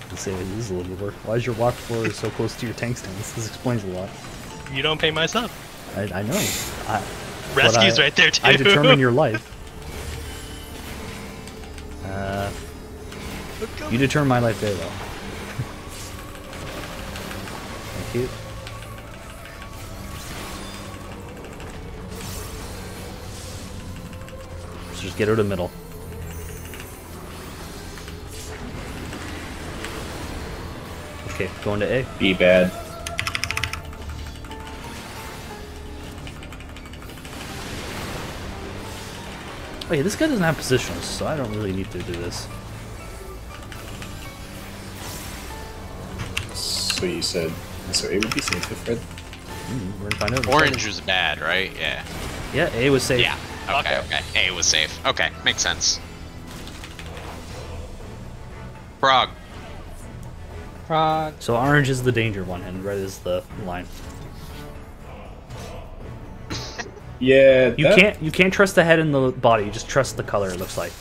Let's say this is a little bit worse. Why is your walk forward so close to your tank stance? This explains a lot. You don't pay my sub. I know. Rescue's I- right there too. I determine your life. You determine my life very well. Thank you. Let's just get her to middle. Okay, going to A. Be bad. Wait, this guy doesn't have positionals, so I don't really need to do this. So you said. So it would be safe if red. We're gonna find out. in a orange was bad, right? Yeah. second. Yeah, A was safe. Yeah. Okay. A was safe. Okay, makes sense. Frog. Frog. So orange is the danger one, and red is the line. Yeah. You can't trust the head and the body. You just trust the color. It looks like.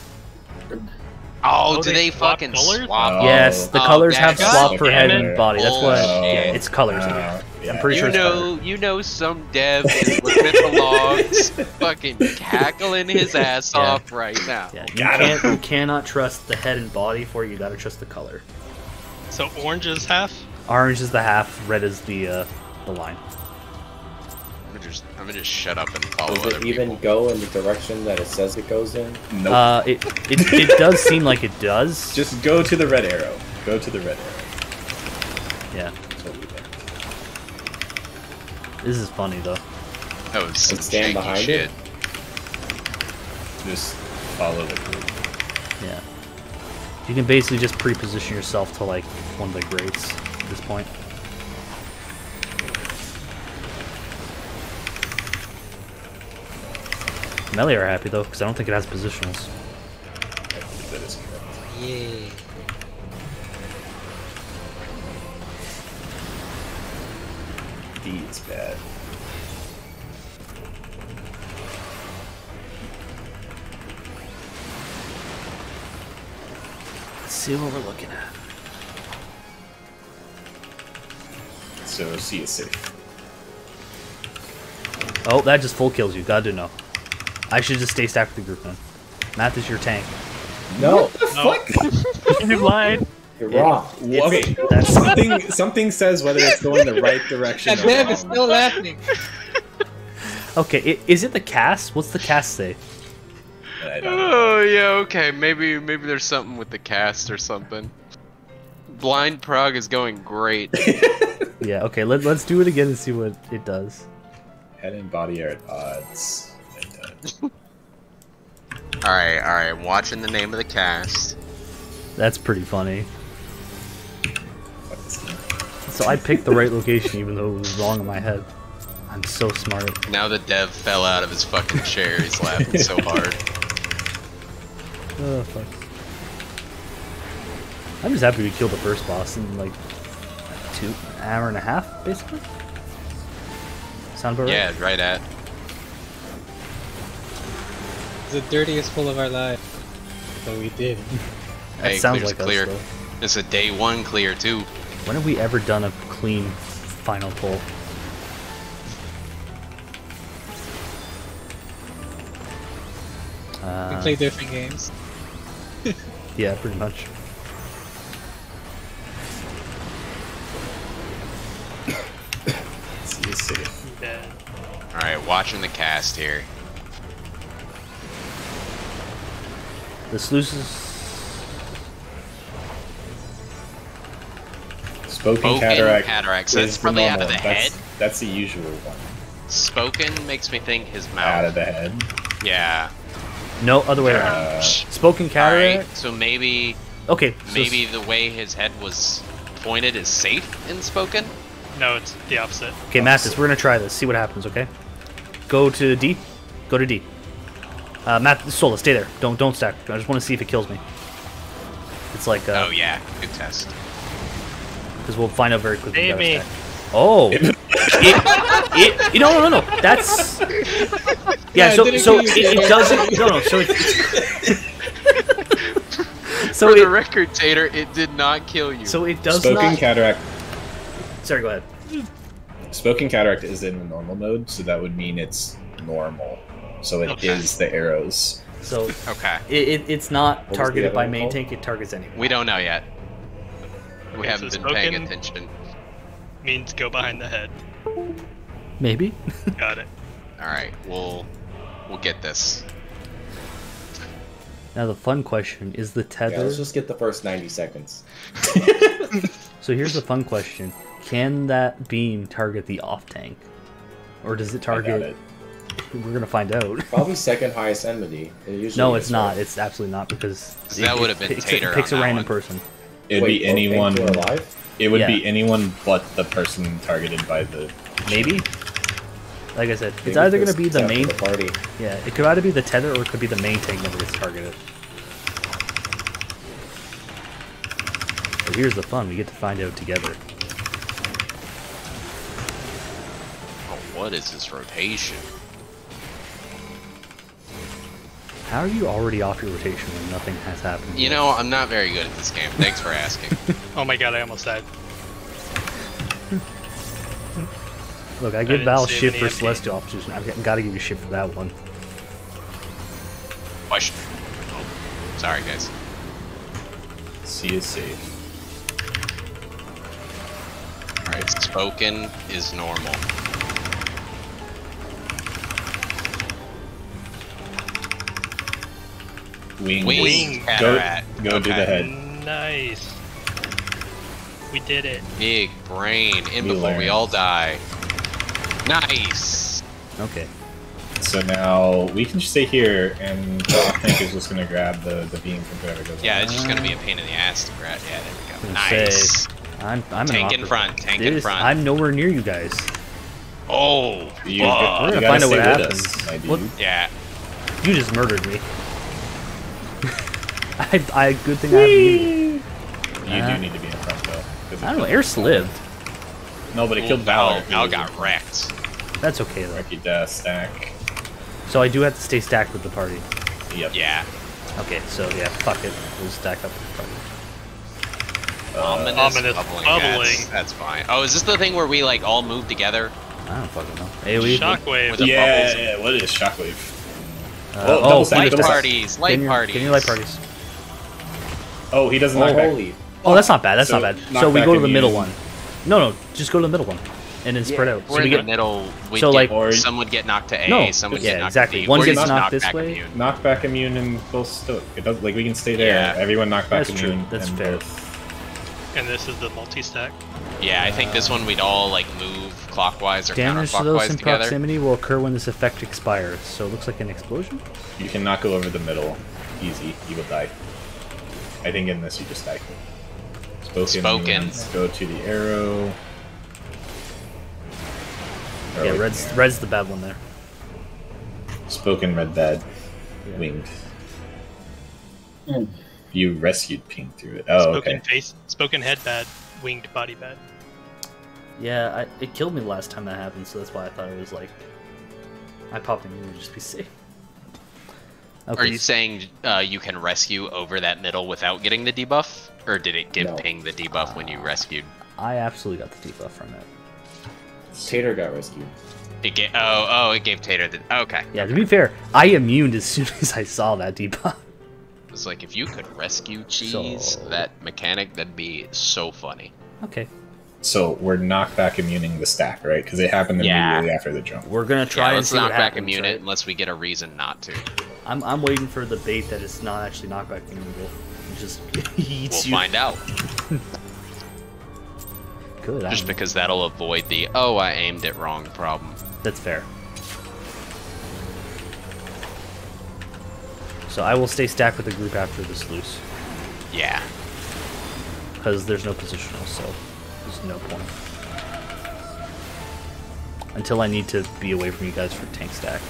Oh, Oh, do they they swap fucking colors? swap? Oh. Yes, the Oh, colors have that's swap for head fucking and body. That's what. bullshit. It's colors. Yeah. I'm pretty sure You it's color. know, some dev is looking at the logs, fucking cackling his ass Yeah. off right now. Yeah, you cannot trust the head and body for it. You gotta trust the color. So orange is half. Orange is the half. Red is the line. I'm gonna just shut up and follow Does other it even people. go in the direction that it says it goes in? Nope. It does seem like it does. Just go to the red arrow. Go to the red arrow. Yeah. That's what we did. This is funny though. That was some And stand janky behind shit. it? Just follow the group. Yeah. You can basically just pre-position yourself to like one of the greats at this point. Melee are happy though, because I don't think it has positionals. I believe that is correct. Yeah. D is bad. Let's see what we're looking at. So C is safe. Oh, that just full kills you. God do know. I should just stay stacked with the group then. Matt is your tank. No, What the fuck? You lied. you're wrong. Okay, something says whether it's going the right direction. And or Dev wrong. is still laughing. Okay, is it the cast? What's the cast say? I don't know. Oh yeah, okay. Maybe there's something with the cast or something. Blind Prague is going great. Yeah, okay, let's do it again and see what it does. Head and body are at odds. Alright, I'm watching the name of the cast. That's pretty funny. Fuck this game. So I picked the right location even though it was wrong in my head. I'm so smart. Now the dev fell out of his fucking chair. He's laughing so hard. Oh, fuck. I'm just happy we killed the first boss in like an hour and a half, basically. Sound about right? Yeah, right at. The dirtiest pull of our life. But we did. That Hey, sounds clear's like clear. us, though. It's a day one clear too. When have we ever done a clean final pull? We play different games. Yeah, pretty much. C is safe. Yeah. Alright, watching the cast here. The sluices. Spoken cataract. cataract. So is that's the probably out normal of the one. head. That's the usual one. Spoken makes me think his mouth. Out of the head. Yeah. No, other way around. Uh, Spoken cataract. Alright, so maybe Okay, so maybe the way his head was pointed is safe in Spoken? No, it's the opposite. Okay, Mathis, we're gonna try this. See what happens. Okay. Go to D. Go to D. Matt, Sola, stay there. Don't stack. I just want to see if it kills me. It's like Oh yeah, good test. because we'll find out very quickly. Save if me. you gotta stack. Oh. No. That's. Yeah. Yeah, So it didn't so kill you, it doesn't. No. So it's. So For the it. record, Tater, it did not kill you. So it does Spoken not. cataract. Sorry. Go ahead. Spoken cataract is in the normal mode, so that would mean it's normal. So it is Okay. the arrows. So okay, it's not What was the targeted other by one main called? tank. It targets anyone. we don't know yet. We Okay, haven't so been paying Spoken- attention. Means go behind the head. Maybe. Got it. Alright, we'll get this. Now the fun question is the tether. Yeah, let's just get the first 90 seconds. So here's the fun question: can that beam target the off tank, or does it I doubt target? it. We're gonna find out. Probably second highest enmity. It usually No, is, it's not. right? It's absolutely not because That would have been Tater It picks on a that random one. person. It'd Wait, be both anyone. tanks are alive? It would Yeah. be anyone but the person targeted by the. Maybe. Like I said, it's Maybe either because gonna be the it's after main. the party. Yeah, it could either be the tether or it could be the main tank that gets targeted. But here's the fun: we get to find out together. Oh, what is this rotation? How are you already off your rotation when nothing has happened? You yet? know, I'm not very good at this game. Thanks for asking. Oh my god, I almost died. Look, I give didn't Val save shit any for MP. Celestial Opposition. I've got to give you shit for that one. Question. Oh, sorry, guys. C is safe. Alright, Spoken is normal. Wing. Wing Go, cataract. go do the Okay. head. Nice. We did it. Big brain. In We before we learned. all die. Nice. Okay. So now we can just stay here, and I think is just gonna grab the beam from whoever goes. Yeah, on. it's just gonna be a pain in the ass to grab. Yeah, there we go. Gonna Nice. I'm Tank in front. Tank in front. I'm nowhere near you guys. Oh, You, fuck. you We're gonna gotta find out stay what with happens. us, my dude. What? Yeah. You just murdered me. I good thing I have you. You do need to be in front though. 'cause it I don't know. killed- Ers lived. No, but it killed Valor. Val got wrecked. That's okay though. Wrecky death stack. So I do have to stay stacked with the party. Yep. Yeah. Okay, so yeah, fuck it. We'll stack up with the party. Ominous bubbling. That's fine. Oh, is this the thing where we like all move together? I don't fucking know. AoE. Shockwave. With the Yeah, bubbles? yeah. What is Shockwave? Oh, stack, Light double stack. parties. Light parties. Can you light parties? Oh, he doesn't Oh, knock back. holy. Oh, that's not bad. That's So, not bad. knock So we back go to the immune. middle one. No, just go to the middle one, and then spread out. We're So we in the get middle. We so, like- Or- some would get knocked to A. No, Some would yeah, get knocked exactly. to D. One Or gets just knocked this knockback way. immune. Knockback immune and both stoic. It does like we can stay there. Yeah. Everyone knockback That's true. immune. That's and fair. both. And this is the multi-stack. Yeah, I think this one we'd all like move clockwise or damage to those counterclockwise in together. proximity will occur when this effect expires. So it looks like an explosion. You cannot go over the middle. Easy. You will die. I think in this you just die. Spoken. Let's go to the arrow. Or Yeah, like red's the bad one there. Spoken red bad. Yeah. Winged. You rescued Pink through it. Oh, Spoken okay. face, spoken head bad, winged body bad. Yeah, it killed me the last time that happened, so that's why I thought it was like I popped in to just be safe. Okay. Are you saying you can rescue over that middle without getting the debuff? Or did it give No. Ping the debuff when you rescued? I absolutely got the debuff from it. Tater got rescued. It gave, it gave Tater the... Okay. Yeah, to be fair, I immuned as soon as I saw that debuff. It's like, if you could rescue Cheese, So- that mechanic, that'd be so funny. Okay. So we're knockback immuning the stack, right? Because it happened Yeah. immediately after the jump. We're gonna try Yeah, and let's see what knock back happens, immune right? it unless we get a reason not to. I'm waiting for the bait that it's not actually knockback immunable. It just eats We'll you. find out. Good. Just because that'll avoid the, oh, I aimed it wrong problem. That's fair. So I will stay stacked with the group after this loose, Yeah. because there's no positional, so there's no point. Until I need to be away from you guys for tank stack.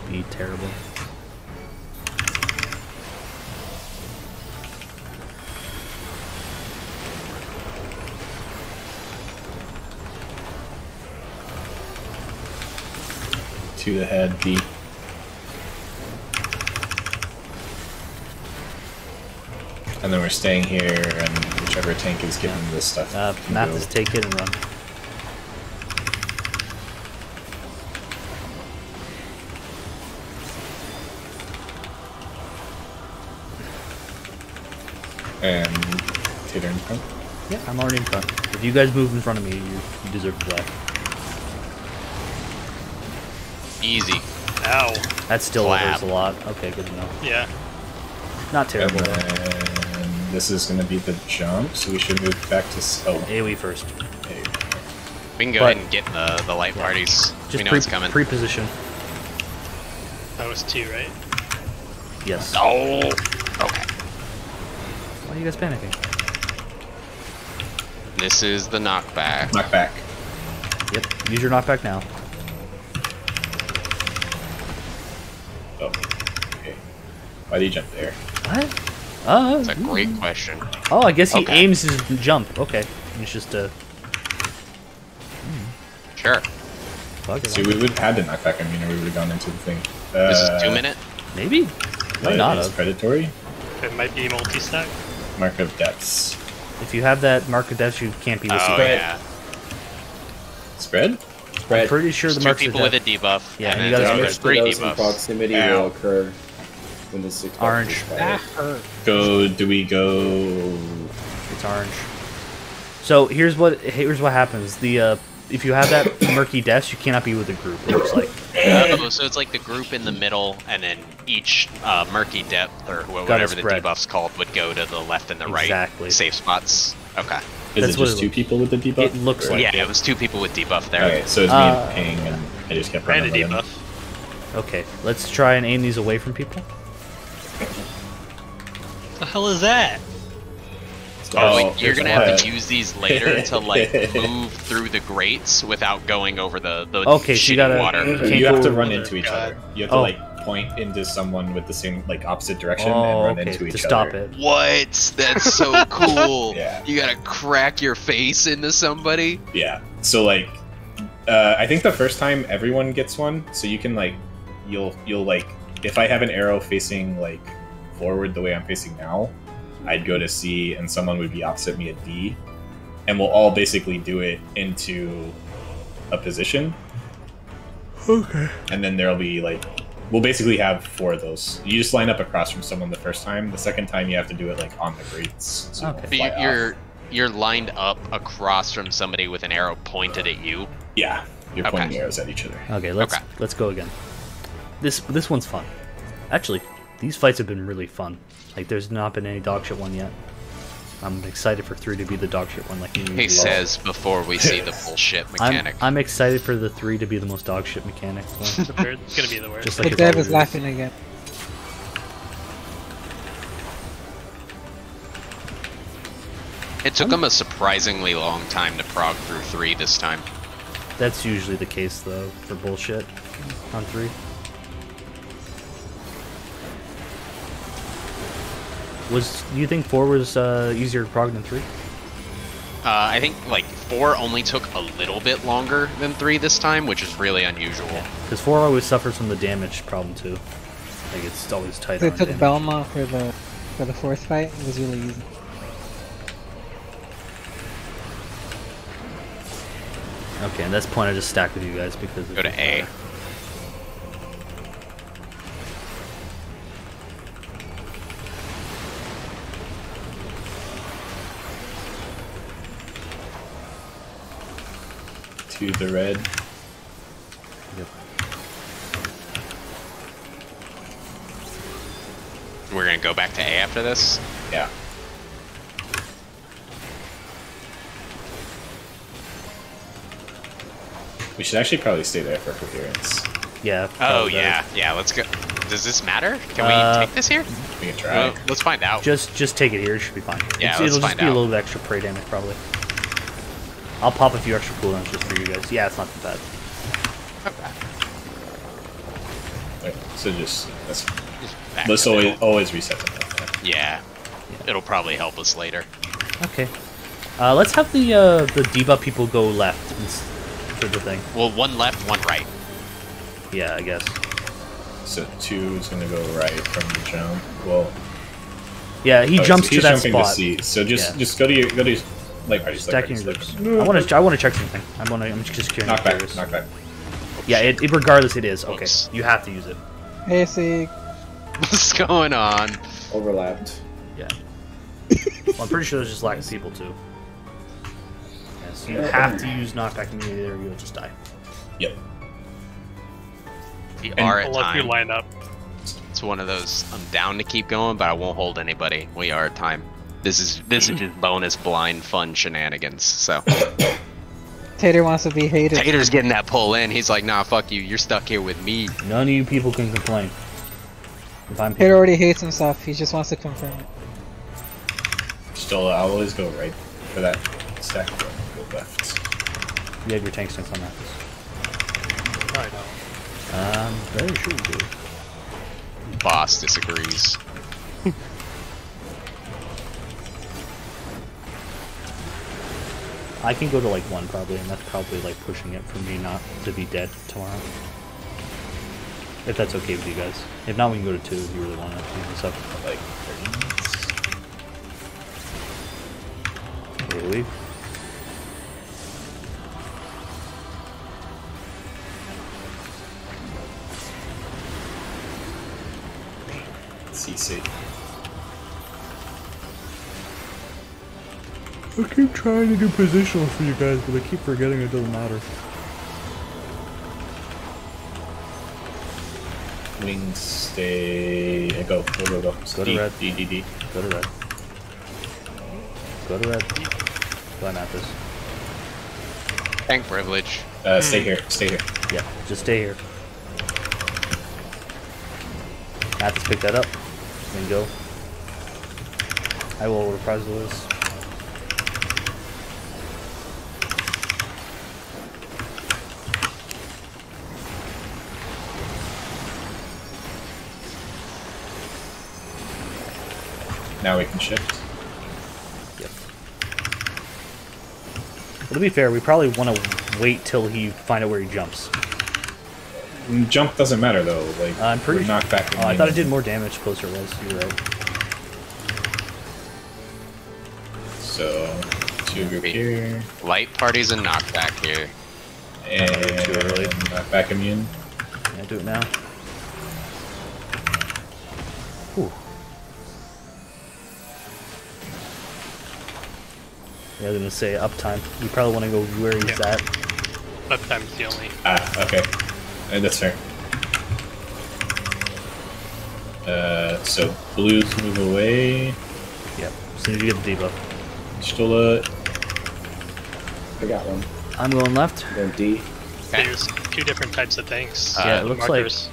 Be terrible. To the head, D. And then we're staying here, and whichever tank is getting this stuff. can Math go. is take it and run. And Tater in front. Yeah, I'm already in front. If you guys move in front of me, you deserve to die. Easy. Ow. That still Clap. hurts a lot. Okay, good to know. Yeah. Not And terrible though. then this is going to be the jump, so we should move back to... Oh, AoE first. hey. We can go But- ahead and get the light parties. Just We know it's coming. pre-position. That was 2, right? Yes. Oh! Okay. Why are you guys panicking? This is the knockback. Knockback. Yep. Use your knockback now. Oh, okay. Why did you jump there? What? That's a great question. Oh, I guess he Okay. aims his jump. Okay. It's just Sure. fuck it. See, we would have had to knockback immune, or we would have gone into the thing. This is 2 minute. Maybe. Why not? It's predatory. It might be multi-stack. Mark of depths. If you have that mark of death, you can't be the Oh, secret. yeah. Spread? I'm Spread. pretty sure There's the two marks of people with a death. debuff. Yeah, and and you then gotta there's Damage to three those in debuffs. proximity Ow. will occur. when the 6 Orange. expires. That hurt. Do we go? It's orange. So here's what happens. If you have that murky deaths, you cannot be with a group. It looks like. Oh, so it's like the group in the middle, and then each murky depth or whatever the spread. debuff's called would go to the left and the Exactly. right safe spots. Okay. Is That's it what just it two looks- people with the debuff? It looks like Yeah, it was 2 people with debuff there. Okay, so it's me and Ping, and I just kept And a running with him. debuff. Okay, let's try and aim these away from people. The hell is that? Oh, Oh, you're there's gonna have one. to use these later to like move through the grates without going over the Okay, so shitty you gotta- water. Can't You have to go- run into each God. other. You have to Oh. like point into someone with the same like opposite direction Oh, and run okay, into each to other. stop it. What? That's so cool. Yeah. You gotta crack your face into somebody. Yeah. So like, I think the first time everyone gets one, so you can like, you'll like, if I have an arrow facing like forward the way I'm facing now, I'd go to C and someone would be opposite me at D, and we'll all basically do it into a position. Okay. And then there'll be like, we'll basically have 4 of those. You just line up across from someone the first time. The second time you have to do it like on the grates. So you Okay. don't But fly off. you're lined up across from somebody with an arrow pointed at you. Yeah, you're Okay. pointing arrows at each other. Okay, let's go again. This one's fun. Actually, these fights have been really fun. Like, there's not been any dog shit one yet. I'm excited for 3 to be the dog shit one. Like you He usually are. says before we see the bullshit mechanic. I'm excited for the 3 to be the most dog shit mechanic one. The bird's gonna be the worst. Just The like it's dev always is laughing again. It took him a surprisingly long time to prog through 3 this time. That's usually the case though for bullshit on 3. Do you think 4 was easier to prog than 3? I think like 4 only took a little bit longer than 3 this time, which is really unusual. Because 4 always suffers from the damage problem too. Like it's always tight They on took damage. Belma for the 4th fight. It was really easy. Okay, and that's the point I just stacked with you guys because Go to A. To the red. Yep. We're gonna go back to A after this. Yeah. We should actually probably stay there for coherence. Yeah. Oh probably better. yeah, let's go. Does this matter? Can we take this here? We can try. Well, let's find out. Just take it here. It should be fine. Yeah, It'll let's just find be a out. little bit extra prey damage probably. I'll pop a few extra cooldowns just for you guys. Yeah, it's not too bad. Okay. Right, so just let's Back let's to always middle. always reset them. Yeah. It'll probably help us later. Okay. Let's have the debuff people go left for the thing. Well, 1 left, 1 right. Yeah, I guess. So 2 is gonna go right from the jump. Well, Yeah, he oh, jumps so to he's that jumping spot. To C. So just Yeah. just go to your like party Stacking your groups. I want to check something. I'm just curious. knock back, knock back. Yeah, it regardless it is okay. Oops. You have to use it. Hey, see. What's going on? Overlapped. Yeah. Well, I'm pretty sure there's just lack of people too. Yeah, so you have to use knockback immediately or you'll just die. Yep. We And- are at Unless you time. line up. It's one of those. I'm down to keep going, but I won't hold anybody. We are at time. This is just bonus blind fun shenanigans. So Tater wants to be hated. Tater's getting that pull in. He's like, nah, fuck you. You're stuck here with me. None of you people can complain. If I'm Tater already hates himself. He just wants to confirm it. Still, I'll always go right for that stack. Go left. you have your tank stance on that. I know. Very sure you do. Boss disagrees. I can go to like 1 probably, and that's probably like pushing it for me not to be dead tomorrow. If that's okay with you guys. If not, we can go to 2 if you really want to clean this up. Like 30 minutes. Really? CC. I keep trying to do positional for you guys, but I keep forgetting it doesn't matter. Wings stay. Go. Go. Go to red. D. Go to red. Go to red. Go on at this. Tank privilege. Stay here. Yeah, just stay here. Mathis, pick that up. Then go. I will reprisal this. Now we can shift. Yep. Well, to be fair, we probably want to wait till he find out where he jumps. Jump doesn't matter though. Like I'm pretty we're knocked back. Oh, I thought it did more damage closer it was. You're right. So, 2 group here. Light parties and knockback here. And too early. Knockback immune. Yeah, do it now. Whew. Yeah, I was gonna say uptime. You probably want to go where he's at. Uptime's the only. Okay. That's fair. So blues move away. Yep. As soon as you get the debuff. Stola. I got one. I'm going left. Then D. There's 2 different types of things. Yeah, it looks markers.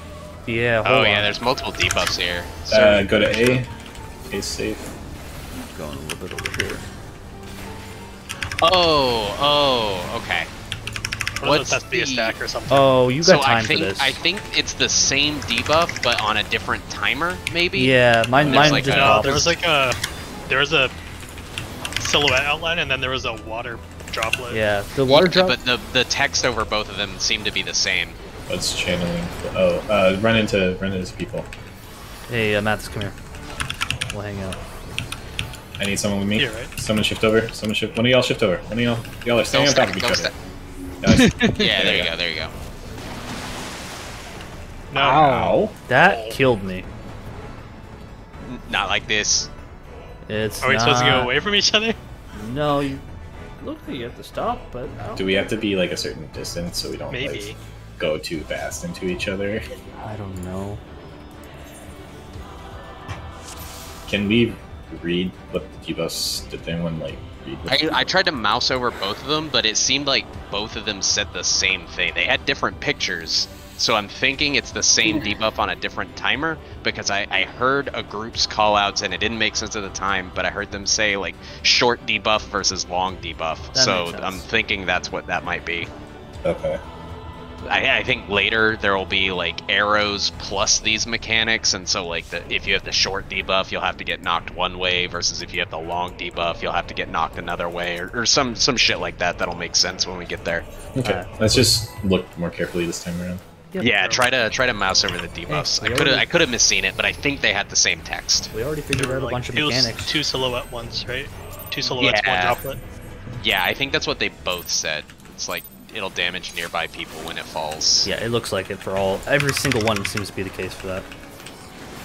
like. Yeah. Oh Hold yeah, on. there's multiple debuffs here. Go to A. A's safe. Going a little bit over here. Oh, okay. One of those has to be a stack or something. Oh, you got So time for this. I think it's the same debuff, but on a different timer, maybe. Yeah, mine There's just like a- No, popped. there was a silhouette outline, and then there was a water droplet. Yeah, the water drop. But the text over both of them seem to be the same. What's channeling? Run into people. Hey, Mathis, come here. We'll hang out. I need someone with me. You're right. Someone shift over. One of y'all shift over. One of y'all are standing on top of each Don't other. stack. Guys. Yeah, there you go. There you go. No. Ow. That killed me. Not like this. It's Are we supposed to go not- away from each other? No, you look like you have to stop, but no. Do we have to be like a certain distance so we don't Maybe. like go too fast into each other? I don't know. Can we read what the debuffs did? Anyone like read? What I tried to mouse over both of them, but it seemed like both of them said the same thing. They had different pictures, so I'm thinking it's the same debuff on a different timer, because I heard a group's callouts and it didn't make sense at the time, but I heard them say like short debuff versus long debuff. That So makes sense. I'm thinking that's what that might be. Okay. I think later there will be like arrows plus these mechanics, and so like if you have the short debuff, you'll have to get knocked one way, versus if you have the long debuff, you'll have to get knocked another way, or some shit like that. That'll make sense when we get there. Okay. Let's just look more carefully this time around. Yep. Yeah, try to mouse over the debuffs. Hey, I could have misseen it, but I think they had the same text. We already figured There out were a bunch of two, mechanics. 2 silhouette ones, right? 2 silhouettes, Yeah. 1 droplet. Yeah, I think that's what they both said. It's like it'll damage nearby people when it falls. Yeah, it looks like it for all. Every single one seems to be the case for that.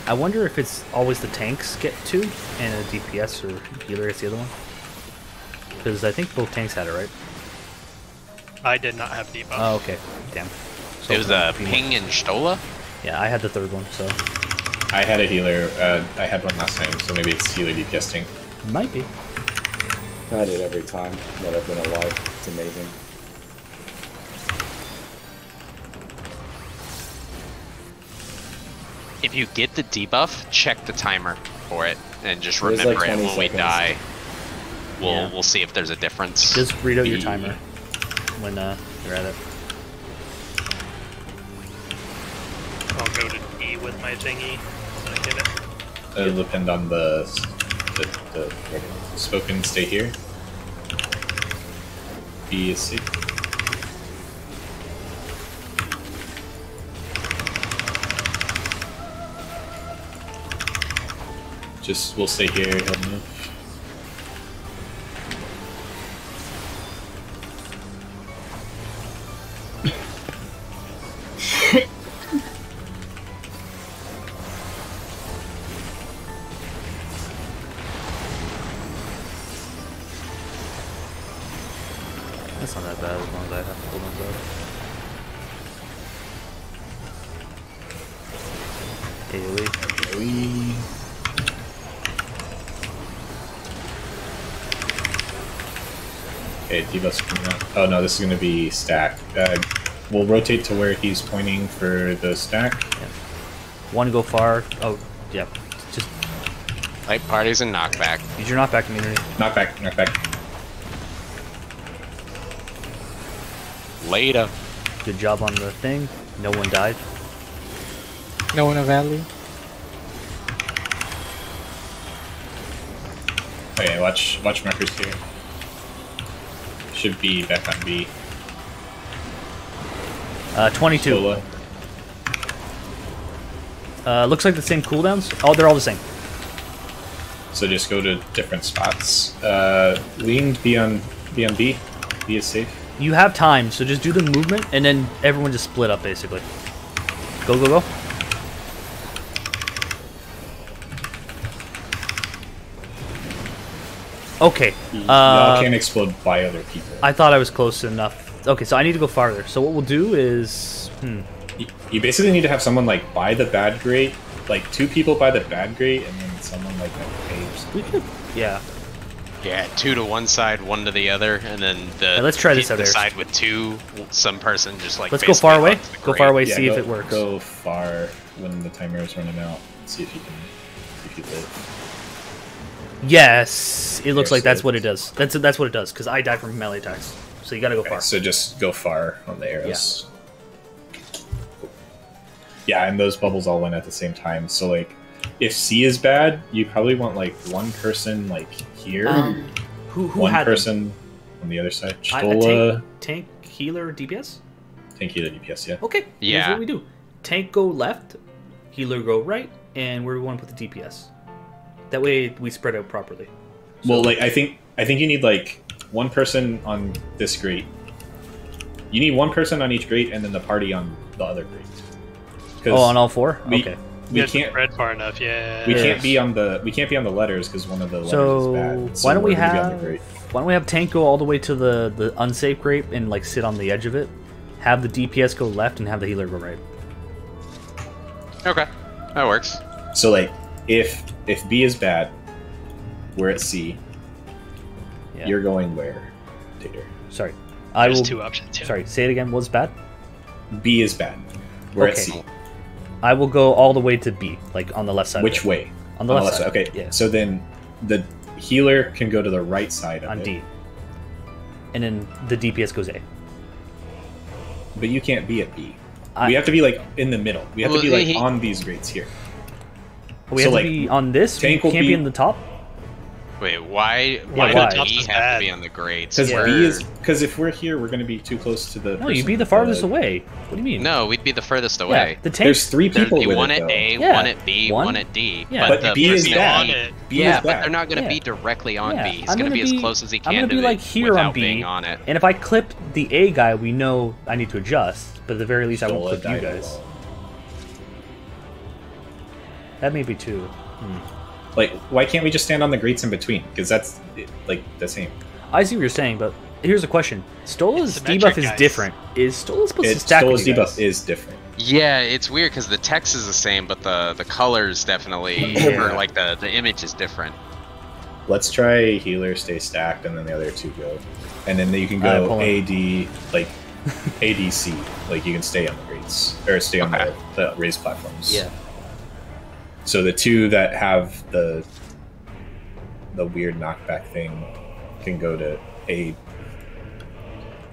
I wonder if it's always the tanks get 2 and a DPS or healer gets the other one. Because I think both tanks had it, right? I did not have debuff. Oh, okay. Damn. So It was Ping and Stola. Yeah, I had the third one, so I had a healer. I had one last time, so maybe it's healer DPS tank. might be. I had it every time that I've been alive. It's amazing. If you get the debuff, check the timer for it, and just There's remember like it 20 when we seconds. die. Yeah. We'll see if there's a difference. Just read out your The- timer when you're at it. I'll go to D with my thingy when I get it. It'll depend on the spoken. Stay here. B is safe. Just we'll stay here. He'll move. That's not that bad as long as I have cooldowns out. AoE. Okay, debuff's coming out. Oh no, this is going to be stack. We'll rotate to where he's pointing for the stack. Yeah. One go far. Oh, yeah. Just Light parties and knockback. use your knockback immunity. Knockback. Later. Good job on the thing. No one died. No one of Valley. Okay, watch markers here. Should be back on B. 22. Sola. Looks like the same cooldowns. Oh, they're all the same. So just go to different spots. Lean, be on B. B is safe. You have time, so just do the movement, and then everyone just split up, basically. Go, go, go. Okay. Y'all can't explode by other people. I thought I was close enough. Okay, so I need to go farther. So what we'll do is... You basically need to have someone like by the bad grate, like 2 people by the bad grate, and then someone like at caves. We could... Yeah. Yeah, 2 to one side, 1 to the other, and then the let's try this the out there. side with 2, some person just like. Let's go far away. basically Go hunts the far away, Yeah, see go, if it works. Go far when the timer is running out. See if you can. See if you live. Yes! It looks Yes, like that's it what it does. That's what it does, because I die from melee attacks. So you gotta go Okay, far. so just go far on the arrows. Yeah, and those bubbles all went at the same time. So like, if C is bad, you probably want like 1 person like here, Who 1 had them? person on the other side. A Stola, tank, healer, DPS? tank healer, DPS, yeah. Okay, here's Yeah. what we do. Tank go left, healer go right, and where do we want to put the DPS? That way we spread out properly. Well, like I think you need like 1 person on this grate. You need 1 person on each grate, and then the party on the other grate. Oh, on all 4? we- Okay. We You have to can't. spread far enough, yeah. We Yes. can't be on the letters because one of the letters So, is bad. So why don't we we're gonna be on the have grate. why don't we have tank go all the way to the unsafe grate and like sit on the edge of it? Have the DPS go left and have the healer go right. Okay, that works. So like, if B is bad, we're at C. Yeah. You're going where, Tater? Sorry. I There's will 2 options here. Sorry, say it again. What's bad? B is bad. We're at Okay. C. I will go all the way to B, like on the left side. Which of it. way? On the left side. Okay. Yeah. So then the healer can go to the right side of On it. D. And then the DPS goes A. But you can't be at B. I- We have to be like in the middle. We have to Well, be like he- on these grates here. We So, have like, to be on this. We tank can't will be be- in the top. Wait, why why? does Tops E is have bad. to be on the grades? Because We're- B is if we're here, we're going to be too close to the. No, you'd person be the with farthest away. What do you mean? No, we'd be the furthest Yeah, away. the tank. There's 3 There'd people be with one it, at though. A, Yeah. 1 at B, One. 1 at D. Yeah. But the B is person bad. on it. B yeah, is but bad. they're not going to Yeah. be directly on Yeah, B. He's I'm going to gonna be be- as close as he I'm can gonna to be it like here without on B, being on it. and if I clip the A guy, we know I need to adjust. But at the very least, I won't Stola clip you died guys. alone. That may be 2. Like, why can't we just stand on the grates in between? Because that's like the same. I see what you're saying, but here's a question: Stola's Symmetric, debuff is guys. different. Is Stola supposed to stack Stola's with you guys? debuff is different. Yeah, it's weird because the text is the same, but the colors definitely, Yeah. or like the image is different. Let's try healer, stay stacked, and then the other 2 go. And then you can Alright, go pull in. AD, like ADC. Like you can stay on the grates or stay on Okay. the raised platforms. Yeah. So the 2 that have the weird knockback thing can go to A.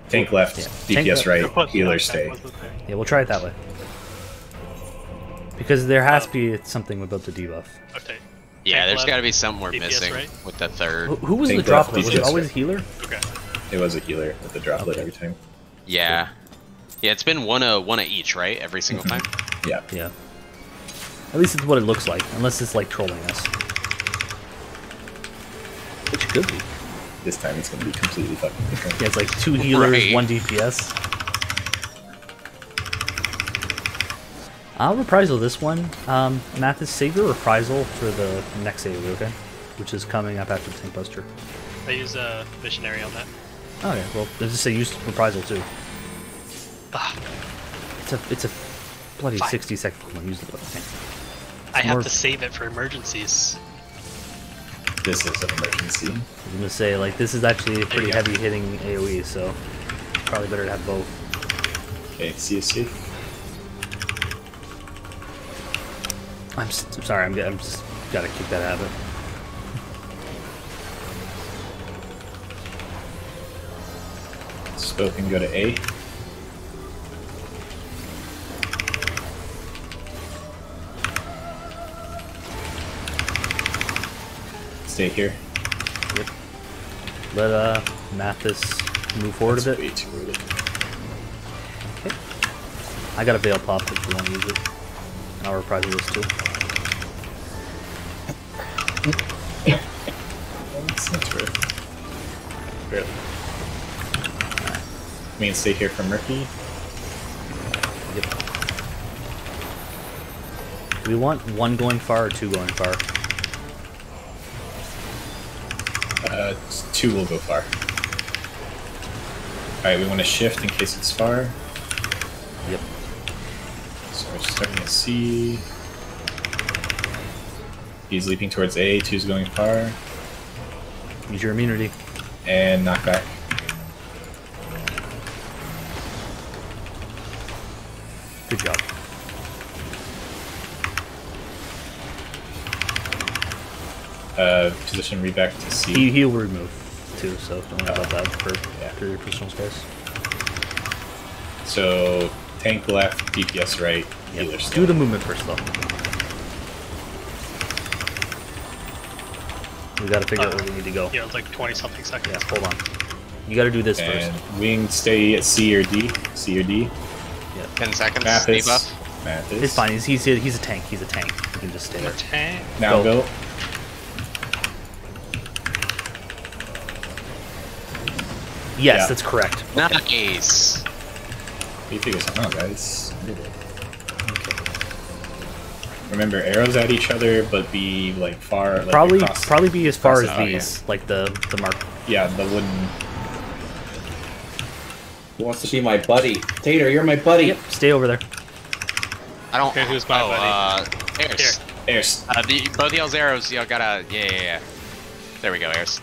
Tank left, Yeah. DPS Tank right, Plus, healer yeah, stay. wasn't there. Yeah, we'll try it that way. Because there has to be something about the debuff. Okay. Yeah, Tank there's left, got to be something we're DPS missing right? with the third. Who was Tank the left, droplet? Was it DPS always right. healer? Okay. It was a healer with the droplet Okay. every time. Yeah, yeah, it's been one of each, right? Every single time. Yeah. Yeah. At least it's what it looks like, unless it's like trolling us. Which could be. This time it's going to be completely fucking different. Yeah, it's like 2 healers, Right. 1 DPS. I'll reprisal this one. Mathis, save your reprisal for the next AoE, okay? Which is coming up after the Tank Buster. I use a missionary on that. Oh yeah, well, does it say use reprisal too? Ah, It's a bloody Fine. 60-second cooldown. Use the bloody thing. I have more- to save it for emergencies. This is an emergency. I was gonna say, like, this is actually a pretty you go. heavy hitting AoE, so probably better to have both. Okay, see you safe. I'm sorry, I'm just gotta keep that habit. Spoken, go to A. Stay here. Yep. Let Mathis move forward That's a bit. way too early. I got a Veil Pop if you want to use it. I'll reprisal this too. That's not true. Barely. I mean, stay here for Murky. Yep. Do we want one going far or two going far? Two will go far. Alright, we want to shift in case it's far. Yep. So we're starting to C. He's leaping towards A, two's going far. Use your immunity. And knockback. Good job. Position read back to C. He'll remove too, so don't worry about that for Yeah. after your personal space. So tank left, DPS right, healer Yep. still. Do the movement first though. We gotta figure out where we need to go. Yeah, it's like 20 something seconds. Yeah, hold on. You gotta do this And first. wing stay at C or D. C or D. 10 seconds. Mathis. Debuff. Mathis. It's fine. He's a tank. He's a tank. He can just stay there. Tank. Now Go. go. Yes, Yeah. that's correct. Nice. We figure something out, guys. Remember, arrows at each other, but be like far. Like, across- Probably be as far as across- oh, these, like the mark. Yeah, the wooden. Who wants to be my buddy? Tater, you're my buddy. Yep. Stay over there. I don't. Okay, who's my buddy? Airs. Airs. Both y'all's arrows, y'all gotta. Yeah. There we go, Airs.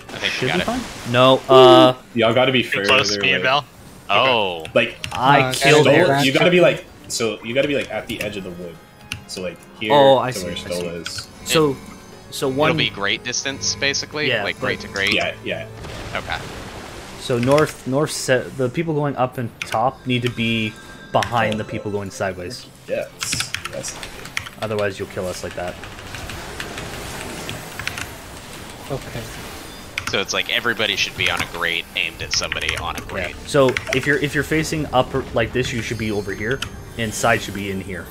I think we Should got be it. fine. No. Y'all gotta be Too further. close, me and like- Val. Oh. Like, I killed Stola- Airs. you gotta be like. So you gotta be like at the edge of the wood. So like here Oh, I to see, where I Stola see. is. So It'll one. be great distance, basically. Yeah, like but- great to great. Yeah. Okay. So the people going up and top need to be behind the people going sideways. Yes. That's Otherwise, you'll kill us like that. Okay. So it's like everybody should be on a grate aimed at somebody on a Yeah. grate. So if you're facing up like this, you should be over here, and side should be in here.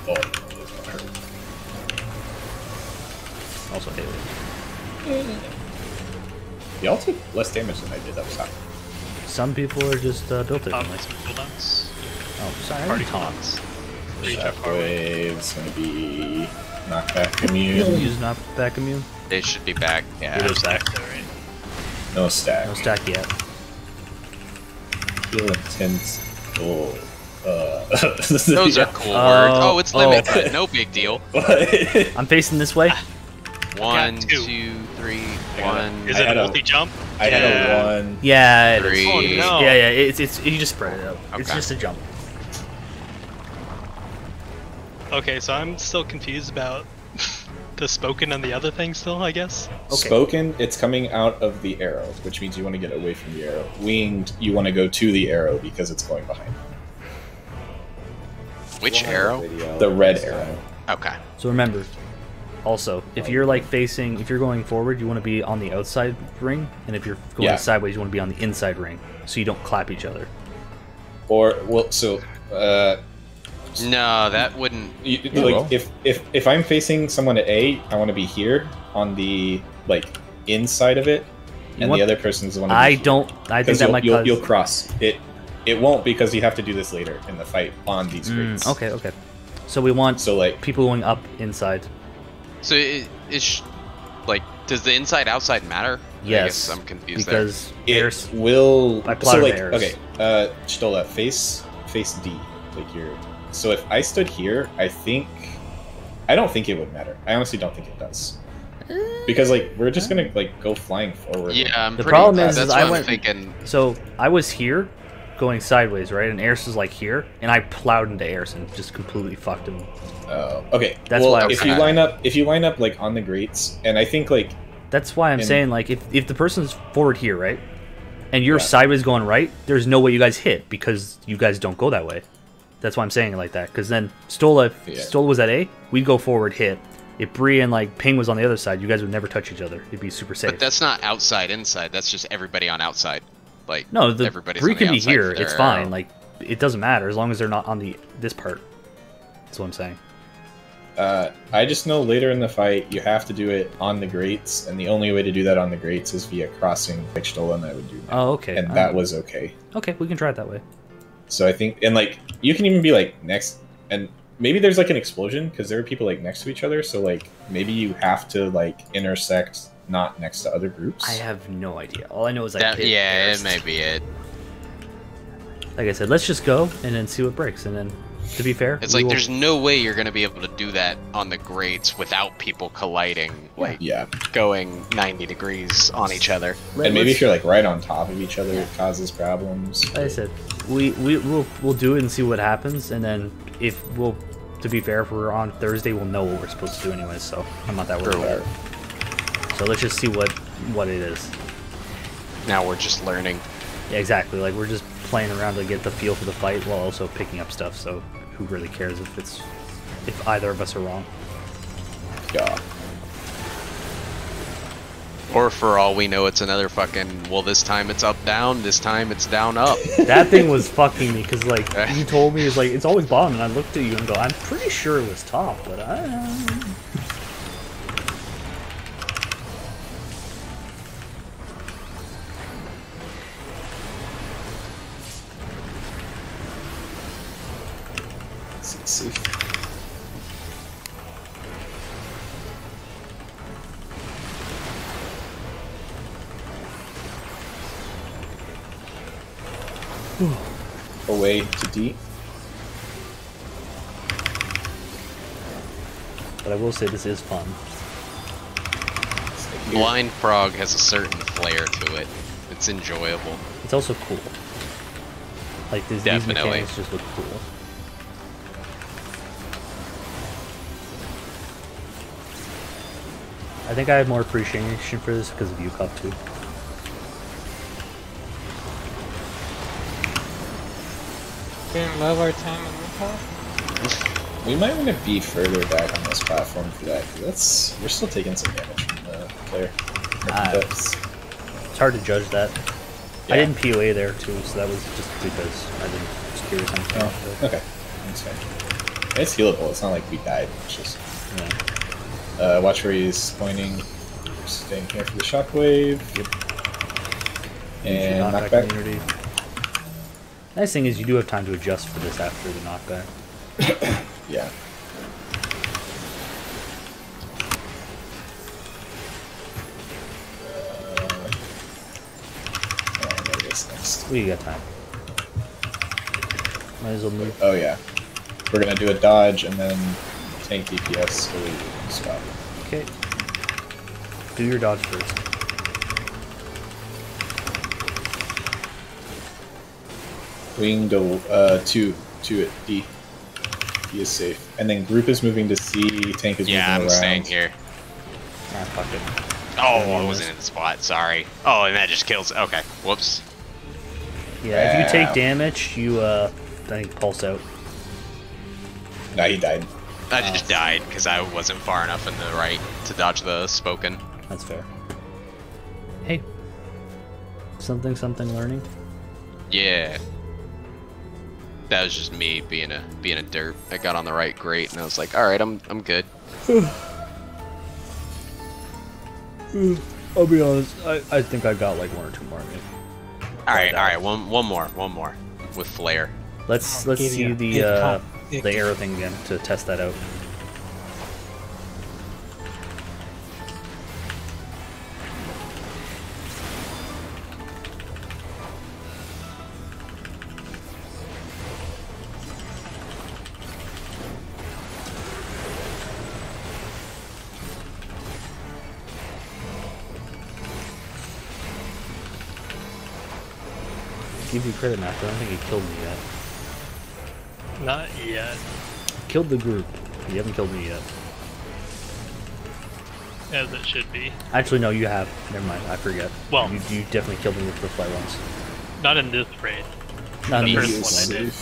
oh. Also, hey, Y'all take less damage than I did. That was hot. some people are just built differently. Some cooldowns. Oh, sorry. Party Tom. cooldowns. Reach up forward. Shockwave's gonna be knockback immune. Use not back immune. They should be back. Yeah. It is back. Though, right? No stack. No stack yet. Heal intense. Oh. Those are cool Oh, words. Oh, it's limit, oh. but no big deal. I'm facing this way. 1, two. 2, 3, got 1. Is I it had a a- multi-jump? I had Yeah. a 1. Yeah, it is. 3. Oh, no. Yeah, it's you just spread it out. It's Okay. just a jump. Okay, so I'm still confused about the spoken and the other thing still, I guess. Okay. Spoken, it's coming out of the arrow, which means you want to get away from the arrow. Winged, you want to go to the arrow because it's going behind. Which arrow? The red arrow. Okay. So remember, also, if you're if you're going forward, you want to be on the outside ring, and if you're going Yeah. sideways, you want to be on the inside ring, so you don't clap each other. Or, well, so, No, that wouldn't. like, if I'm facing someone at A, I want to be here on the, like, inside of it, You and want- the other person's want to be I here. don't. I think Because that might cause. you'll cross. It won't because you have to do this later in the fight on these grids. Okay. So we want So, like, people going up inside. So like, does the inside outside matter? Yes, I'm confused because it will. I So plotted like, Eris. okay, Stola, face D, like you're. So if I stood here, I don't think it would matter. I honestly don't think it does. Because like we're just gonna like go flying forward. Yeah, I'm The pretty, problem is that's I what I'm went- thinking. So I was here, going sideways, right, and Eris was like here, and I plowed into Eris and just completely fucked him. Okay. That's well, why I was if you kinda- line up like on the grates, and I think like That's why I'm And- saying, like, if the person's forward here, right, and you're Yeah. sideways going right, there's no way you guys hit because you guys don't go that way. That's why I'm saying it like that. Because then Stola, if Yeah. Stola was at A, we'd go forward, hit. If Bree and like Ping was on the other side, you guys would never touch each other. It'd be super safe. But that's not outside inside. That's just everybody on outside. Like no, the everybody's Bree on the can be outside here. for their It's fine. arrow. Like it doesn't matter as long as they're not on this part. That's what I'm saying. I just know later in the fight you have to do it on the grates, and the only way to do that on the grates is via crossing, like Stola and I would do now. Oh, okay. And that was okay. Okay. We can try it that way. So I think, and like you can even be like next, and maybe there's like an explosion because there are people like next to each other. So like maybe you have to like intersect not next to other groups. I have no idea. All I know is I That, hit yeah, Eris. it may be it. Like I said, let's just go and then see what breaks. And then, to be fair, It's we like will- there's no way you're gonna be able to do that on the grates without people colliding, like Yeah, going 90 degrees on each other. and maybe if you're like right on top of each other, it causes problems. Like I said, we'll do it and see what happens, and then if we'll, to be fair, if we're on Thursday, we'll know what we're supposed to do anyways. So I'm not that worried True. about it. So let's just see what it is. Now we're just learning. Yeah, exactly. Like we're just playing around to get the feel for the fight while also picking up stuff. So who really cares if either of us are wrong? Yeah. Or for all we know, it's another fucking, well, this time it's up down, this time it's down up. That thing was fucking me because like you told me it's like it's always bottom, and I looked at you and go, I'm pretty sure it was top, but I. Let's see. Away to D. But I will say this is fun. Blind Frog has a certain flair to it. It's enjoyable. It's also cool. Like these Definitely. mechanics just look cool. I think I have more appreciation for this because of UCOP too. Didn't love our time in Wuhan. We might want to be further back on this platform for that. 'Cause we're still taking some damage from the player. It's hard to judge that. I Yeah. didn't POA there too, so that was just because I didn't was curious how much Oh, but, okay. That's fine. It's healable. It's not like we died. It's just yeah. watch where he's pointing. We're staying here for the shockwave. And Knockback knockback. immunity. Nice thing is you do have time to adjust for this after the knockback. Yeah. And there it is next. What do you got time? Might as well move. Oh yeah. We're gonna do a dodge and then tank DPS so we stop. Okay. Do your dodge first. Wing to it D. D is safe. And then group is moving to C, tank is Yeah, I'm moving around. staying here. Ah, fuck it. Oh, I wasn't in the spot, sorry. Oh, and that just kills, okay, whoops. Yeah, if you take Wow. damage, you I think pulse out. Nah, he died. I just died because I wasn't far enough in the right to dodge the spoken. That's fair. Hey. Something learning. Yeah. That was just me being a derp. I got on the right grate and I was like, all right, I'm good. I'll be honest, I think I got like one or two more maybe. All right, one more with flare. Let's Give see you the a the arrow thing again to test that out. give you credit, Matt. I don't think he killed me yet. Not yet. Killed the group. You haven't killed me yet. As it should be. Actually, no, you have. Never mind. I forget. Well, you definitely killed me with the fly once. not in this raid. Not The in first this one I did.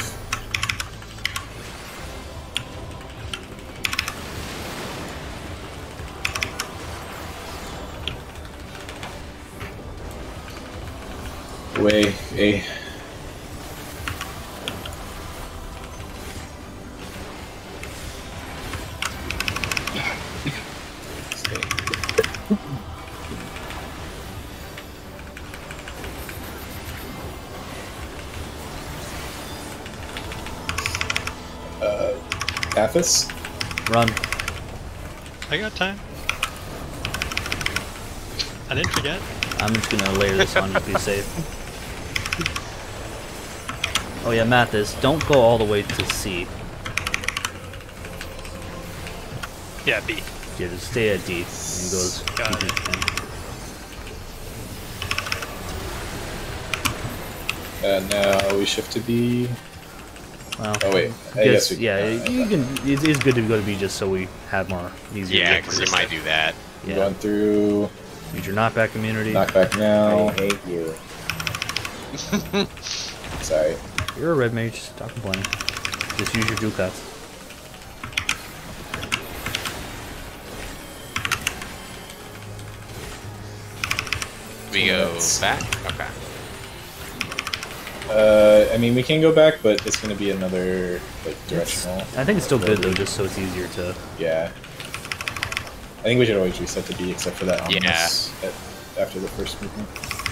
Way A. Pathos? Run. I got time. I didn't forget. I'm just gonna layer this on you to be safe. Oh yeah, Mathis, don't go all the way to C. Yeah, B. Yeah, just stay at D. And he goes. Got it. Now we shift to B. Well, Oh wait, I guess we yeah, you can. It is good to go to B just so we have more easier. Yeah, to get because through. you might do that. Yeah. Going through Use your knockback immunity. knockback now. I hate you. Sorry. You're a red mage. Stop complaining. Just use your Ducats. We go back? Okay. I mean, we can go back, but it's going to be another like directional. I think it's still good though, just so it's easier to. Yeah. I think we should always reset to B, except for that ominous after the first movement.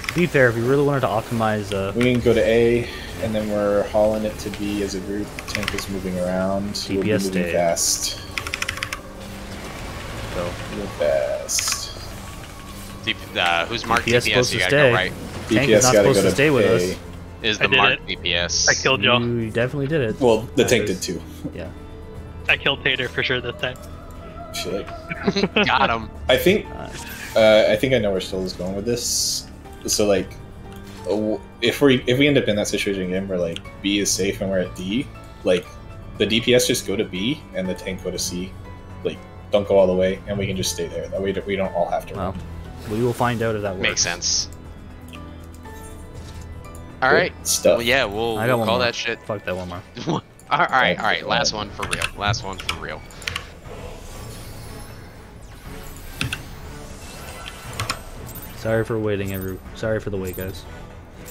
To be fair, if you really wanted to optimize, We can go to A, and then we're hauling it to B as a group. Tank is moving around. We'll be DPS moving stay. fast. go. Move fast. Who's marked DPS DPS? supposed You to gotta stay. go right. Tank is not gotta supposed go to stay with A. us. Is I the did marked it. DPS. I killed Joe. You definitely did it. Well, the tank did too. Yeah. I killed Tater for sure this time. Shit. Got him. I think I know where Still is going with this. So like, if we end up in that situation again where like B is safe and we're at D, like the DPS just go to B and the tank go to C. Like, don't go all the way, and we can just stay there. That way we don't all have to Well, run. we will find out if that works. Makes sense. Alright. Stuff. Well, yeah, we'll I got one call more. that shit. Fuck that one more. Alright. Last one for real. Last one for real. Sorry for waiting, Sorry for the wait, guys.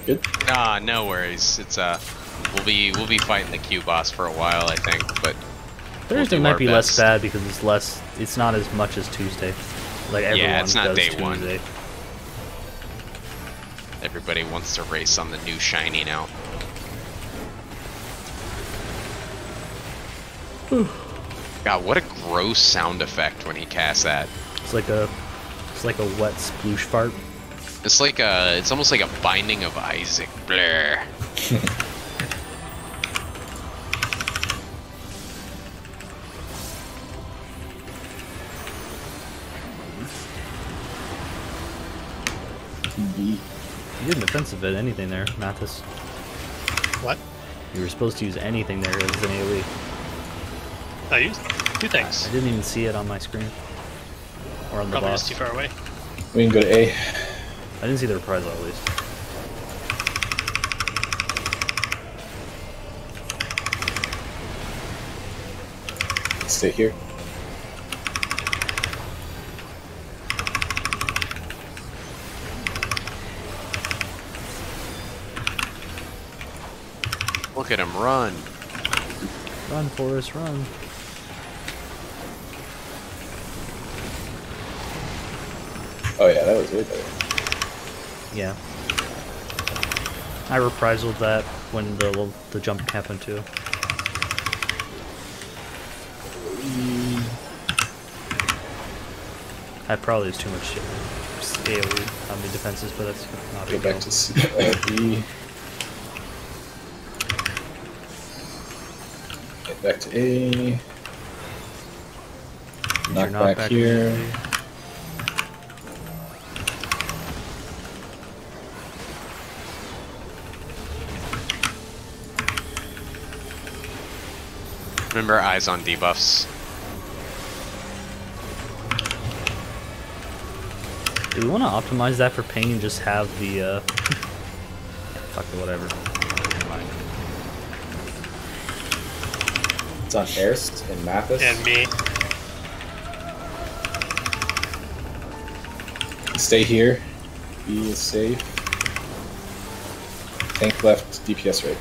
Good. Ah, no worries. It's we'll be fighting the Q boss for a while, I think, but Thursday do might our be less best. bad because it's less. It's not as much as Tuesday. Like everyone Yeah, it's not does day Tuesday. one. everybody wants to race on the new shiny now. God, what a gross sound effect when he casts that. It's like a wet sploosh fart. It's almost like a Binding of Isaac. Blur. You didn't defensive at anything there, Mathis. What? You were supposed to use anything there as an AoE. I used two things. I didn't even see it on my screen. Or on the Probably boss. just too far away. We can go to A. I didn't see the reprisal at least. Stay here. Look at him run. Run, Forrest, run. Oh yeah, that was way better. Yeah. I reprisal that when the jump happened too. That probably is too much AoE on the defenses, but that's not a Go big back deal. to C, B. Get back to A. Use your Knock back here. immunity. Remember, eyes on debuffs. Do we want to optimize that for ping and just have the, fuck it, whatever. Fine. It's on Erst and Mathis. And me. Stay here. Be safe. Tank left, DPS right.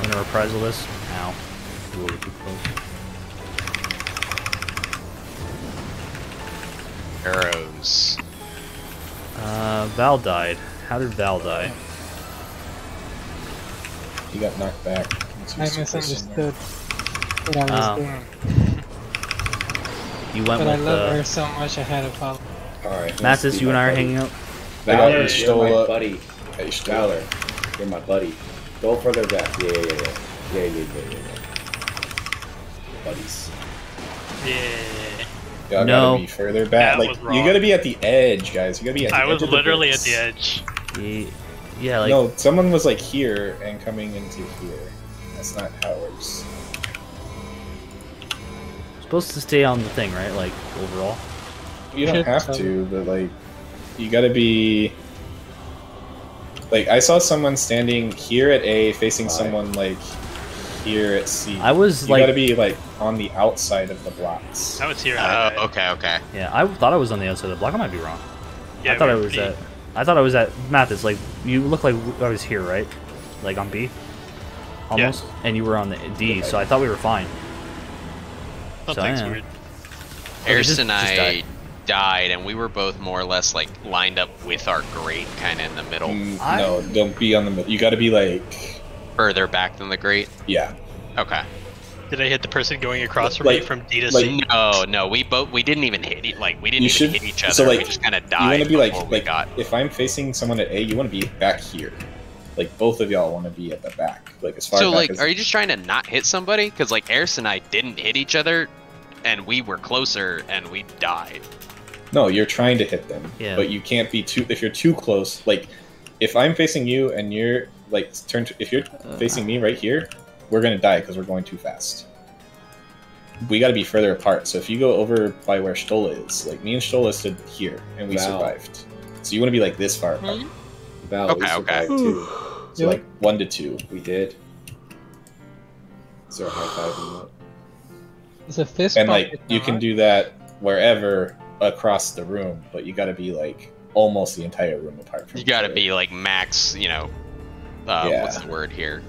I'm gonna reprisal this. Ow. A little too close. Arrows. Val died. How did Val die? He got knocked back. I misunderstood what I was doing. You went But I with love her so much I had to follow. Alright. Mathis, you and I are hanging out. Valor, Yeah, you're my Stola. buddy. Hey, Stola. Valor, you're my buddy. Go further back. Yeah. Buddies. Yeah. Y'all No. gotta be further back. That Like was you wrong. gotta be at the edge, guys. You gotta be at the I edge was of the literally at bricks. the edge. Yeah, like No, someone was like here and coming into here. That's not how it works. supposed to stay on the thing, right? Like overall. You don't have to, but like, you gotta be. Like, I saw someone standing here at A, facing someone like here at C. I was You like, gotta be like on the outside of the blocks. I was here. Oh, okay. yeah, I thought I was on the outside of the block. I might be wrong. Yeah, I thought we I were was pretty- at. I thought I was at Mathis. Like you look like I was here, right? Like on B, almost, and you were on the D. So I thought we were fine. Something's yeah. weird. Eris just and die. I died, and we were both more or less like lined up with our grate, kind of in the middle, No, don't be on the middle. You gotta be like, further back than the grate. yeah. Okay. Did I hit the person going across from Like- me from D to like- C? No, we didn't even hit it. Like we didn't You even should- hit each other. so, like, we just kind of You died. want to be like, before we got. if I'm facing someone at A, you want to be back here. Like both of y'all want to be at the back, like as far So back like, as. are you just trying to not hit somebody? Because like Eris and I didn't hit each other, and we were closer, and we died. No, you're trying to hit them, Yeah. but you can't be too. If you're too close, like if I'm facing you and you're like if you're facing me right here, we're gonna die because we're going too fast. We got to be further apart. So if you go over by where Stola is, like me and Stola stood here and we Wow. survived. So you want to be like this far apart. Val, we Okay. survived too. So like 1 to 2. We did. Is there a high five in that? It's a fist And bump, like it's you not. can do that wherever across the room, but you got to be like almost the entire room apart from. You got to each other. be like max. Yeah. What's the word here?